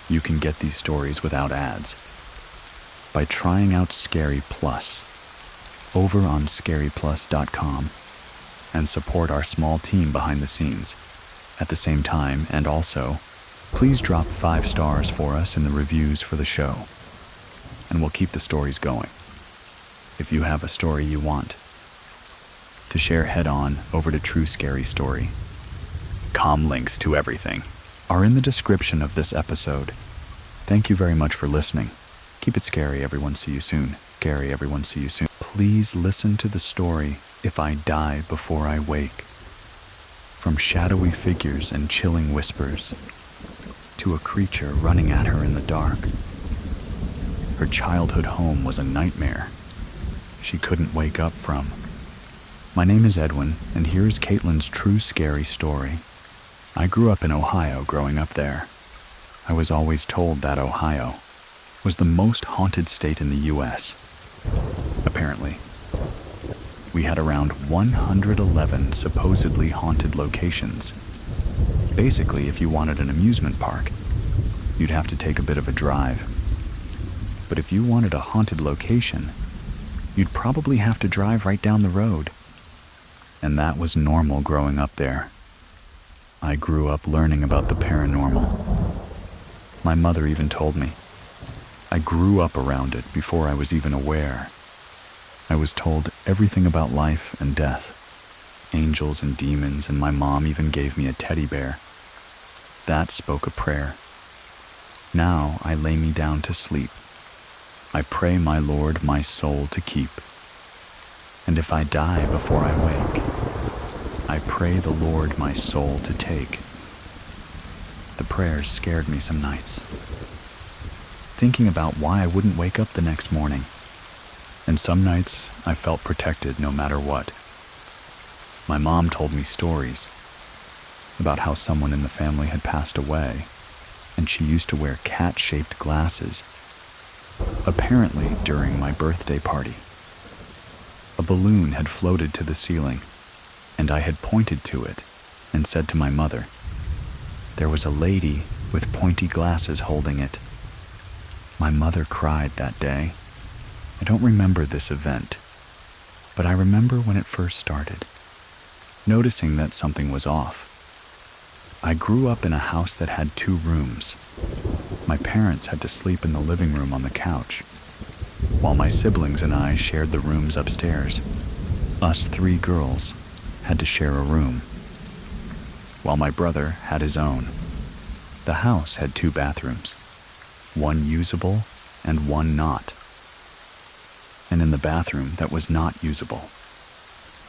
you can get these stories without ads by trying out Scary Plus over on scaryplus.com and support our small team behind the scenes. At the same time, and also, please drop 5 stars for us in the reviews for the show, and we'll keep the stories going. If you have a story you want to share, head on over to True Scary Story. Links to everything are in the description of this episode. Thank you very much for listening. Keep it scary, everyone. See you soon. Scary, everyone. See you soon. Please listen to the story If I Die Before I Wake. From shadowy figures and chilling whispers to a creature running at her in the dark. Her childhood home was a nightmare she couldn't wake up from. My name is Edwin, and here is Caitlin's true scary story. I grew up in Ohio growing up there. I was always told that Ohio was the most haunted state in the U.S. Apparently, we had around 111 supposedly haunted locations. Basically, if you wanted an amusement park, you'd have to take a bit of a drive. But if you wanted a haunted location, you'd probably have to drive right down the road. And that was normal growing up there. I grew up learning about the paranormal. My mother even told me. I grew up around it before I was even aware. I was told everything about life and death, angels and demons, and my mom even gave me a teddy bear. That spoke a prayer. Now I lay me down to sleep. I pray my Lord my soul to keep. And if I die before I wake, I pray the Lord my soul to take. The prayers scared me some nights, thinking about why I wouldn't wake up the next morning. And some nights I felt protected no matter what. My mom told me stories about how someone in the family had passed away, and she used to wear cat-shaped glasses. Apparently during my birthday party, a balloon had floated to the ceiling, and I had pointed to it and said to my mother, there was a lady with pointy glasses holding it. My mother cried that day. I don't remember this event, but I remember when it first started, noticing that something was off. I grew up in a house that had 2 rooms. My parents had to sleep in the living room on the couch, while my siblings and I shared the rooms upstairs. Us 3 girls had to share a room, while my brother had his own. The house had 2 bathrooms, one usable and one not. And in the bathroom that was not usable,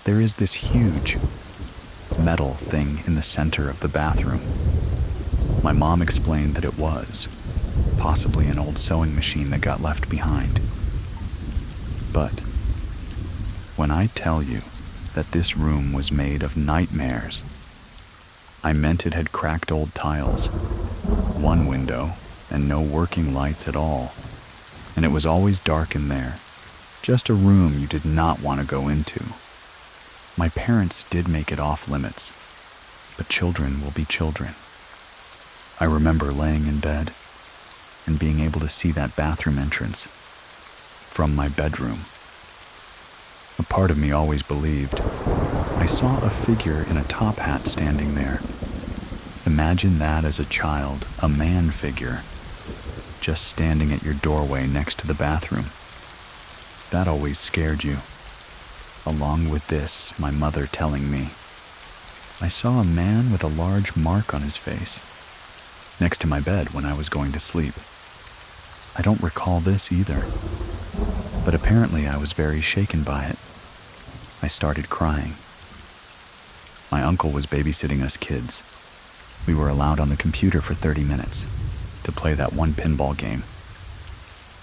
there is this huge metal thing in the center of the bathroom. My mom explained that it was possibly an old sewing machine that got left behind. But when I tell you that this room was made of nightmares, I meant it had cracked old tiles, one window, and no working lights at all. And it was always dark in there, just a room you did not want to go into. My parents did make it off limits, but children will be children. I remember laying in bed, and being able to see that bathroom entrance from my bedroom. A part of me always believed I saw a figure in a top hat standing there. Imagine that as a child, a man figure, just standing at your doorway next to the bathroom. That always scared you. Along with this, my mother telling me, I saw a man with a large mark on his face, next to my bed when I was going to sleep. I don't recall this either, but apparently I was very shaken by it. I started crying. My uncle was babysitting us kids. We were allowed on the computer for 30 minutes to play that one pinball game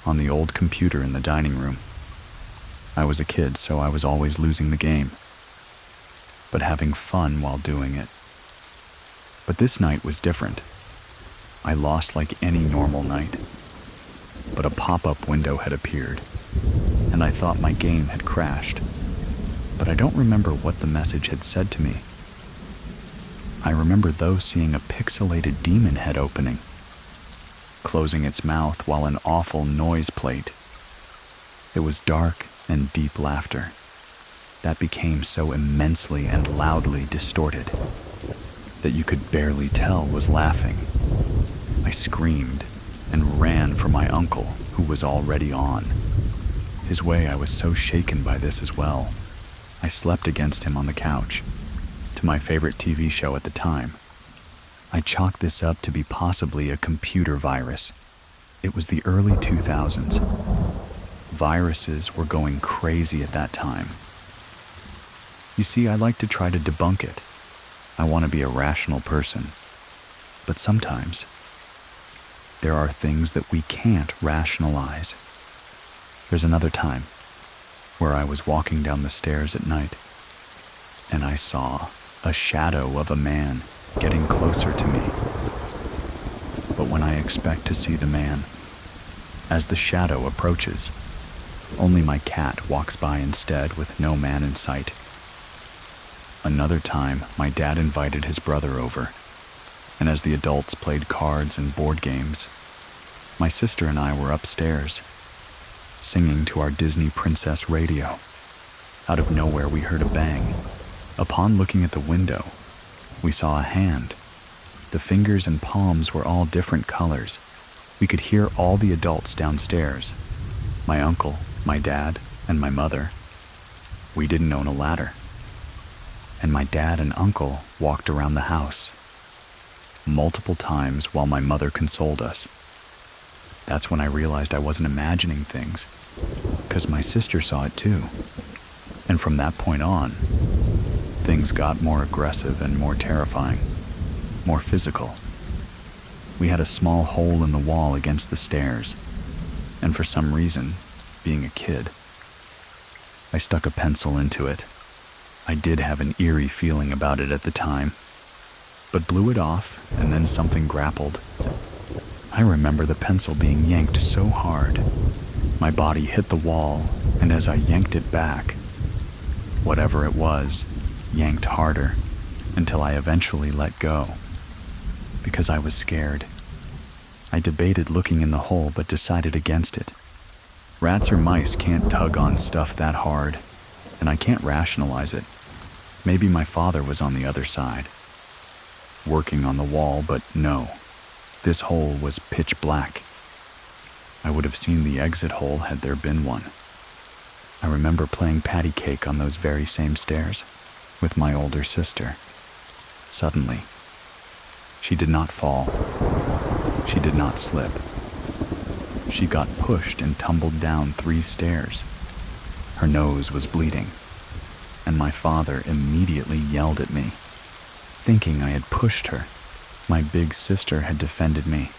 on the old computer in the dining room. I was a kid, so I was always losing the game, but having fun while doing it. But this night was different. I lost like any normal night, but a pop-up window had appeared, and I thought my game had crashed, but I don't remember what the message had said to me. I remember though seeing a pixelated demon head opening, closing its mouth while an awful noise played. It was dark and deep laughter that became so immensely and loudly distorted that you could barely tell was laughing. I screamed and ran for my uncle, who was already on his way. I was so shaken by this as well. I slept against him on the couch, to my favorite TV show at the time. I chalked this up to be possibly a computer virus. It was the early 2000s. Viruses were going crazy at that time. You see, I like to try to debunk it. I want to be a rational person. But sometimes, there are things that we can't rationalize. There's another time where I was walking down the stairs at night, and I saw a shadow of a man getting closer to me. But when I expect to see the man, as the shadow approaches, only my cat walks by instead with no man in sight. Another time, my dad invited his brother over, and as the adults played cards and board games, my sister and I were upstairs, singing to our Disney Princess radio. Out of nowhere, we heard a bang. Upon looking at the window, we saw a hand. The fingers and palms were all different colors. We could hear all the adults downstairs. My uncle, my dad, and my mother. We didn't own a ladder. And my dad and uncle walked around the house multiple times while my mother consoled us. That's when I realized I wasn't imagining things, because my sister saw it too. And from that point on, things got more aggressive and more terrifying, more physical. We had a small hole in the wall against the stairs, and for some reason, being a kid, I stuck a pencil into it. I did have an eerie feeling about it at the time, but blew it off, and then something grappled. I remember the pencil being yanked so hard, my body hit the wall, and as I yanked it back, whatever it was, yanked harder, until I eventually let go, because I was scared. I debated looking in the hole, but decided against it. Rats or mice can't tug on stuff that hard, and I can't rationalize it. Maybe my father was on the other side, working on the wall, but no. This hole was pitch black. I would have seen the exit hole had there been one. I remember playing patty cake on those very same stairs with my older sister. Suddenly, she did not fall. She did not slip. She got pushed and tumbled down 3 stairs. Her nose was bleeding, and my father immediately yelled at me, thinking I had pushed her. My big sister had defended me.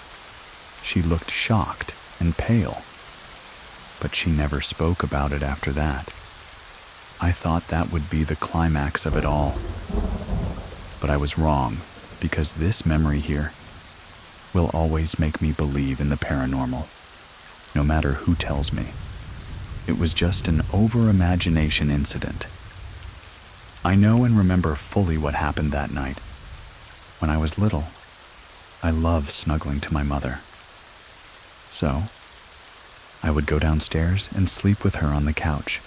She looked shocked and pale, but she never spoke about it after that. I thought that would be the climax of it all. But I was wrong, because this memory here will always make me believe in the paranormal, no matter who tells me. It was just an over-imagination incident. I know and remember fully what happened that night. When I was little, I loved snuggling to my mother. So, I would go downstairs and sleep with her on the couch.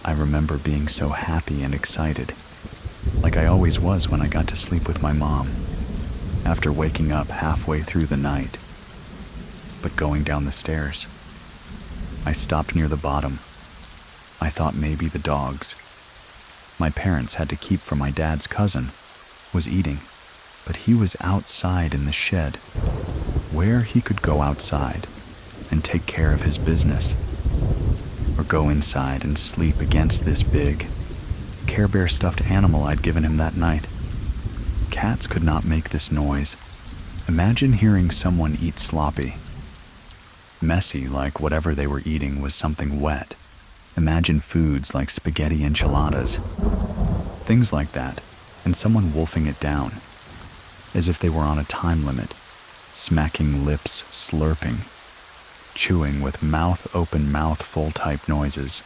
I remember being so happy and excited, like I always was when I got to sleep with my mom, after waking up halfway through the night. But going down the stairs, I stopped near the bottom. I thought maybe the dogs my parents had to keep for my dad's cousin was eating, but he was outside in the shed, where he could go outside and take care of his business, or go inside and sleep against this big Care Bear stuffed animal I'd given him that night. Cats could not make this noise. Imagine hearing someone eat sloppy. Messy, like whatever they were eating was something wet. Imagine foods like spaghetti enchiladas, things like that, and someone wolfing it down, as if they were on a time limit, smacking lips, slurping, chewing with mouth-open, mouthful type noises.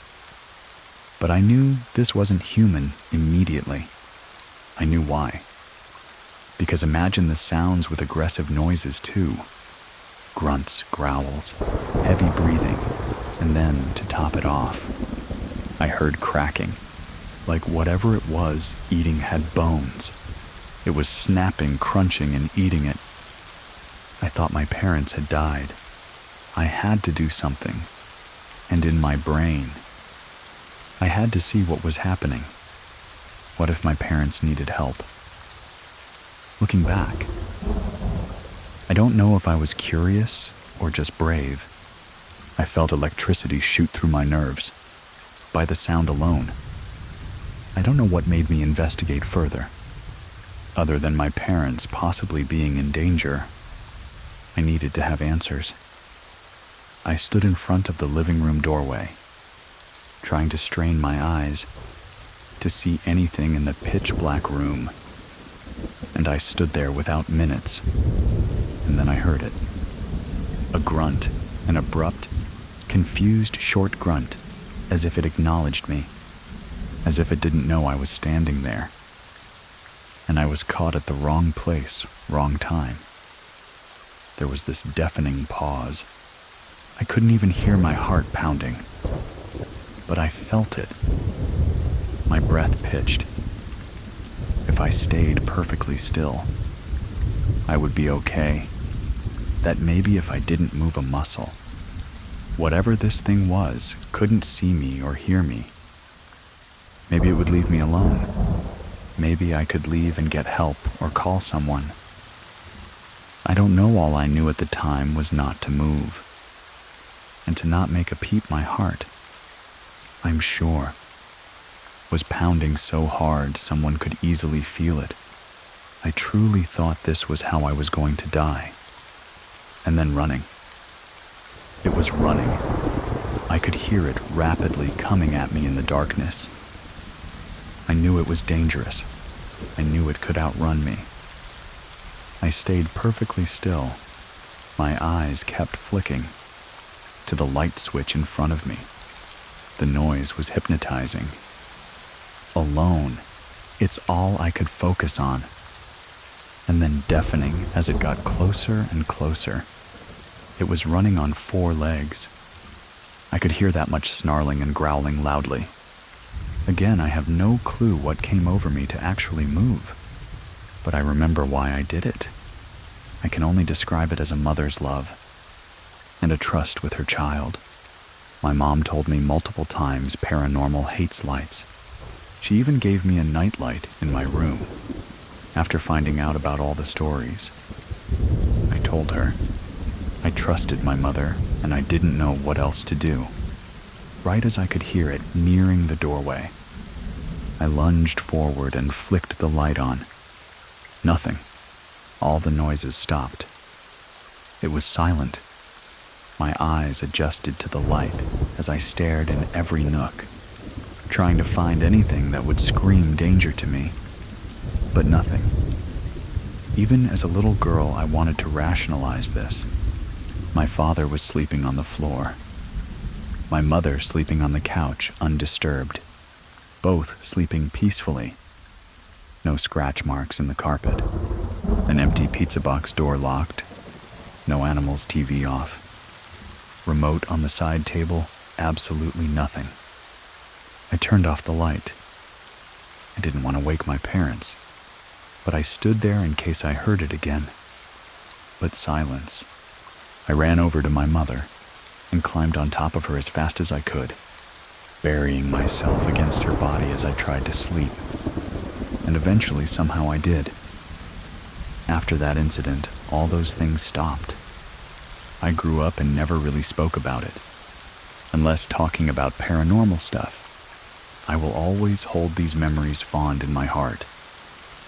But I knew this wasn't human immediately. I knew why. Because imagine the sounds with aggressive noises too. Grunts, growls, heavy breathing, and then, to top it off, I heard cracking, like whatever it was eating had bones. It was snapping, crunching, and eating it. I thought my parents had died. I had to do something. And in my brain, I had to see what was happening. What if my parents needed help? Looking back, I don't know if I was curious or just brave. I felt electricity shoot through my nerves, by the sound alone. I don't know what made me investigate further. Other than my parents possibly being in danger, I needed to have answers. I stood in front of the living room doorway, trying to strain my eyes to see anything in the pitch-black room. And I stood there without minutes, and then I heard it. A grunt, an abrupt, confused short grunt, as if it acknowledged me, as if it didn't know I was standing there. And I was caught at the wrong place, wrong time. There was this deafening pause. I couldn't even hear my heart pounding, but I felt it. My breath pitched. If I stayed perfectly still, I would be okay. That maybe if I didn't move a muscle, whatever this thing was couldn't see me or hear me. Maybe it would leave me alone. Maybe I could leave and get help or call someone. I don't know. All I knew at the time was not to move, and to not make a peep. My heart, I'm sure, was pounding so hard someone could easily feel it. I truly thought this was how I was going to die. And then running. It was running. I could hear it rapidly coming at me in the darkness. I knew it was dangerous. I knew it could outrun me. I stayed perfectly still. My eyes kept flicking to the light switch in front of me. The noise was hypnotizing. Alone, it's all I could focus on. And then deafening as it got closer and closer. It was running on 4 legs. I could hear that much snarling and growling loudly. Again, I have no clue what came over me to actually move, but I remember why I did it. I can only describe it as a mother's love and a trust with her child. My mom told me multiple times paranormal hates lights. She even gave me a nightlight in my room after finding out about all the stories. I told her I trusted my mother and I didn't know what else to do. Right as I could hear it nearing the doorway, I lunged forward and flicked the light on. Nothing. All the noises stopped. It was silent. My eyes adjusted to the light as I stared in every nook, trying to find anything that would scream danger to me, but nothing. Even as a little girl, I wanted to rationalize this. My father was sleeping on the floor. My mother sleeping on the couch, undisturbed. Both sleeping peacefully. No scratch marks in the carpet. An empty pizza box door locked. No animals' TV off. Remote on the side table, absolutely nothing. I turned off the light. I didn't want to wake my parents, but I stood there in case I heard it again. But silence. I ran over to my mother and climbed on top of her as fast as I could, burying myself against her body as I tried to sleep. And eventually, somehow I did. After that incident, all those things stopped. I grew up and never really spoke about it. Unless talking about paranormal stuff, I will always hold these memories fond in my heart.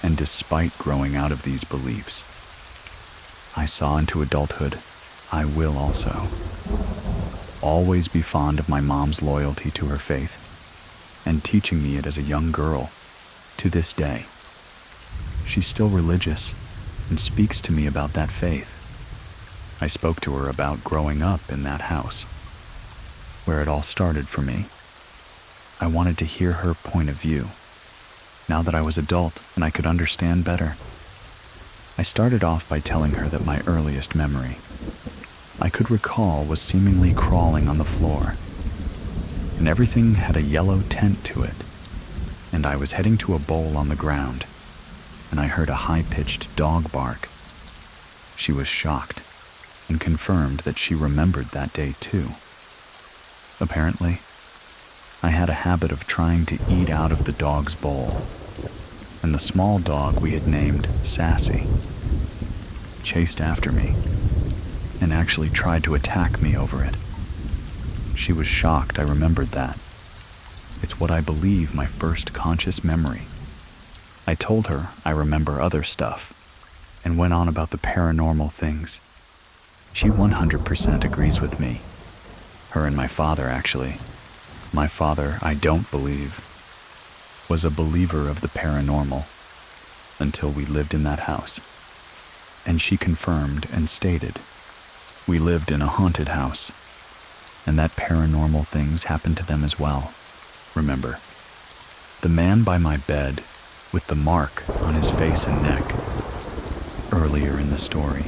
And despite growing out of these beliefs, I saw into adulthood, I will also. Always be fond of my mom's loyalty to her faith, and teaching me it as a young girl, to this day. She's still religious, and speaks to me about that faith. I spoke to her about growing up in that house, where it all started for me. I wanted to hear her point of view, now that I was adult and I could understand better. I started off by telling her that my earliest memory I could recall was seemingly crawling on the floor, and everything had a yellow tint to it, and I was heading to a bowl on the ground, and I heard a high-pitched dog bark. She was shocked and confirmed that she remembered that day too. Apparently, I had a habit of trying to eat out of the dog's bowl, and the small dog we had named Sassy chased after me and actually tried to attack me over it. She was shocked I remembered that. It's what I believe my first conscious memory. I told her I remember other stuff and went on about the paranormal things. She 100% agrees with me. Her and my father, actually. My father, I don't believe, was a believer of the paranormal until we lived in that house. And she confirmed and stated, we lived in a haunted house, and that paranormal things happened to them as well. Remember, the man by my bed with the mark on his face and neck, earlier in the story.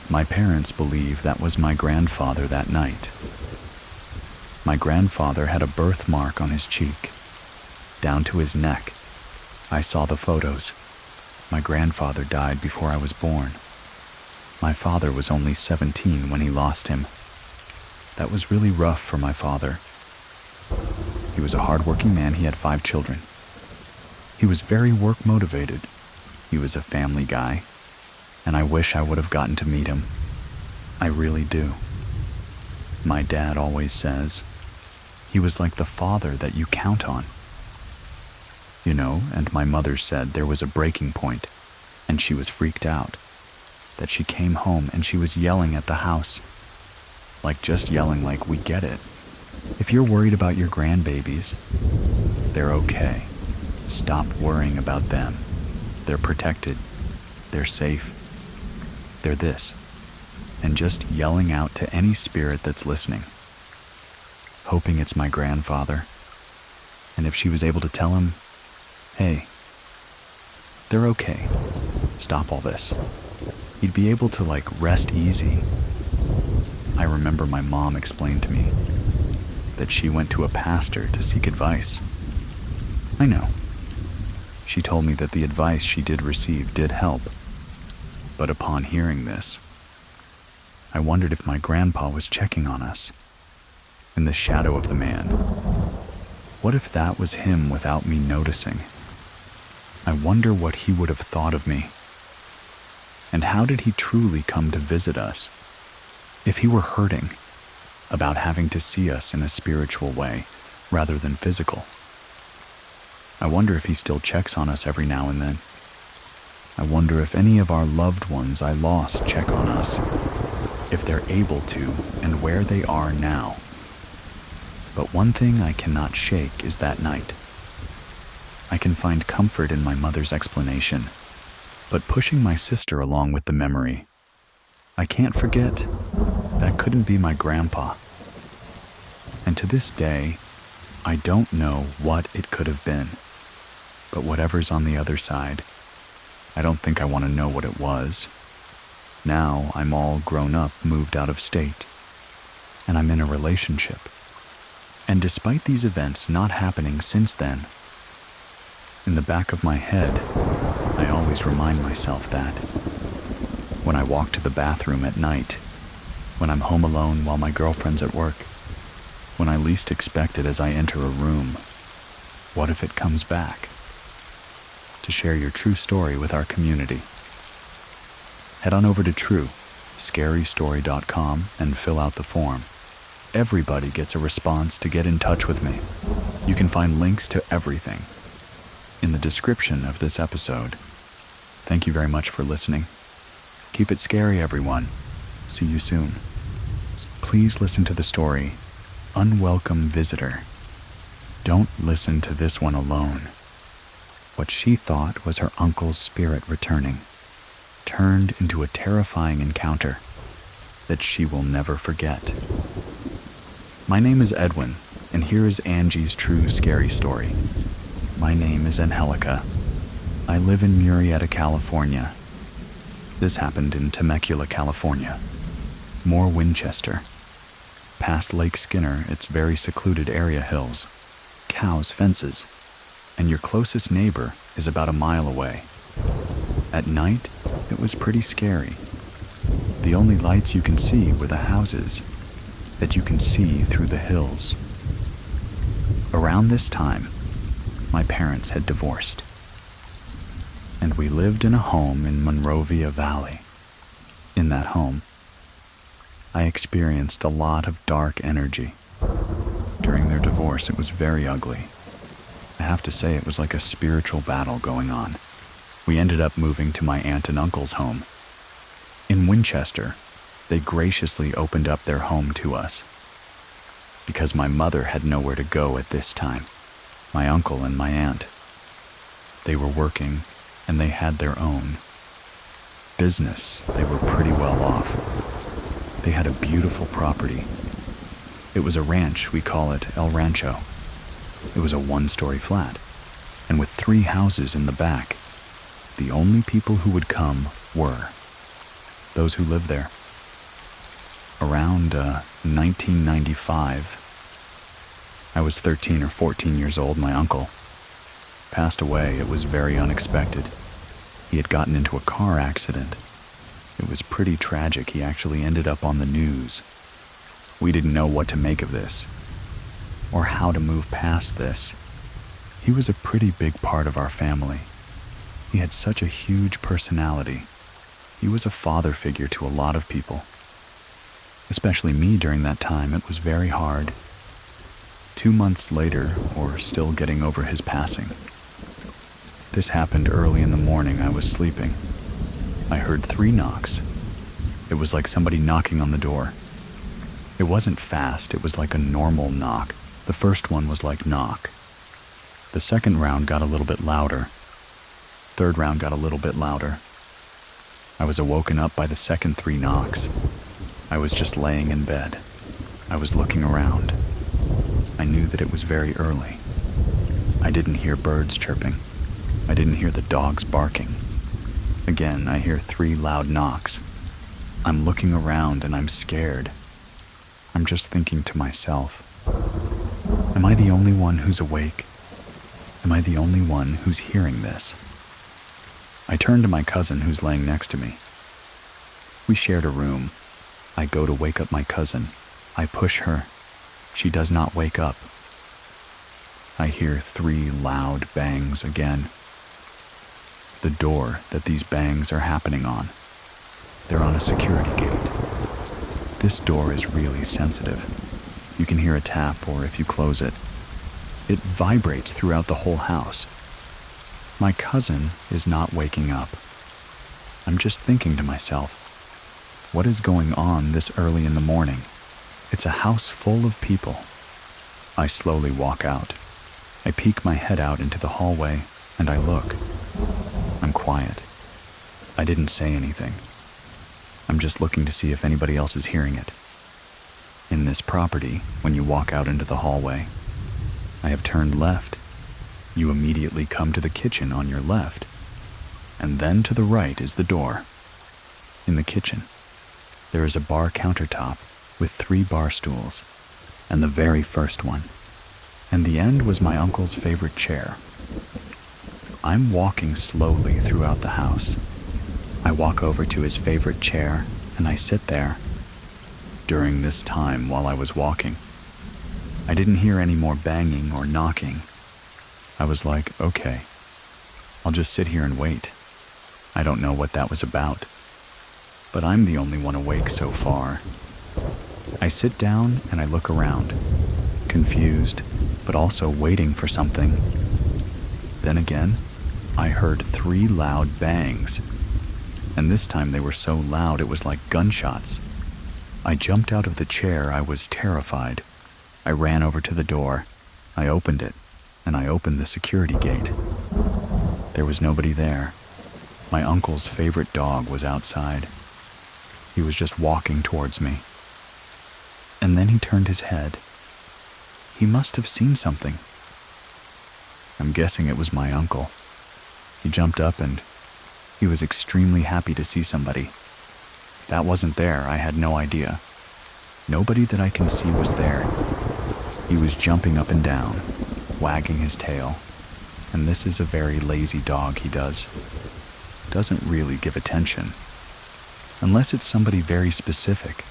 My parents believe that was my grandfather that night. My grandfather had a birthmark on his cheek, down to his neck. I saw the photos. My grandfather died before I was born. My father was only 17 when he lost him. That was really rough for my father. He was a hardworking man. He had 5 children. He was very work-motivated. He was a family guy, and I wish I would have gotten to meet him. I really do. My dad always says, he was like the father that you count on. You know, and my mother said there was a breaking point, and she was freaked out. That she came home and she was yelling at the house. Like just yelling like, we get it. If you're worried about your grandbabies, they're okay. Stop worrying about them. They're protected. They're safe. They're this. And just yelling out to any spirit that's listening. Hoping it's my grandfather. And if she was able to tell him, hey, they're okay. Stop all this. He'd be able to rest easy. I remember my mom explained to me that she went to a pastor to seek advice. I know. She told me that the advice she did receive did help. But upon hearing this, I wondered if my grandpa was checking on us. In the shadow of the man. What if that was him without me noticing? I wonder what he would have thought of me. And how did he truly come to visit us? If he were hurting about having to see us in a spiritual way rather than physical. I wonder if he still checks on us every now and then. I wonder if any of our loved ones I lost check on us, if they're able to, and where they are now. But one thing I cannot shake is that night. I can find comfort in my mother's explanation, but pushing my sister along with the memory, I can't forget that couldn't be my grandpa. And to this day, I don't know what it could have been. But whatever's on the other side, I don't think I want to know what it was. Now I'm all grown up, moved out of state, and I'm in a relationship. And despite these events not happening since then, in the back of my head, I always remind myself that when I walk to the bathroom at night, when I'm home alone while my girlfriend's at work, when I least expect it as I enter a room, what if it comes back? To share your true story with our community, head on over to truescarystory.com and fill out the form. Everybody gets a response to get in touch with me. You can find links to everything in the description of this episode. Thank you very much for listening. Keep it scary, everyone. See you soon. Please listen to the story, Unwelcome Visitor. Don't listen to this one alone. What she thought was her uncle's spirit returning turned into a terrifying encounter that she will never forget. My name is Edwin, and here is Angie's true scary story. My name is Angelica. I live in Murrieta, California. This happened in Temecula, California. More Winchester. Past Lake Skinner, its very secluded area hills. Cows, fences. And your closest neighbor is about a mile away. At night, it was pretty scary. The only lights you can see were the houses that you can see through the hills. Around this time, my parents had divorced, and we lived in a home in Monrovia Valley. In that home, I experienced a lot of dark energy. During their divorce, it was very ugly. I have to say it was like a spiritual battle going on. We ended up moving to my aunt and uncle's home. In Winchester, they graciously opened up their home to us because my mother had nowhere to go at this time. My uncle and my aunt, they were working and they had their own business. They were pretty well off. They had a beautiful property. It was a ranch, we call it El Rancho. It was a one-story flat, and with 3 houses in the back. The only people who would come were those who lived there. Around 1995, I was 13 or 14 years old. My uncle passed away. It was very unexpected. He had gotten into a car accident. It was pretty tragic. He actually ended up on the news. We didn't know what to make of this, or how to move past this. He was a pretty big part of our family. He had such a huge personality. He was a father figure to a lot of people. Especially me during that time, it was very hard. 2 months later, or still getting over his passing. This happened early in the morning. I was sleeping. I heard 3 knocks. It was like somebody knocking on the door. It wasn't fast, it was like a normal knock. The first one was like knock. The second round got a little bit louder. Third round got a little bit louder. I was awoken up by the second 3 knocks. I was just laying in bed. I was looking around. I knew that it was very early. I didn't hear birds chirping. I didn't hear the dogs barking. Again, I hear 3 loud knocks. I'm looking around and I'm scared. I'm just thinking to myself, am I the only one who's awake? Am I the only one who's hearing this? I turn to my cousin who's laying next to me. We shared a room. I go to wake up my cousin. I push her. She does not wake up. I hear 3 loud bangs again. The door that these bangs are happening on, they're on a security gate. This door is really sensitive. You can hear a tap, or if you close it, it vibrates throughout the whole house. My cousin is not waking up. I'm just thinking to myself, what is going on this early in the morning? It's a house full of people. I slowly walk out. I peek my head out into the hallway, and I look. I'm quiet. I didn't say anything. I'm just looking to see if anybody else is hearing it. In this property, when you walk out into the hallway, I have turned left. You immediately come to the kitchen on your left, and then to the right is the door. in the kitchen. There is a bar countertop with 3 bar stools, and the very first one. And the end was my uncle's favorite chair. I'm walking slowly throughout the house. I walk over to his favorite chair, and I sit there. During this time while I was walking, I didn't hear any more banging or knocking. I was like, okay, I'll just sit here and wait. I don't know what that was about, but I'm the only one awake so far. I sit down and I look around, confused, but also waiting for something. Then again, I heard 3 loud bangs, and this time they were so loud it was like gunshots. I jumped out of the chair. I was terrified. I ran over to the door. I opened it, and I opened the security gate. There was nobody there. My uncle's favorite dog was outside. He was just walking towards me. And then he turned his head. He must have seen something. I'm guessing it was my uncle. He jumped up and he was extremely happy to see somebody. That wasn't there. I had no idea. Nobody that I can see was there. He was jumping up and down, wagging his tail. And this is a very lazy dog, he does. Doesn't really give attention. Unless it's somebody very specific.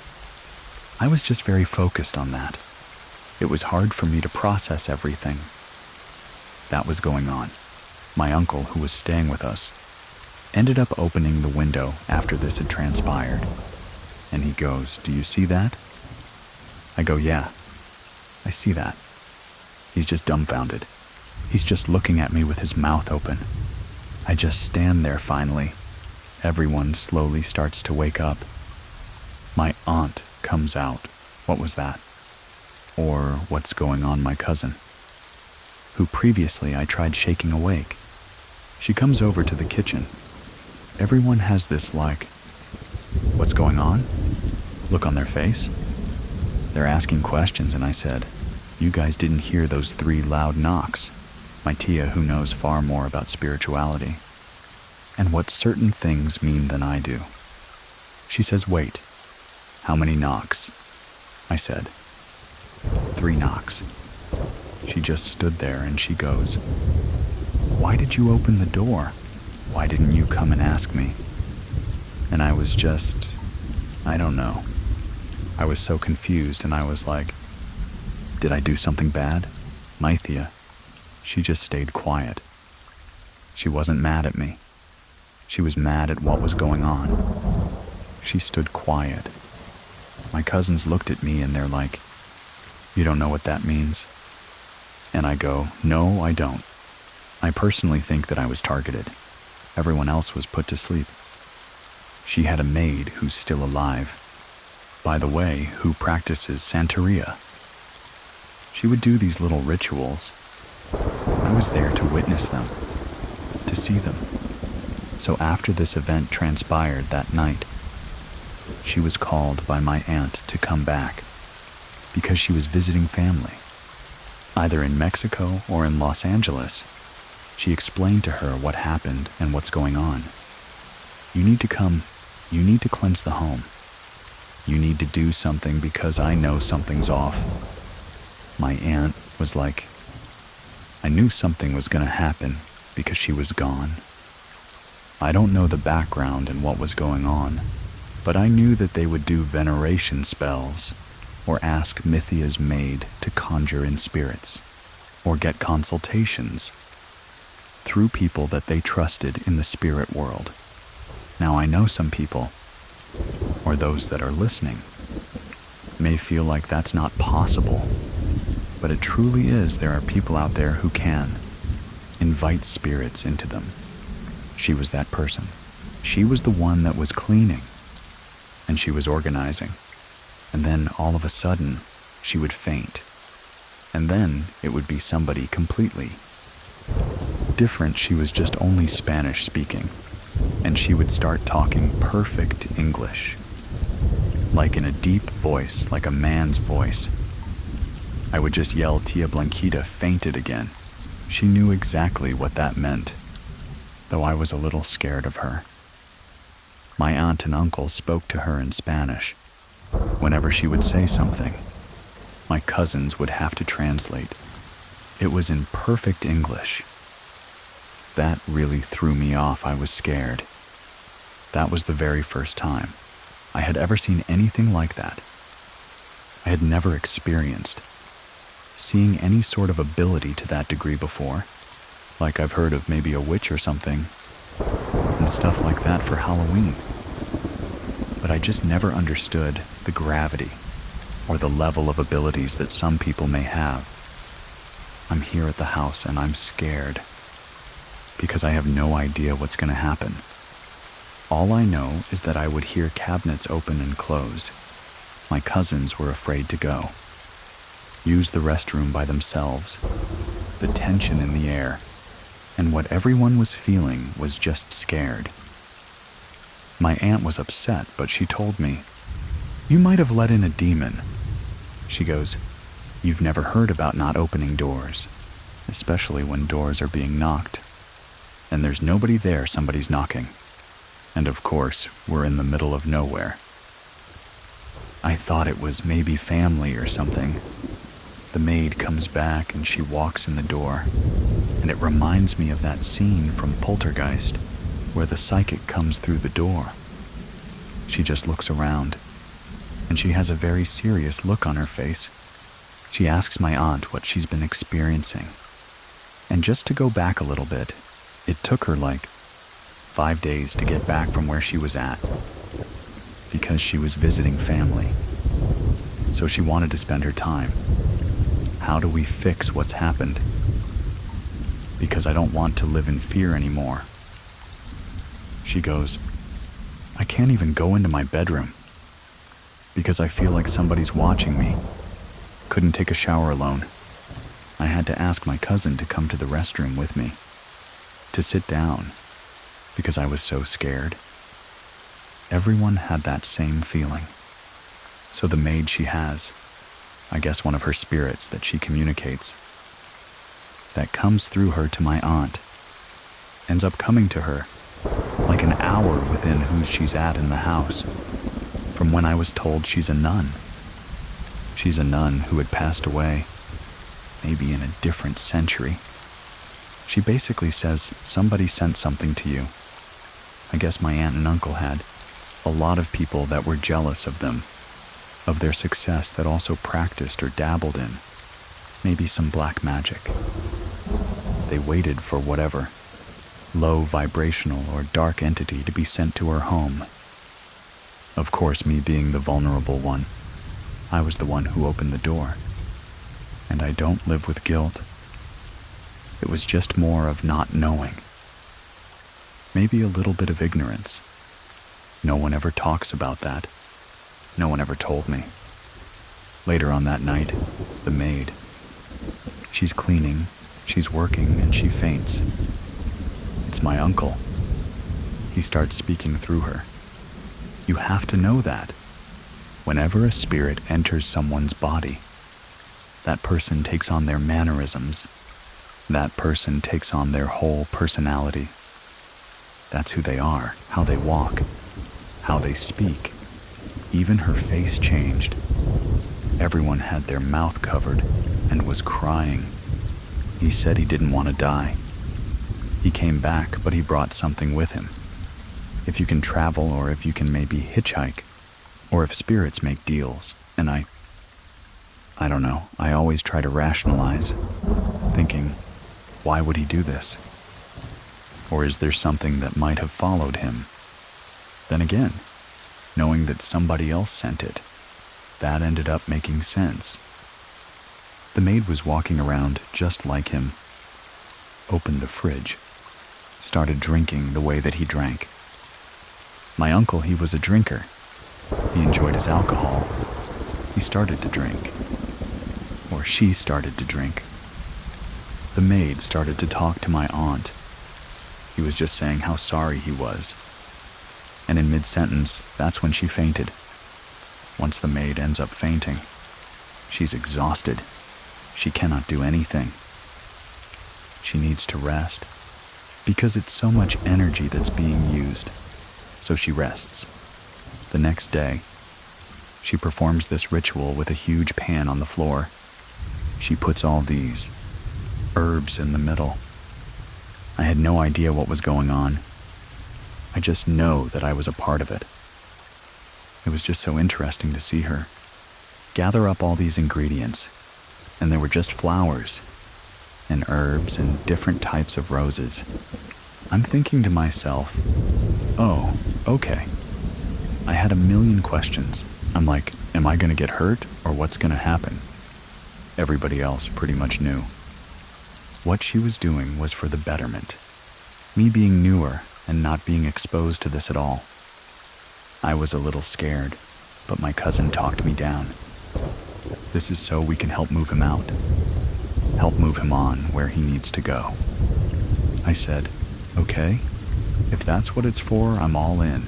I was just very focused on that. It was hard for me to process everything that was going on. My uncle, who was staying with us, ended up opening the window after this had transpired. And he goes, "Do you see that?" I go, "Yeah, I see that." He's just dumbfounded. He's just looking at me with his mouth open. I just stand there finally. Everyone slowly starts to wake up. My aunt comes out. What was that? Or what's going on, my cousin, who previously I tried shaking awake. She comes over to the kitchen. Everyone has this like, what's going on? Look on their face. They're asking questions, and I said, "You guys didn't hear those 3 loud knocks." My tia, who knows far more about spirituality and what certain things mean than I do. She says, "Wait, how many knocks?" I said, 3 knocks. She just stood there and she goes, "Why did you open the door? Why didn't you come and ask me?" And I was just, I don't know. I was so confused, and I was like, did I do something bad? My tia, she just stayed quiet. She wasn't mad at me. She was mad at what was going on. She stood quiet. My cousins looked at me and they're like, "You don't know what that means?" And I go, "No, I don't. I personally think that I was targeted. Everyone else was put to sleep." She had a maid who's still alive, by the way, who practices Santeria. She would do these little rituals. I was there to witness them, to see them. So after this event transpired that night, she was called by my aunt to come back because she was visiting family, either in Mexico or in Los Angeles. She explained to her what happened and what's going on. "You need to come. You need to cleanse the home. You need to do something because I know something's off." My aunt was like, I knew something was going to happen because she was gone. I don't know the background and what was going on, but I knew that they would do veneration spells or ask Mythia's maid to conjure in spirits or get consultations through people that they trusted in the spirit world. Now I know some people, or those that are listening, may feel like that's not possible, but it truly is. There are people out there who can invite spirits into them. She was that person. She was the one that was cleaning, and she was organizing. And then all of a sudden, she would faint. And then it would be somebody completely different. She was just only Spanish speaking, and she would start talking perfect English, like in a deep voice, like a man's voice. I would just yell, "Tia Blanquita fainted again." She knew exactly what that meant, though I was a little scared of her. My aunt and uncle spoke to her in Spanish. Whenever she would say something, my cousins would have to translate. It was in perfect English. That really threw me off. I was scared. That was the very first time I had ever seen anything like that. I had never experienced seeing any sort of ability to that degree before. Like I've heard of maybe a witch or something, and stuff like that for Halloween. But I just never understood the gravity or the level of abilities that some people may have. I'm here at the house and I'm scared because I have no idea what's going to happen. All I know is that I would hear cabinets open and close. My cousins were afraid to go. Use the restroom by themselves. The tension in the air, and what everyone was feeling was just scared. My aunt was upset, but she told me, "You might have let in a demon." She goes, "You've never heard about not opening doors, especially when doors are being knocked. And there's nobody there, somebody's knocking. And of course, we're in the middle of nowhere." I thought it was maybe family or something. The maid comes back and she walks in the door, and it reminds me of that scene from Poltergeist where the psychic comes through the door. She just looks around, and she has a very serious look on her face. She asks my aunt what she's been experiencing. And just to go back a little bit, it took her like 5 days to get back from where she was at, because she was visiting family. So she wanted to spend her time. How do we fix what's happened? Because I don't want to live in fear anymore. She goes, "I can't even go into my bedroom because I feel like somebody's watching me. Couldn't take a shower alone. I had to ask my cousin to come to the restroom with me, to sit down, because I was so scared." Everyone had that same feeling. So the maid she has, I guess one of her spirits that she communicates, that comes through her to my aunt, ends up coming to her like an hour within who she's at in the house, from when I was told she's a nun. She's a nun who had passed away, maybe in a different century. She basically says somebody sent something to you. I guess my aunt and uncle had a lot of people that were jealous of them, of their success, that also practiced or dabbled in maybe some black magic. They waited for whatever low vibrational or dark entity to be sent to her home. Of course, me being the vulnerable one, I was the one who opened the door. And I don't live with guilt. It was just more of not knowing. Maybe a little bit of ignorance. No one ever talks about that. No one ever told me. Later on that night, the maid, she's cleaning, she's working, and she faints. It's my uncle. He starts speaking through her. You have to know that. Whenever a spirit enters someone's body, that person takes on their mannerisms. That person takes on their whole personality. That's who they are, how they walk, how they speak. Even her face changed. Everyone had their mouth covered and was crying. He said he didn't want to die. He came back, but he brought something with him. If you can travel, or if you can maybe hitchhike, or if spirits make deals, and I don't know, I always try to rationalize, thinking, why would he do this? Or is there something that might have followed him? Then again, knowing that somebody else sent it, that ended up making sense. The maid was walking around just like him, opened the fridge, started drinking the way that he drank. My uncle, he was a drinker. He enjoyed his alcohol. He started to drink. Or she started to drink. The maid started to talk to my aunt. He was just saying how sorry he was. And in mid-sentence, that's when she fainted. Once the maid ends up fainting, she's exhausted. She cannot do anything. She needs to rest, because it's so much energy that's being used. so she rests. The next day, she performs this ritual with a huge pan on the floor. She puts all these herbs in the middle. I had no idea what was going on. I just know that I was a part of it. It was just so interesting to see her gather up all these ingredients, and there were just flowers and herbs and different types of roses. I'm thinking to myself, oh, okay. I had a million questions. I'm like, am I going to get hurt or what's going to happen? Everybody else pretty much knew. What she was doing was for the betterment. Me being newer and not being exposed to this at all. I was a little scared, but my cousin talked me down. This is so we can help move him out. Help move him on where he needs to go. I said, okay, if that's what it's for, I'm all in.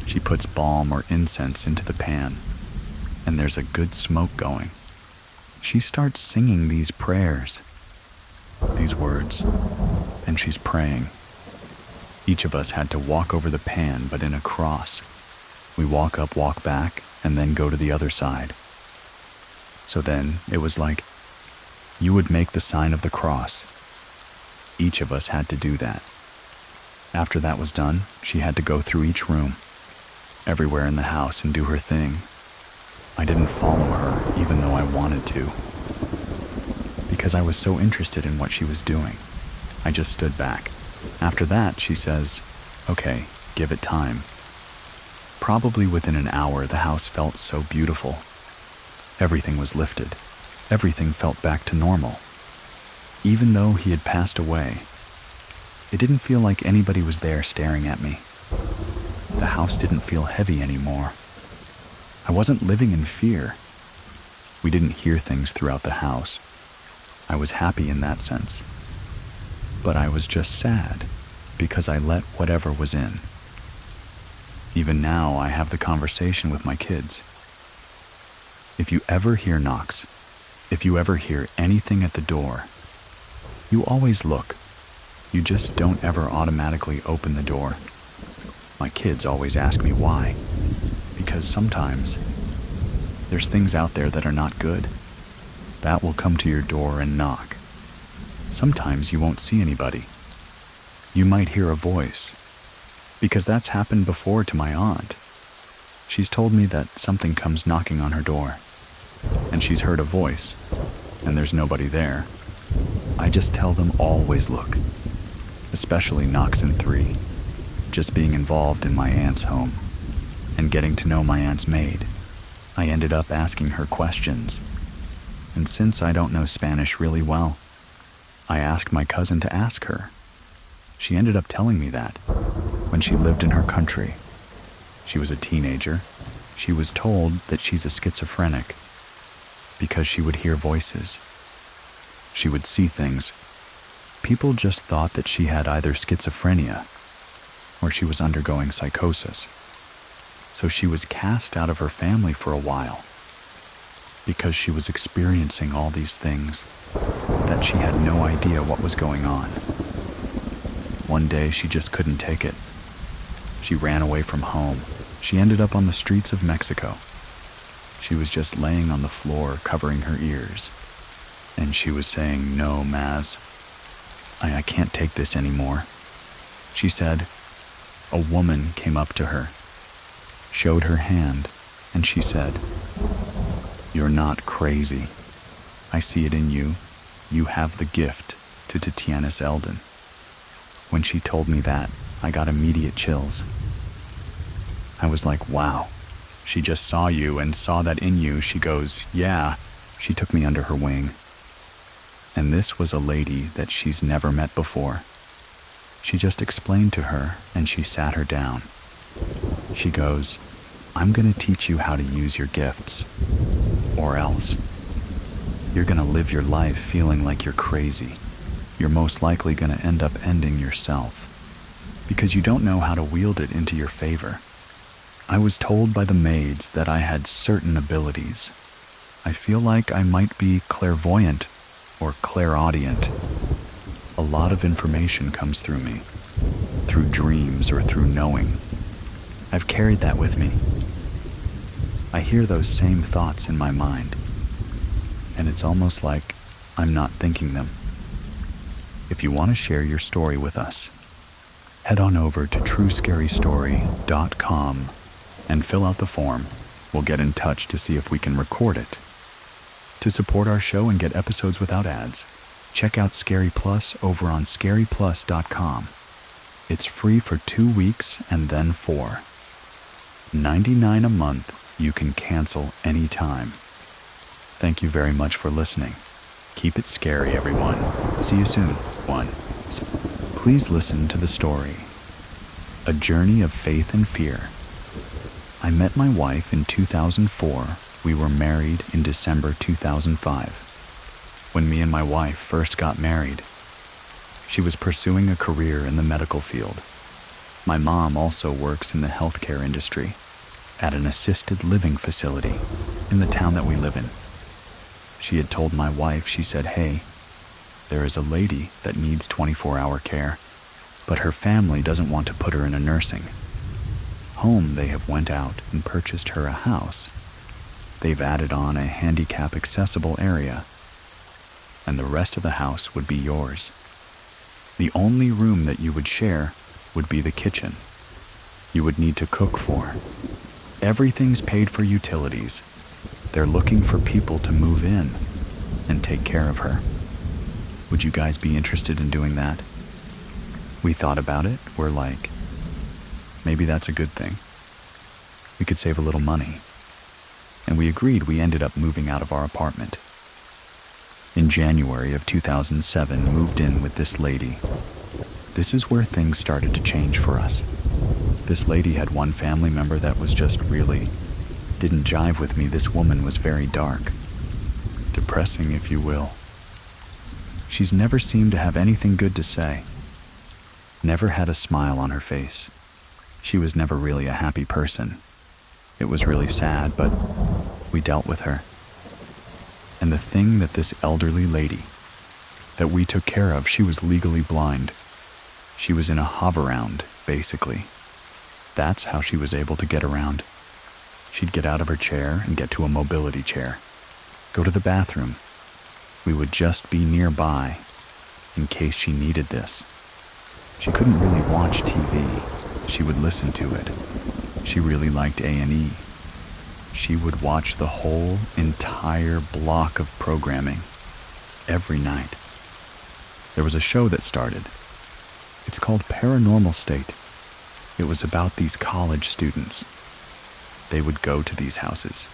She puts balm or incense into the pan, and there's a good smoke going. She starts singing these prayers, these words, and she's praying. Each of us had to walk over the pan, but in a cross. We walk up, walk back, and then go to the other side. So then it was like, you would make the sign of the cross. Each of us had to do that. After that was done, she had to go through each room, everywhere in the house, and do her thing. I didn't follow her, even though I wanted to, because I was so interested in what she was doing. I just stood back. After that, she says, okay, give it time. Probably within an hour, the house felt so beautiful. Everything was lifted. Everything felt back to normal. Even though he had passed away, it didn't feel like anybody was there staring at me. The house didn't feel heavy anymore. I wasn't living in fear. We didn't hear things throughout the house. I was happy in that sense. But I was just sad because I let whatever was in. Even now, I have the conversation with my kids. If you ever hear knocks, if you ever hear anything at the door, you always look. You just don't ever automatically open the door. My kids always ask me why. Because sometimes there's things out there that are not good. That will come to your door and knock. Sometimes you won't see anybody. You might hear a voice. Because that's happened before to my aunt. She's told me that something comes knocking on her door. And she's heard a voice. And there's nobody there. I just tell them always look. Especially knocks in 3. Just being involved in my aunt's home. And getting to know my aunt's maid. I ended up asking her questions. And since I don't know Spanish really well, I asked my cousin to ask her. She ended up telling me that when she lived in her country. She was a teenager. She was told that she's a schizophrenic because she would hear voices. She would see things. People just thought that she had either schizophrenia or she was undergoing psychosis. So she was cast out of her family for a while because she was experiencing all these things that she had no idea what was going on. One day she just couldn't take it. She ran away from home. She ended up on the streets of Mexico. She was just laying on the floor covering her ears. And she was saying, no, Maz, I can't take this anymore. She said, a woman came up to her, showed her hand, and she said, you're not crazy. I see it in you. You have the gift to Tatiana's Eldon. When she told me that, I got immediate chills. I was like, wow, she just saw you and saw that in you. She goes, yeah. She took me under her wing. And this was a lady that she's never met before. She just explained to her and she sat her down. She goes, I'm going to teach you how to use your gifts, or else you're going to live your life feeling like you're crazy. You're most likely going to end up ending yourself because you don't know how to wield it into your favor. I was told by the maids that I had certain abilities. I feel like I might be clairvoyant or clairaudient. A lot of information comes through me, through dreams or through knowing. I've carried that with me. I hear those same thoughts in my mind, and it's almost like I'm not thinking them. If you want to share your story with us, head on over to truescarystory.com and fill out the form. We'll get in touch to see if we can record it. To support our show and get episodes without ads, check out Scary Plus over on scaryplus.com. It's free for 2 weeks and then $4.99 a month. You can cancel anytime. Thank you very much for listening. Keep it scary, everyone. See you soon. Please listen to the story. A Journey of Faith and Fear. I met my wife in 2004. We were married in December 2005. When me and my wife first got married, she was pursuing a career in the medical field. My mom also works in the healthcare industry at an assisted living facility in the town that we live in. She had told my wife, she said, "Hey, there is a lady that needs 24-hour care, but her family doesn't want to put her in a nursing home. They have went out and purchased her a house. They've added on a handicap accessible area, and the rest of the house would be yours. The only room that you would share would be the kitchen. You would need to cook for. Everything's paid for utilities. They're looking for people to move in and take care of her. Would you guys be interested in doing that?" We thought about it. We're like, maybe that's a good thing. We could save a little money. And we agreed. We ended up moving out of our apartment. In January of 2007, moved in with this lady. This is where things started to change for us. This lady had one family member that was just really didn't jive with me. This woman was very dark, depressing, if you will. She's never seemed to have anything good to say. Never had a smile on her face. She was never really a happy person. It was really sad, but we dealt with her. And the thing that this elderly lady that we took care of, she was legally blind. She was in a hover-round, basically. That's how she was able to get around. She'd get out of her chair and get to a mobility chair, go to the bathroom. We would just be nearby in case she needed this. She couldn't really watch TV. She would listen to it. She really liked A&E. She would watch the whole entire block of programming every night. There was a show that started. It's called Paranormal State. It was about these college students. They would go to these houses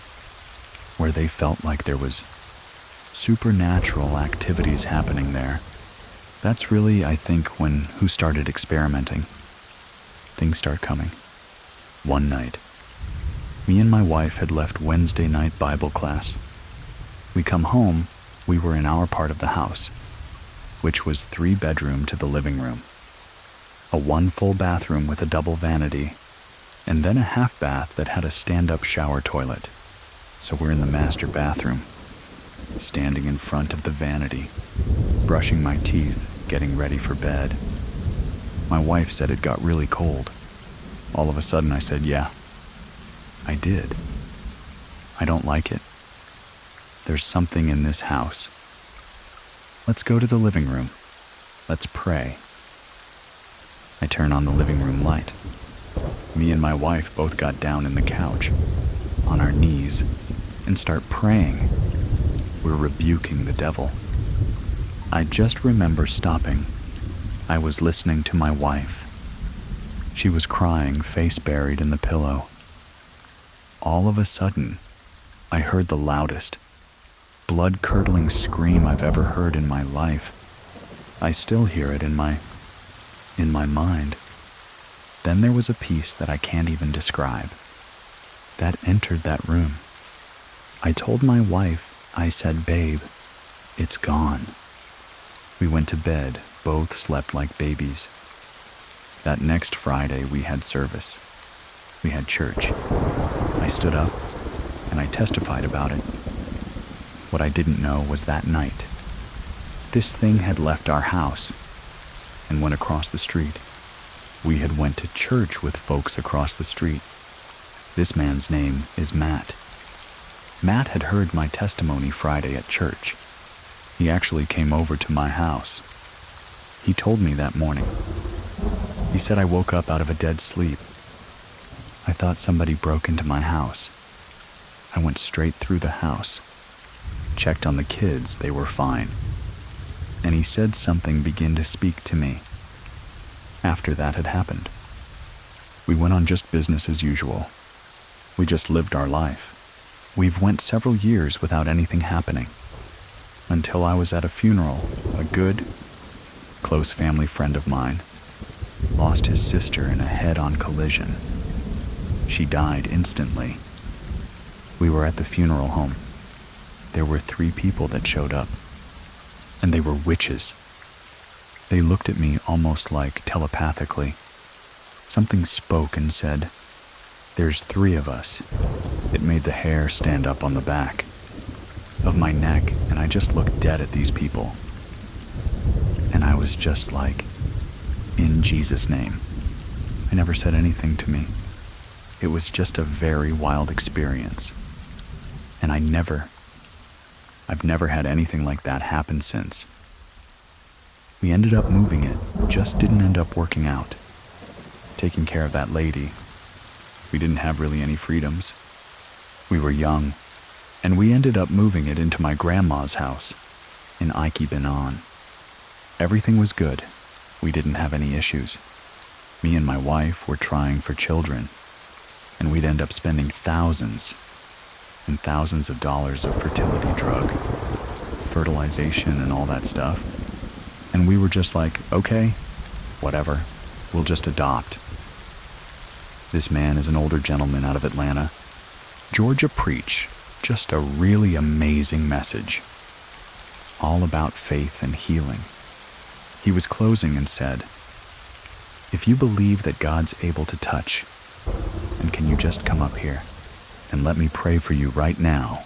where they felt like there was supernatural activities happening there. That's really, I think, who started experimenting. Things start coming. One night, me and my wife had left Wednesday night Bible class. We come home, we were in our part of the house, which was 3-bedroom to the living room. A 1 full bathroom with a double vanity, and then a half bath that had a stand-up shower toilet. So we're in the master bathroom, standing in front of the vanity, brushing my teeth, getting ready for bed. My wife said it got really cold. All of a sudden I said, "Yeah, I did. I don't like it. There's something in this house. Let's go to the living room. Let's pray." I turn on the living room light. Me and my wife both got down in the couch, on our knees, and start praying. We're rebuking the devil. I just remember stopping. I was listening to my wife. She was crying, face buried in the pillow. All of a sudden, I heard the loudest, blood-curdling scream I've ever heard in my life. I still hear it in my mind. Then there was a peace that I can't even describe that entered that room. I told my wife, I said, "Babe, it's gone." We went to bed, both slept like babies. That next Friday we had service. We had church. I stood up and I testified about it. What I didn't know was that night, this thing had left our house and went across the street. We had went to church with folks across the street. This man's name is Matt. Matt had heard my testimony Friday at church. He actually came over to my house. He told me that morning. He said I woke up out of a dead sleep. I thought somebody broke into my house. I went straight through the house, checked on the kids, they were fine. And he said something began to speak to me. After that had happened, we went on just business as usual. We just lived our life. We've went several years without anything happening. Until I was at a funeral, a good, close family friend of mine lost his sister in a head-on collision. She died instantly. We were at the funeral home. There were 3 people that showed up, and they were witches. They looked at me almost like telepathically. Something spoke and said, "There's 3 of us." It made the hair stand up on the back of my neck, and I just looked dead at these people. And I was just like, in Jesus' name. I never said anything to me. It was just a very wild experience. And I've never had anything like that happen since. We ended up moving it, just didn't end up working out. Taking care of that lady. We didn't have really any freedoms. We were young, and we ended up moving it into my grandma's house in Ikebana. Everything was good. We didn't have any issues. Me and my wife were trying for children, and we'd end up spending thousands and thousands of dollars of fertility drug, fertilization and all that stuff. And we were just like, okay, whatever, we'll just adopt. This man is an older gentleman out of Atlanta. Georgia Preach, just a really amazing message. All about faith and healing. He was closing and said, "If you believe that God's able to touch, and can you just come up here and let me pray for you right now?"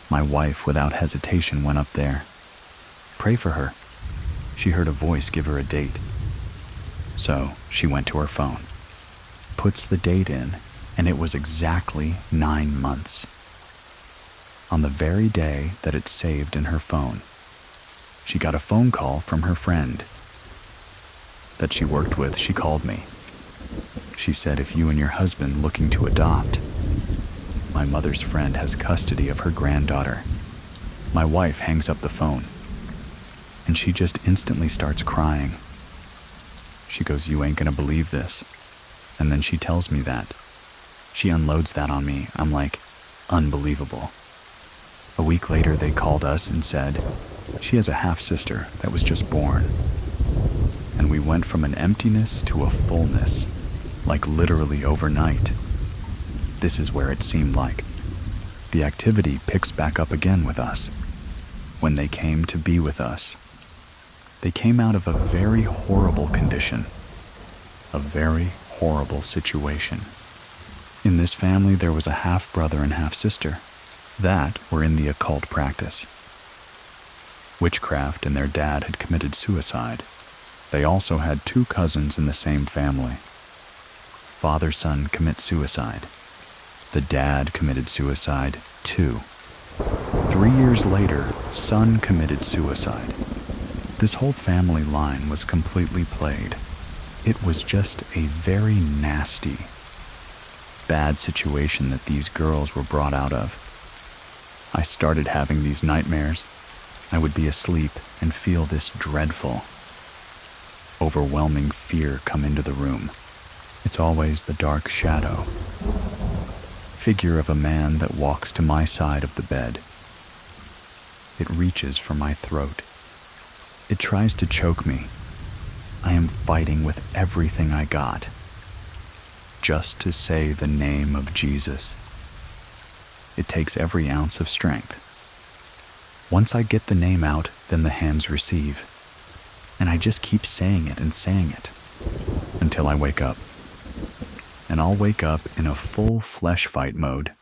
My wife, without hesitation, went up there. Pray for her. She heard a voice give her a date. So she went to her phone, puts the date in, and it was exactly 9 months. On the very day that it saved in her phone, she got a phone call from her friend that she worked with. She called me. She said, "If you and your husband looking to adopt, my mother's friend has custody of her granddaughter." My wife hangs up the phone, and she just instantly starts crying. She goes, "You ain't gonna believe this." And then she tells me that. She unloads that on me. I'm like, unbelievable. A week later, they called us and said, she has a half-sister that was just born. And we went from an emptiness to a fullness, like literally overnight. This is where it seemed like the activity picks back up again with us. When they came to be with us, they came out of a very horrible condition, a very horrible situation. In this family, there was a half-brother and half-sister that were in the occult practice. Witchcraft, and their dad had committed suicide. They also had 2 cousins in the same family. Father-son commit suicide. The dad committed suicide too. 3 years later, son committed suicide. This whole family line was completely played. It was just a very nasty, bad situation that these girls were brought out of. I started having these nightmares. I would be asleep and feel this dreadful, overwhelming fear come into the room. It's always the dark shadow, figure of a man that walks to my side of the bed. It reaches for my throat. It tries to choke me. I am fighting with everything I got, just to say the name of Jesus. It takes every ounce of strength. Once I get the name out, then the hands receive. And I just keep saying it until I wake up. And I'll wake up in a full flesh fight mode.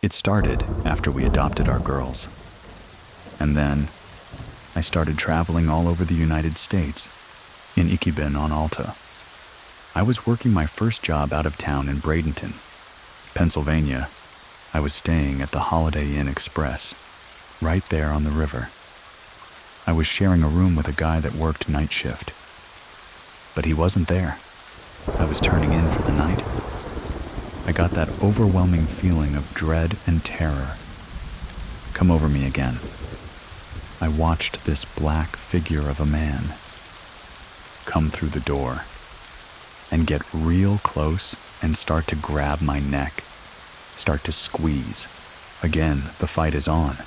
It started after we adopted our girls. And then I started traveling all over the United States, in Ikebana on Alta, I was working my first job out of town in Bradenton, Pennsylvania. I was staying at the Holiday Inn Express, right there on the river. I was sharing a room with a guy that worked night shift. But he wasn't there. I was turning in for the night. I got that overwhelming feeling of dread and terror come over me again. I watched this black figure of a man come through the door and get real close and start to grab my neck, start to squeeze. Again, the fight is on,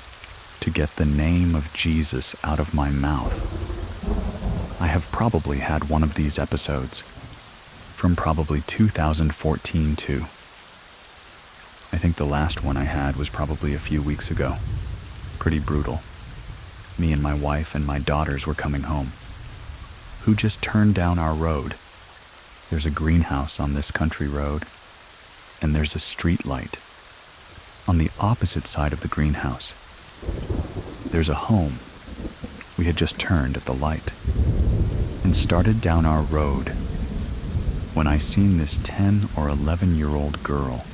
to get the name of Jesus out of my mouth. I have probably had one of these episodes, from probably 2014 too. I think the last one I had was probably a few weeks ago. Pretty brutal. Me and my wife and my daughters were coming home. Who just turned down our road? There's a greenhouse on this country road, and there's a street light. On the opposite side of the greenhouse, there's a home. We had just turned at the light and started down our road when I seen this 10 or 11-year-old girl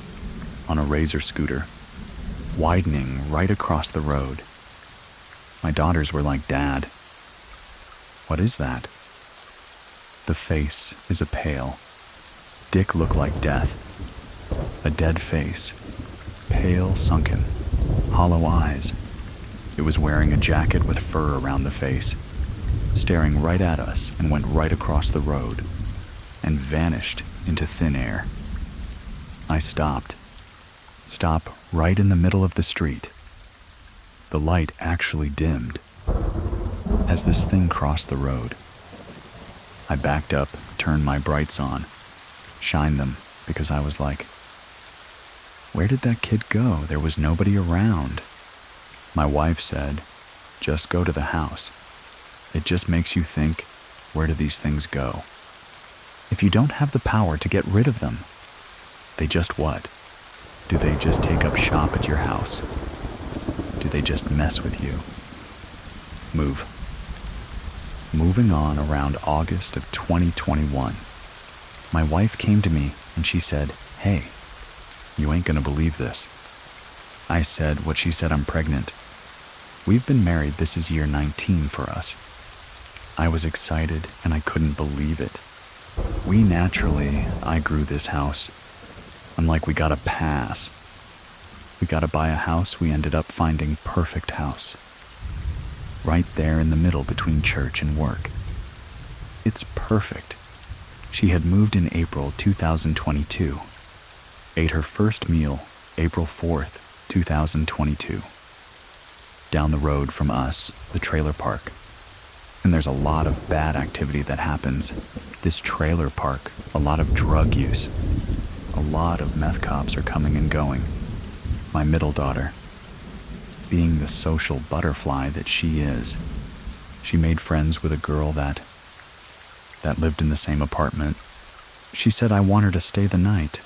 on a Razor scooter widening right across the road. My daughters were like, "Dad, what is that?" The face is a pale. Dick looked like death. A dead face. Pale, sunken, hollow eyes. It was wearing a jacket with fur around the face, staring right at us, and went right across the road and vanished into thin air. I stopped. Stop right in the middle of the street. The light actually dimmed as this thing crossed the road. I backed up, turned my brights on, shined them, because I was like, where did that kid go? There was nobody around. My wife said, just go to the house. It just makes you think, where do these things go? If you don't have the power to get rid of them, they just what? Do they just take up shop at your house? Do they just mess with you? Move. Moving on around August of 2021, my wife came to me and she said, "Hey, you ain't gonna believe this." I said what she said, "I'm pregnant." We've been married, this is year 19 for us. I was excited and I couldn't believe it. I grew this house. I'm like, we gotta pass. We gotta buy a house. We ended up finding perfect house. Right there in the middle between church and work. It's perfect. She had moved in April 2022. Ate her first meal April 4th, 2022. Down the road from us, the trailer park. And there's a lot of bad activity that happens. This trailer park, a lot of drug use. A lot of meth cops are coming and going. My middle daughter, being the social butterfly that she is, she made friends with a girl that lived in the same apartment. She said I want her to stay the night.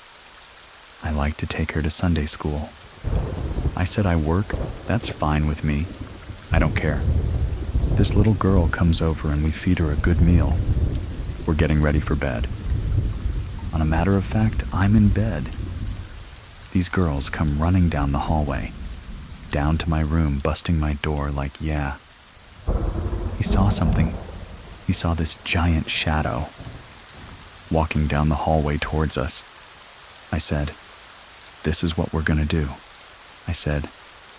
I like to take her to Sunday school. I said I work, that's fine with me. I don't care. This little girl comes over and we feed her a good meal. We're getting ready for bed. On a matter of fact, I'm in bed. These girls come running down the hallway, down to my room, busting my door like, yeah. He saw something. He saw this giant shadow walking down the hallway towards us. I said, this is what we're gonna do. I said,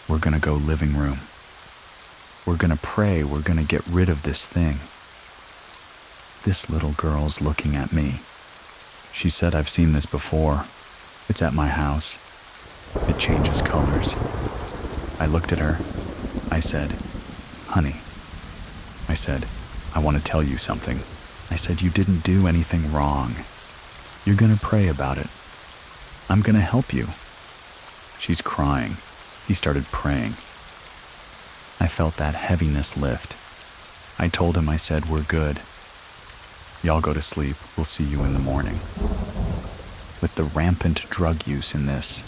we're gonna go living room. We're gonna pray, we're gonna get rid of this thing. This little girl's looking at me. She said, I've seen this before. It's at my house. It changes colors. I looked at her. I said, honey. I said, I want to tell you something. I said, you didn't do anything wrong. You're gonna pray about it. I'm gonna help you. She's crying. He started praying. I felt that heaviness lift. I told him, I said, we're good. Y'all go to sleep. We'll see you in the morning. With the rampant drug use in this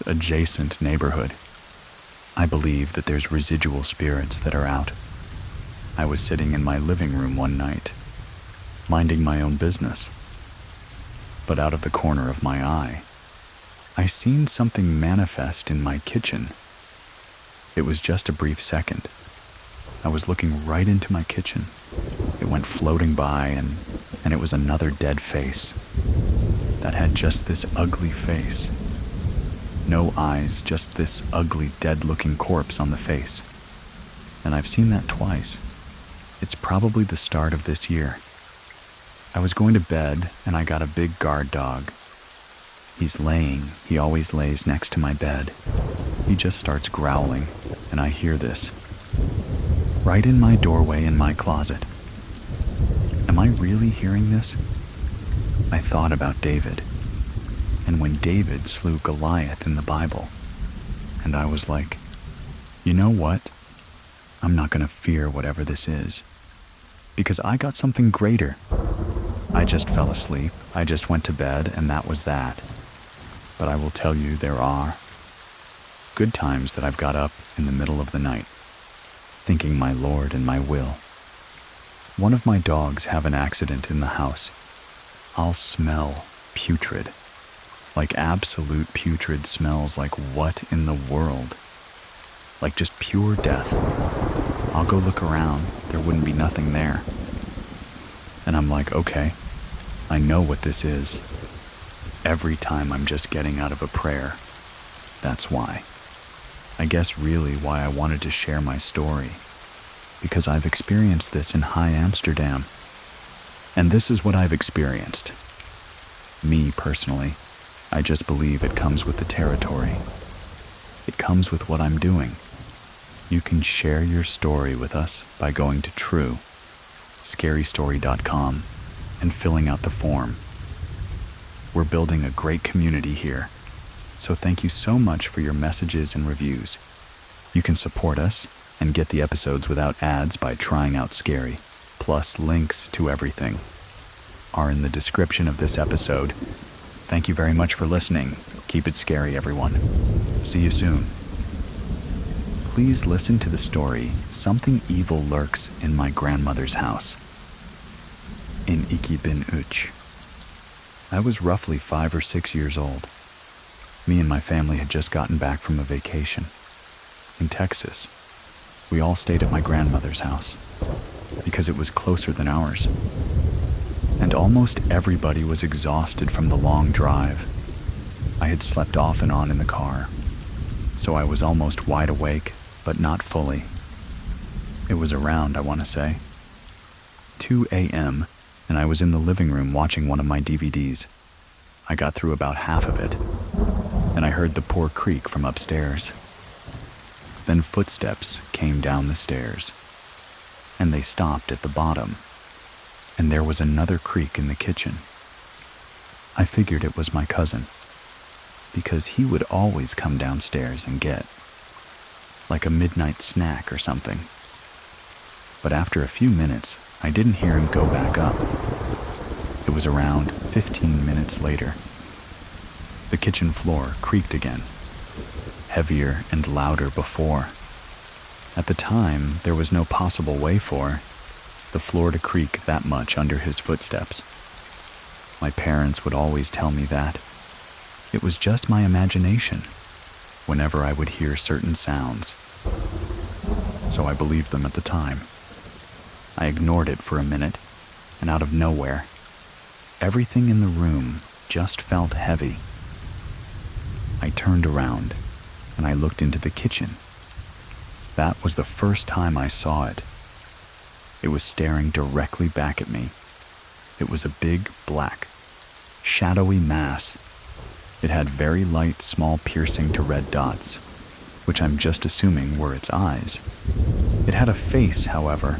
adjacent neighborhood, I believe that there's residual spirits that are out. I was sitting in my living room one night, minding my own business, but out of the corner of my eye, I seen something manifest in my kitchen. It was just a brief second. I was looking right into my kitchen. It went floating by, and it was another dead face that had just this ugly face. No eyes, just this ugly, dead-looking corpse on the face. And I've seen that twice. It's probably the start of this year. I was going to bed, and I got a big guard dog. He always lays next to my bed. He just starts growling, and I hear this. Right in my doorway in my closet. Am I really hearing this? I thought about David, and when David slew Goliath in the Bible, and I was like, you know what? I'm not going to fear whatever this is, because I got something greater. I just fell asleep, I just went to bed, and that was that. But I will tell you there are good times that I've got up in the middle of the night, thinking my Lord and my will. One of my dogs have an accident in the house. I'll smell putrid. Like absolute putrid smells like what in the world? Like just pure death. I'll go look around, there wouldn't be nothing there. And I'm like, okay, I know what this is. Every time I'm just getting out of a prayer. That's why. I guess really why I wanted to share my story. Because I've experienced this in High Amsterdam. And this is what I've experienced. Me, personally, I just believe it comes with the territory. It comes with what I'm doing. You can share your story with us by going to scarystory.com and filling out the form. We're building a great community here, so thank you so much for your messages and reviews. You can support us and get the episodes without ads by trying out Scary, plus links to everything are in the description of this episode. Thank you very much for listening. Keep it scary, everyone. See you soon. Please listen to the story, Something Evil Lurks in My Grandmother's House. In Ik ben Uch. I was roughly 5 or 6 years old. Me and my family had just gotten back from a vacation in Texas. We all stayed at my grandmother's house because it was closer than ours. And almost everybody was exhausted from the long drive. I had slept off and on in the car, so I was almost wide awake, but not fully. It was around, I want to say, 2 a.m., and I was in the living room watching one of my DVDs. I got through about half of it, and I heard the poor creak from upstairs. Then footsteps came down the stairs, and they stopped at the bottom, and there was another creak in the kitchen. I figured it was my cousin, because he would always come downstairs and get, like a midnight snack or something. But after a few minutes, I didn't hear him go back up. It was around 15 minutes later. The kitchen floor creaked again, heavier and louder before. At the time, there was no possible way for the floor to creak that much under his footsteps. My parents would always tell me that it was just my imagination whenever I would hear certain sounds. So I believed them at the time. I ignored it for a minute, and out of nowhere, everything in the room just felt heavy. I turned around, and I looked into the kitchen. That was the first time I saw it. It was staring directly back at me. It was a big, black, shadowy mass. It had very light, small piercing to red dots, which I'm just assuming were its eyes. It had a face, however.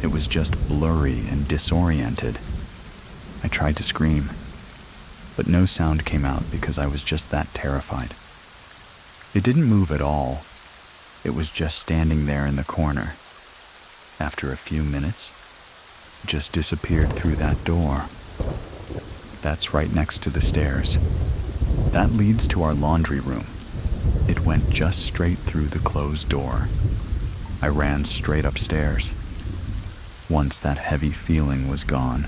It was just blurry and disoriented. I tried to scream, but no sound came out because I was just that terrified. It didn't move at all. It was just standing there in the corner. After a few minutes, it just disappeared through that door. That's right next to the stairs. That leads to our laundry room. It went just straight through the closed door. I ran straight upstairs. Once that heavy feeling was gone,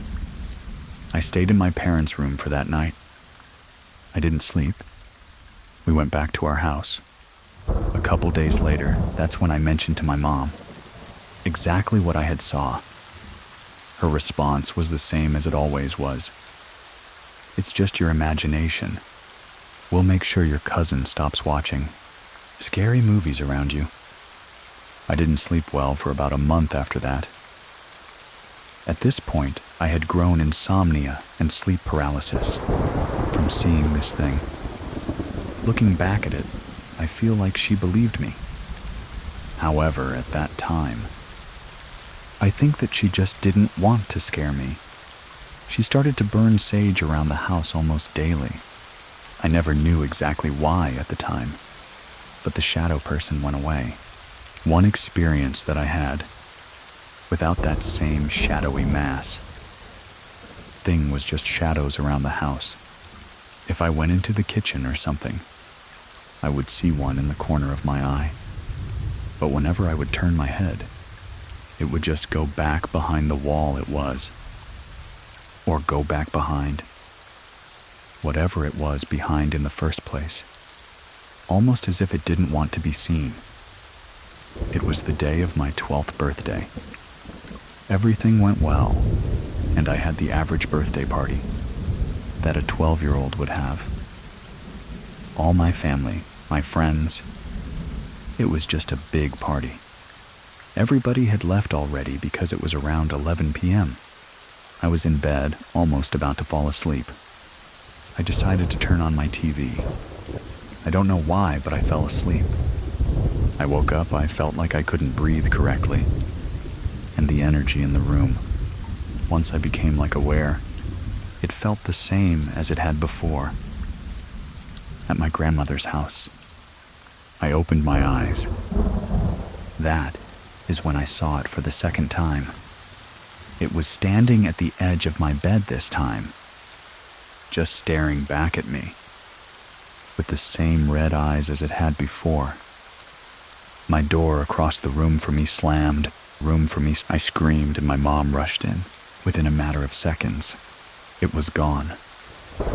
I stayed in my parents' room for that night. I didn't sleep. We went back to our house. A couple days later, that's when I mentioned to my mom exactly what I had saw. Her response was the same as it always was. It's just your imagination. We'll make sure your cousin stops watching scary movies around you. I didn't sleep well for about a month after that. At this point, I had grown insomnia and sleep paralysis from seeing this thing. Looking back at it, I feel like she believed me. However, at that time, I think that she just didn't want to scare me. She started to burn sage around the house almost daily. I never knew exactly why at the time, but the shadow person went away. One experience that I had, without that same shadowy mass, thing was just shadows around the house. If I went into the kitchen or something, I would see one in the corner of my eye. But whenever I would turn my head, it would just go back behind the wall it was, or go back behind whatever it was behind in the first place, almost as if it didn't want to be seen. It was the day of my 12th birthday. Everything went well, and I had the average birthday party that a 12-year-old would have. All my family, my friends, it was just a big party. Everybody had left already because it was around 11 p.m. I was in bed, almost about to fall asleep. I decided to turn on my TV. I don't know why, but I fell asleep. I woke up, I felt like I couldn't breathe correctly. And the energy in the room, once I became aware, it felt the same as it had before. At my grandmother's house, I opened my eyes. That is when I saw it for the second time. It was standing at the edge of my bed this time, just staring back at me, with the same red eyes as it had before. My door across the room from me slammed. I screamed and my mom rushed in. Within a matter of seconds, it was gone.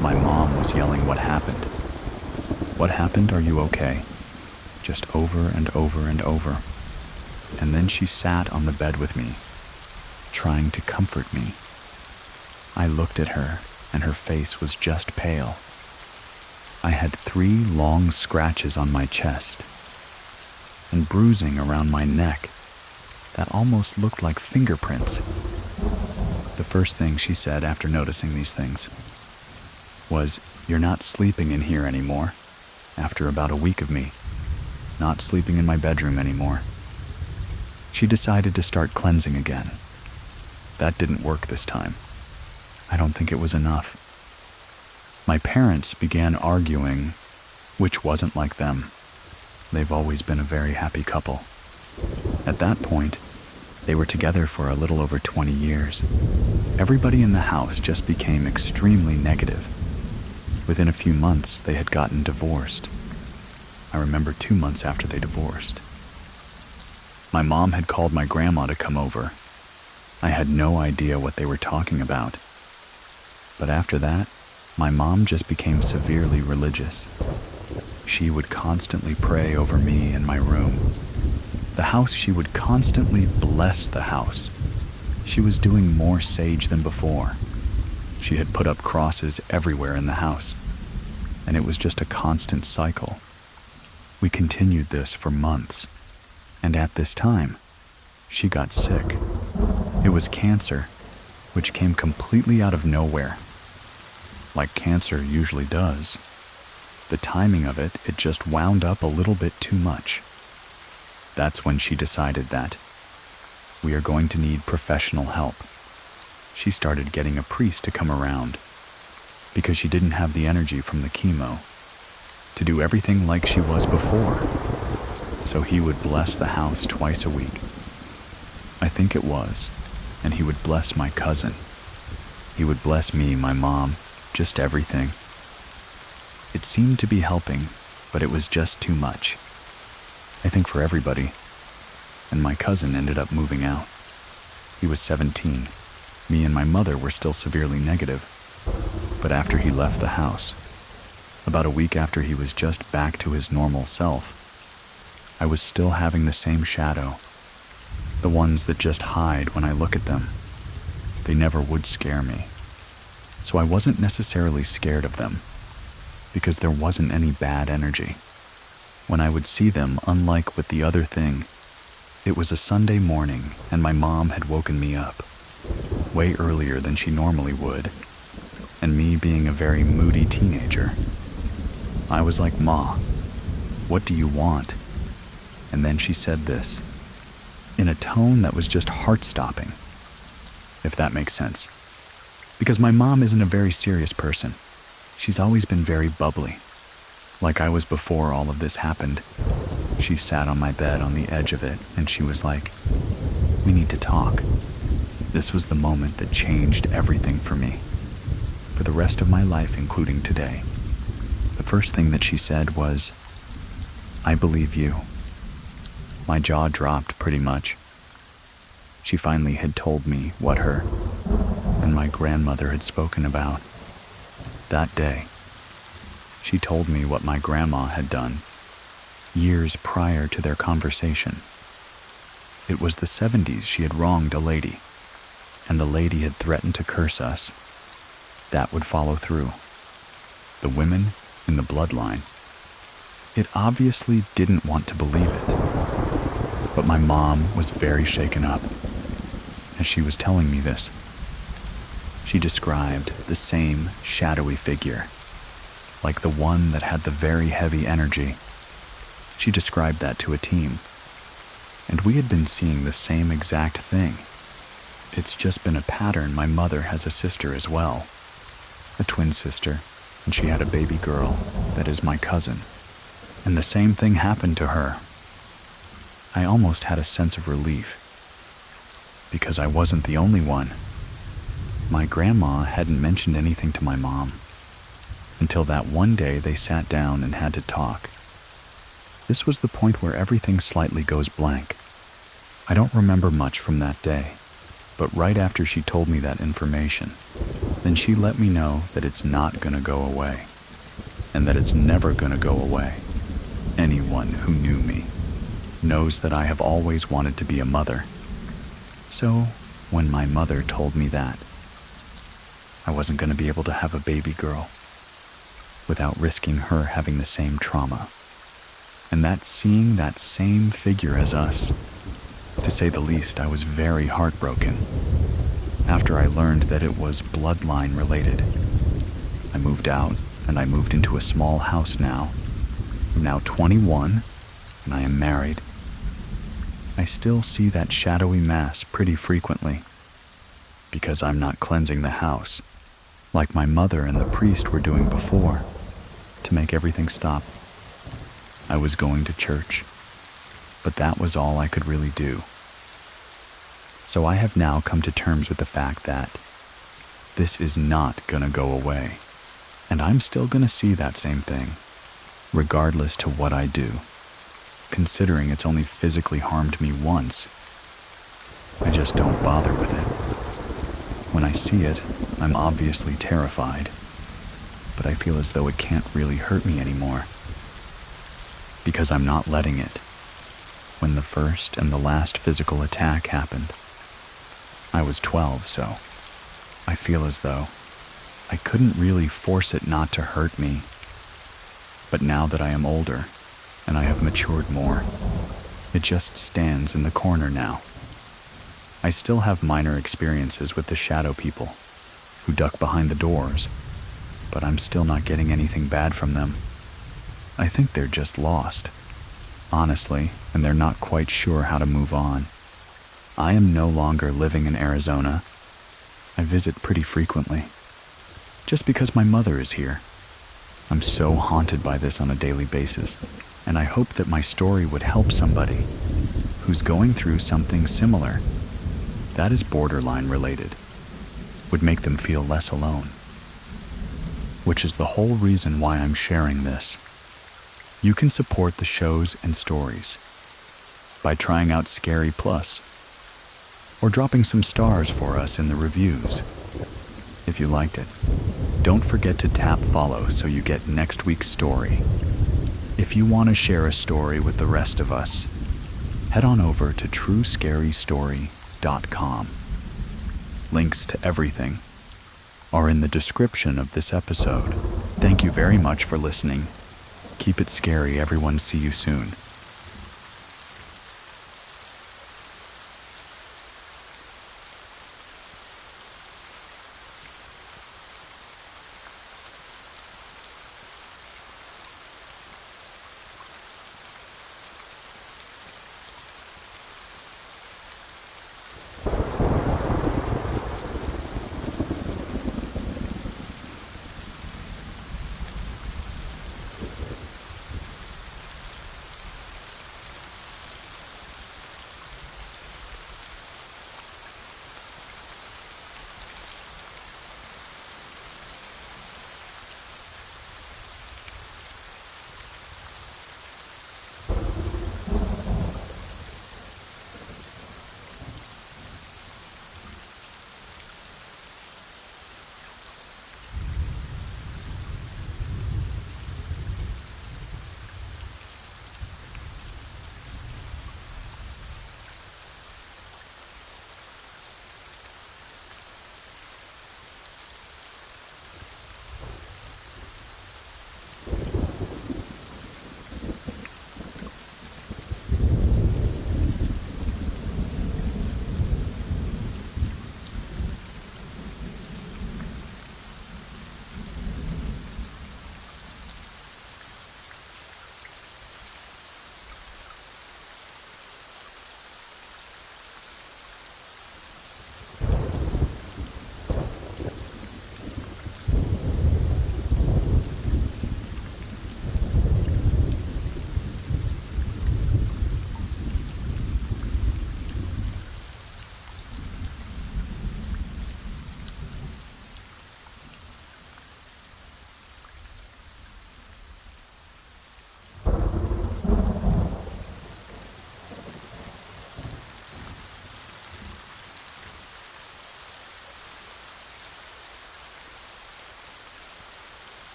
My mom was yelling, "What happened? What happened? Are you okay?" Just over and over and over. And then she sat on the bed with me, trying to comfort me. I looked at her, and her face was just pale. I had 3 long scratches on my chest and bruising around my neck that almost looked like fingerprints. The first thing she said after noticing these things was, "You're not sleeping in here anymore," after about a week of me not sleeping in my bedroom anymore. She decided to start cleansing again. That didn't work this time. I don't think it was enough. My parents began arguing, which wasn't like them. They've always been a very happy couple. At that point, they were together for a little over 20 years. Everybody in the house just became extremely negative. Within a few months, they had gotten divorced. I remember 2 months after they divorced. My mom had called my grandma to come over. I had no idea what they were talking about. But after that, my mom just became severely religious. She would constantly pray over me in my room. She would constantly bless the house. She was doing more sage than before. She had put up crosses everywhere in the house, and it was just a constant cycle. We continued this for months, and at this time, she got sick. It was cancer, which came completely out of nowhere, like cancer usually does. The timing of it just wound up a little bit too much. That's when she decided that we are going to need professional help. She started getting a priest to come around because she didn't have the energy from the chemo to do everything like she was before. So he would bless the house twice a week. I think it was, and he would bless my cousin. He would bless me, my mom, just everything. It seemed to be helping, but it was just too much. I think for everybody. And my cousin ended up moving out. He was 17. Me and my mother were still severely negative, but after he left the house, about a week after he was just back to his normal self, I was still having the same shadow, the ones that just hide when I look at them. They never would scare me, so I wasn't necessarily scared of them, because there wasn't any bad energy. When I would see them, unlike with the other thing, it was a Sunday morning and my mom had woken me up, way earlier than she normally would, and me being a very moody teenager, I was like, "Ma, what do you want?" And then she said this, in a tone that was just heart-stopping, if that makes sense. Because my mom isn't a very serious person. She's always been very bubbly. Like I was before all of this happened. She sat on my bed on the edge of it and she was like, "We need to talk." This was the moment that changed everything for me, for the rest of my life, including today. The first thing that she said was, "I believe you." My jaw dropped pretty much. She finally had told me what her and my grandmother had spoken about. That day, she told me what my grandma had done years prior to their conversation. It was the 70s she had wronged a lady, and the lady had threatened to curse us. That would follow through. The women in the bloodline. It obviously didn't want to believe it, but my mom was very shaken up as she was telling me this. She described the same shadowy figure, like the one that had the very heavy energy. She described that to a team, and we had been seeing the same exact thing. It's just been a pattern. My mother has a sister as well, a twin sister, and she had a baby girl that is my cousin, and the same thing happened to her. I almost had a sense of relief, because I wasn't the only one. My grandma hadn't mentioned anything to my mom until that one day they sat down and had to talk. This was the point where everything slightly goes blank. I don't remember much from that day, but right after she told me that information, then she let me know that it's not gonna go away, and that it's never gonna go away. Anyone who knew me knows that I have always wanted to be a mother. So, when my mother told me that, I wasn't going to be able to have a baby girl without risking her having the same trauma. And that seeing that same figure as us, to say the least, I was very heartbroken after I learned that it was bloodline related. I moved out and I moved into a small house now. I'm now 21 and I am married. I still see that shadowy mass pretty frequently because I'm not cleansing the house like my mother and the priest were doing before to make everything stop. I was going to church, but that was all I could really do. So I have now come to terms with the fact that this is not gonna go away, and I'm still gonna see that same thing, regardless to what I do. Considering it's only physically harmed me once, I just don't bother with it. When I see it, I'm obviously terrified, but I feel as though it can't really hurt me anymore, because I'm not letting it. When the first and the last physical attack happened, I was 12, so I feel as though I couldn't really force it not to hurt me. But now that I am older, and I have matured more, it just stands in the corner now. I still have minor experiences with the shadow people who duck behind the doors, but I'm still not getting anything bad from them. I think they're just lost, honestly, and they're not quite sure how to move on. I am no longer living in Arizona. I visit pretty frequently, just because my mother is here. I'm so haunted by this on a daily basis, and I hope that my story would help somebody who's going through something similar that is borderline related, would make them feel less alone. Which is the whole reason why I'm sharing this. You can support the shows and stories by trying out Scary Plus. or dropping some stars for us in the reviews. If you liked it, don't forget to tap follow so you get next week's story. If you want to share a story with the rest of us, head on over to truescarystory.com. Links to everything are in the description of this episode. Thank you very much for listening. Keep it scary, everyone. See you soon.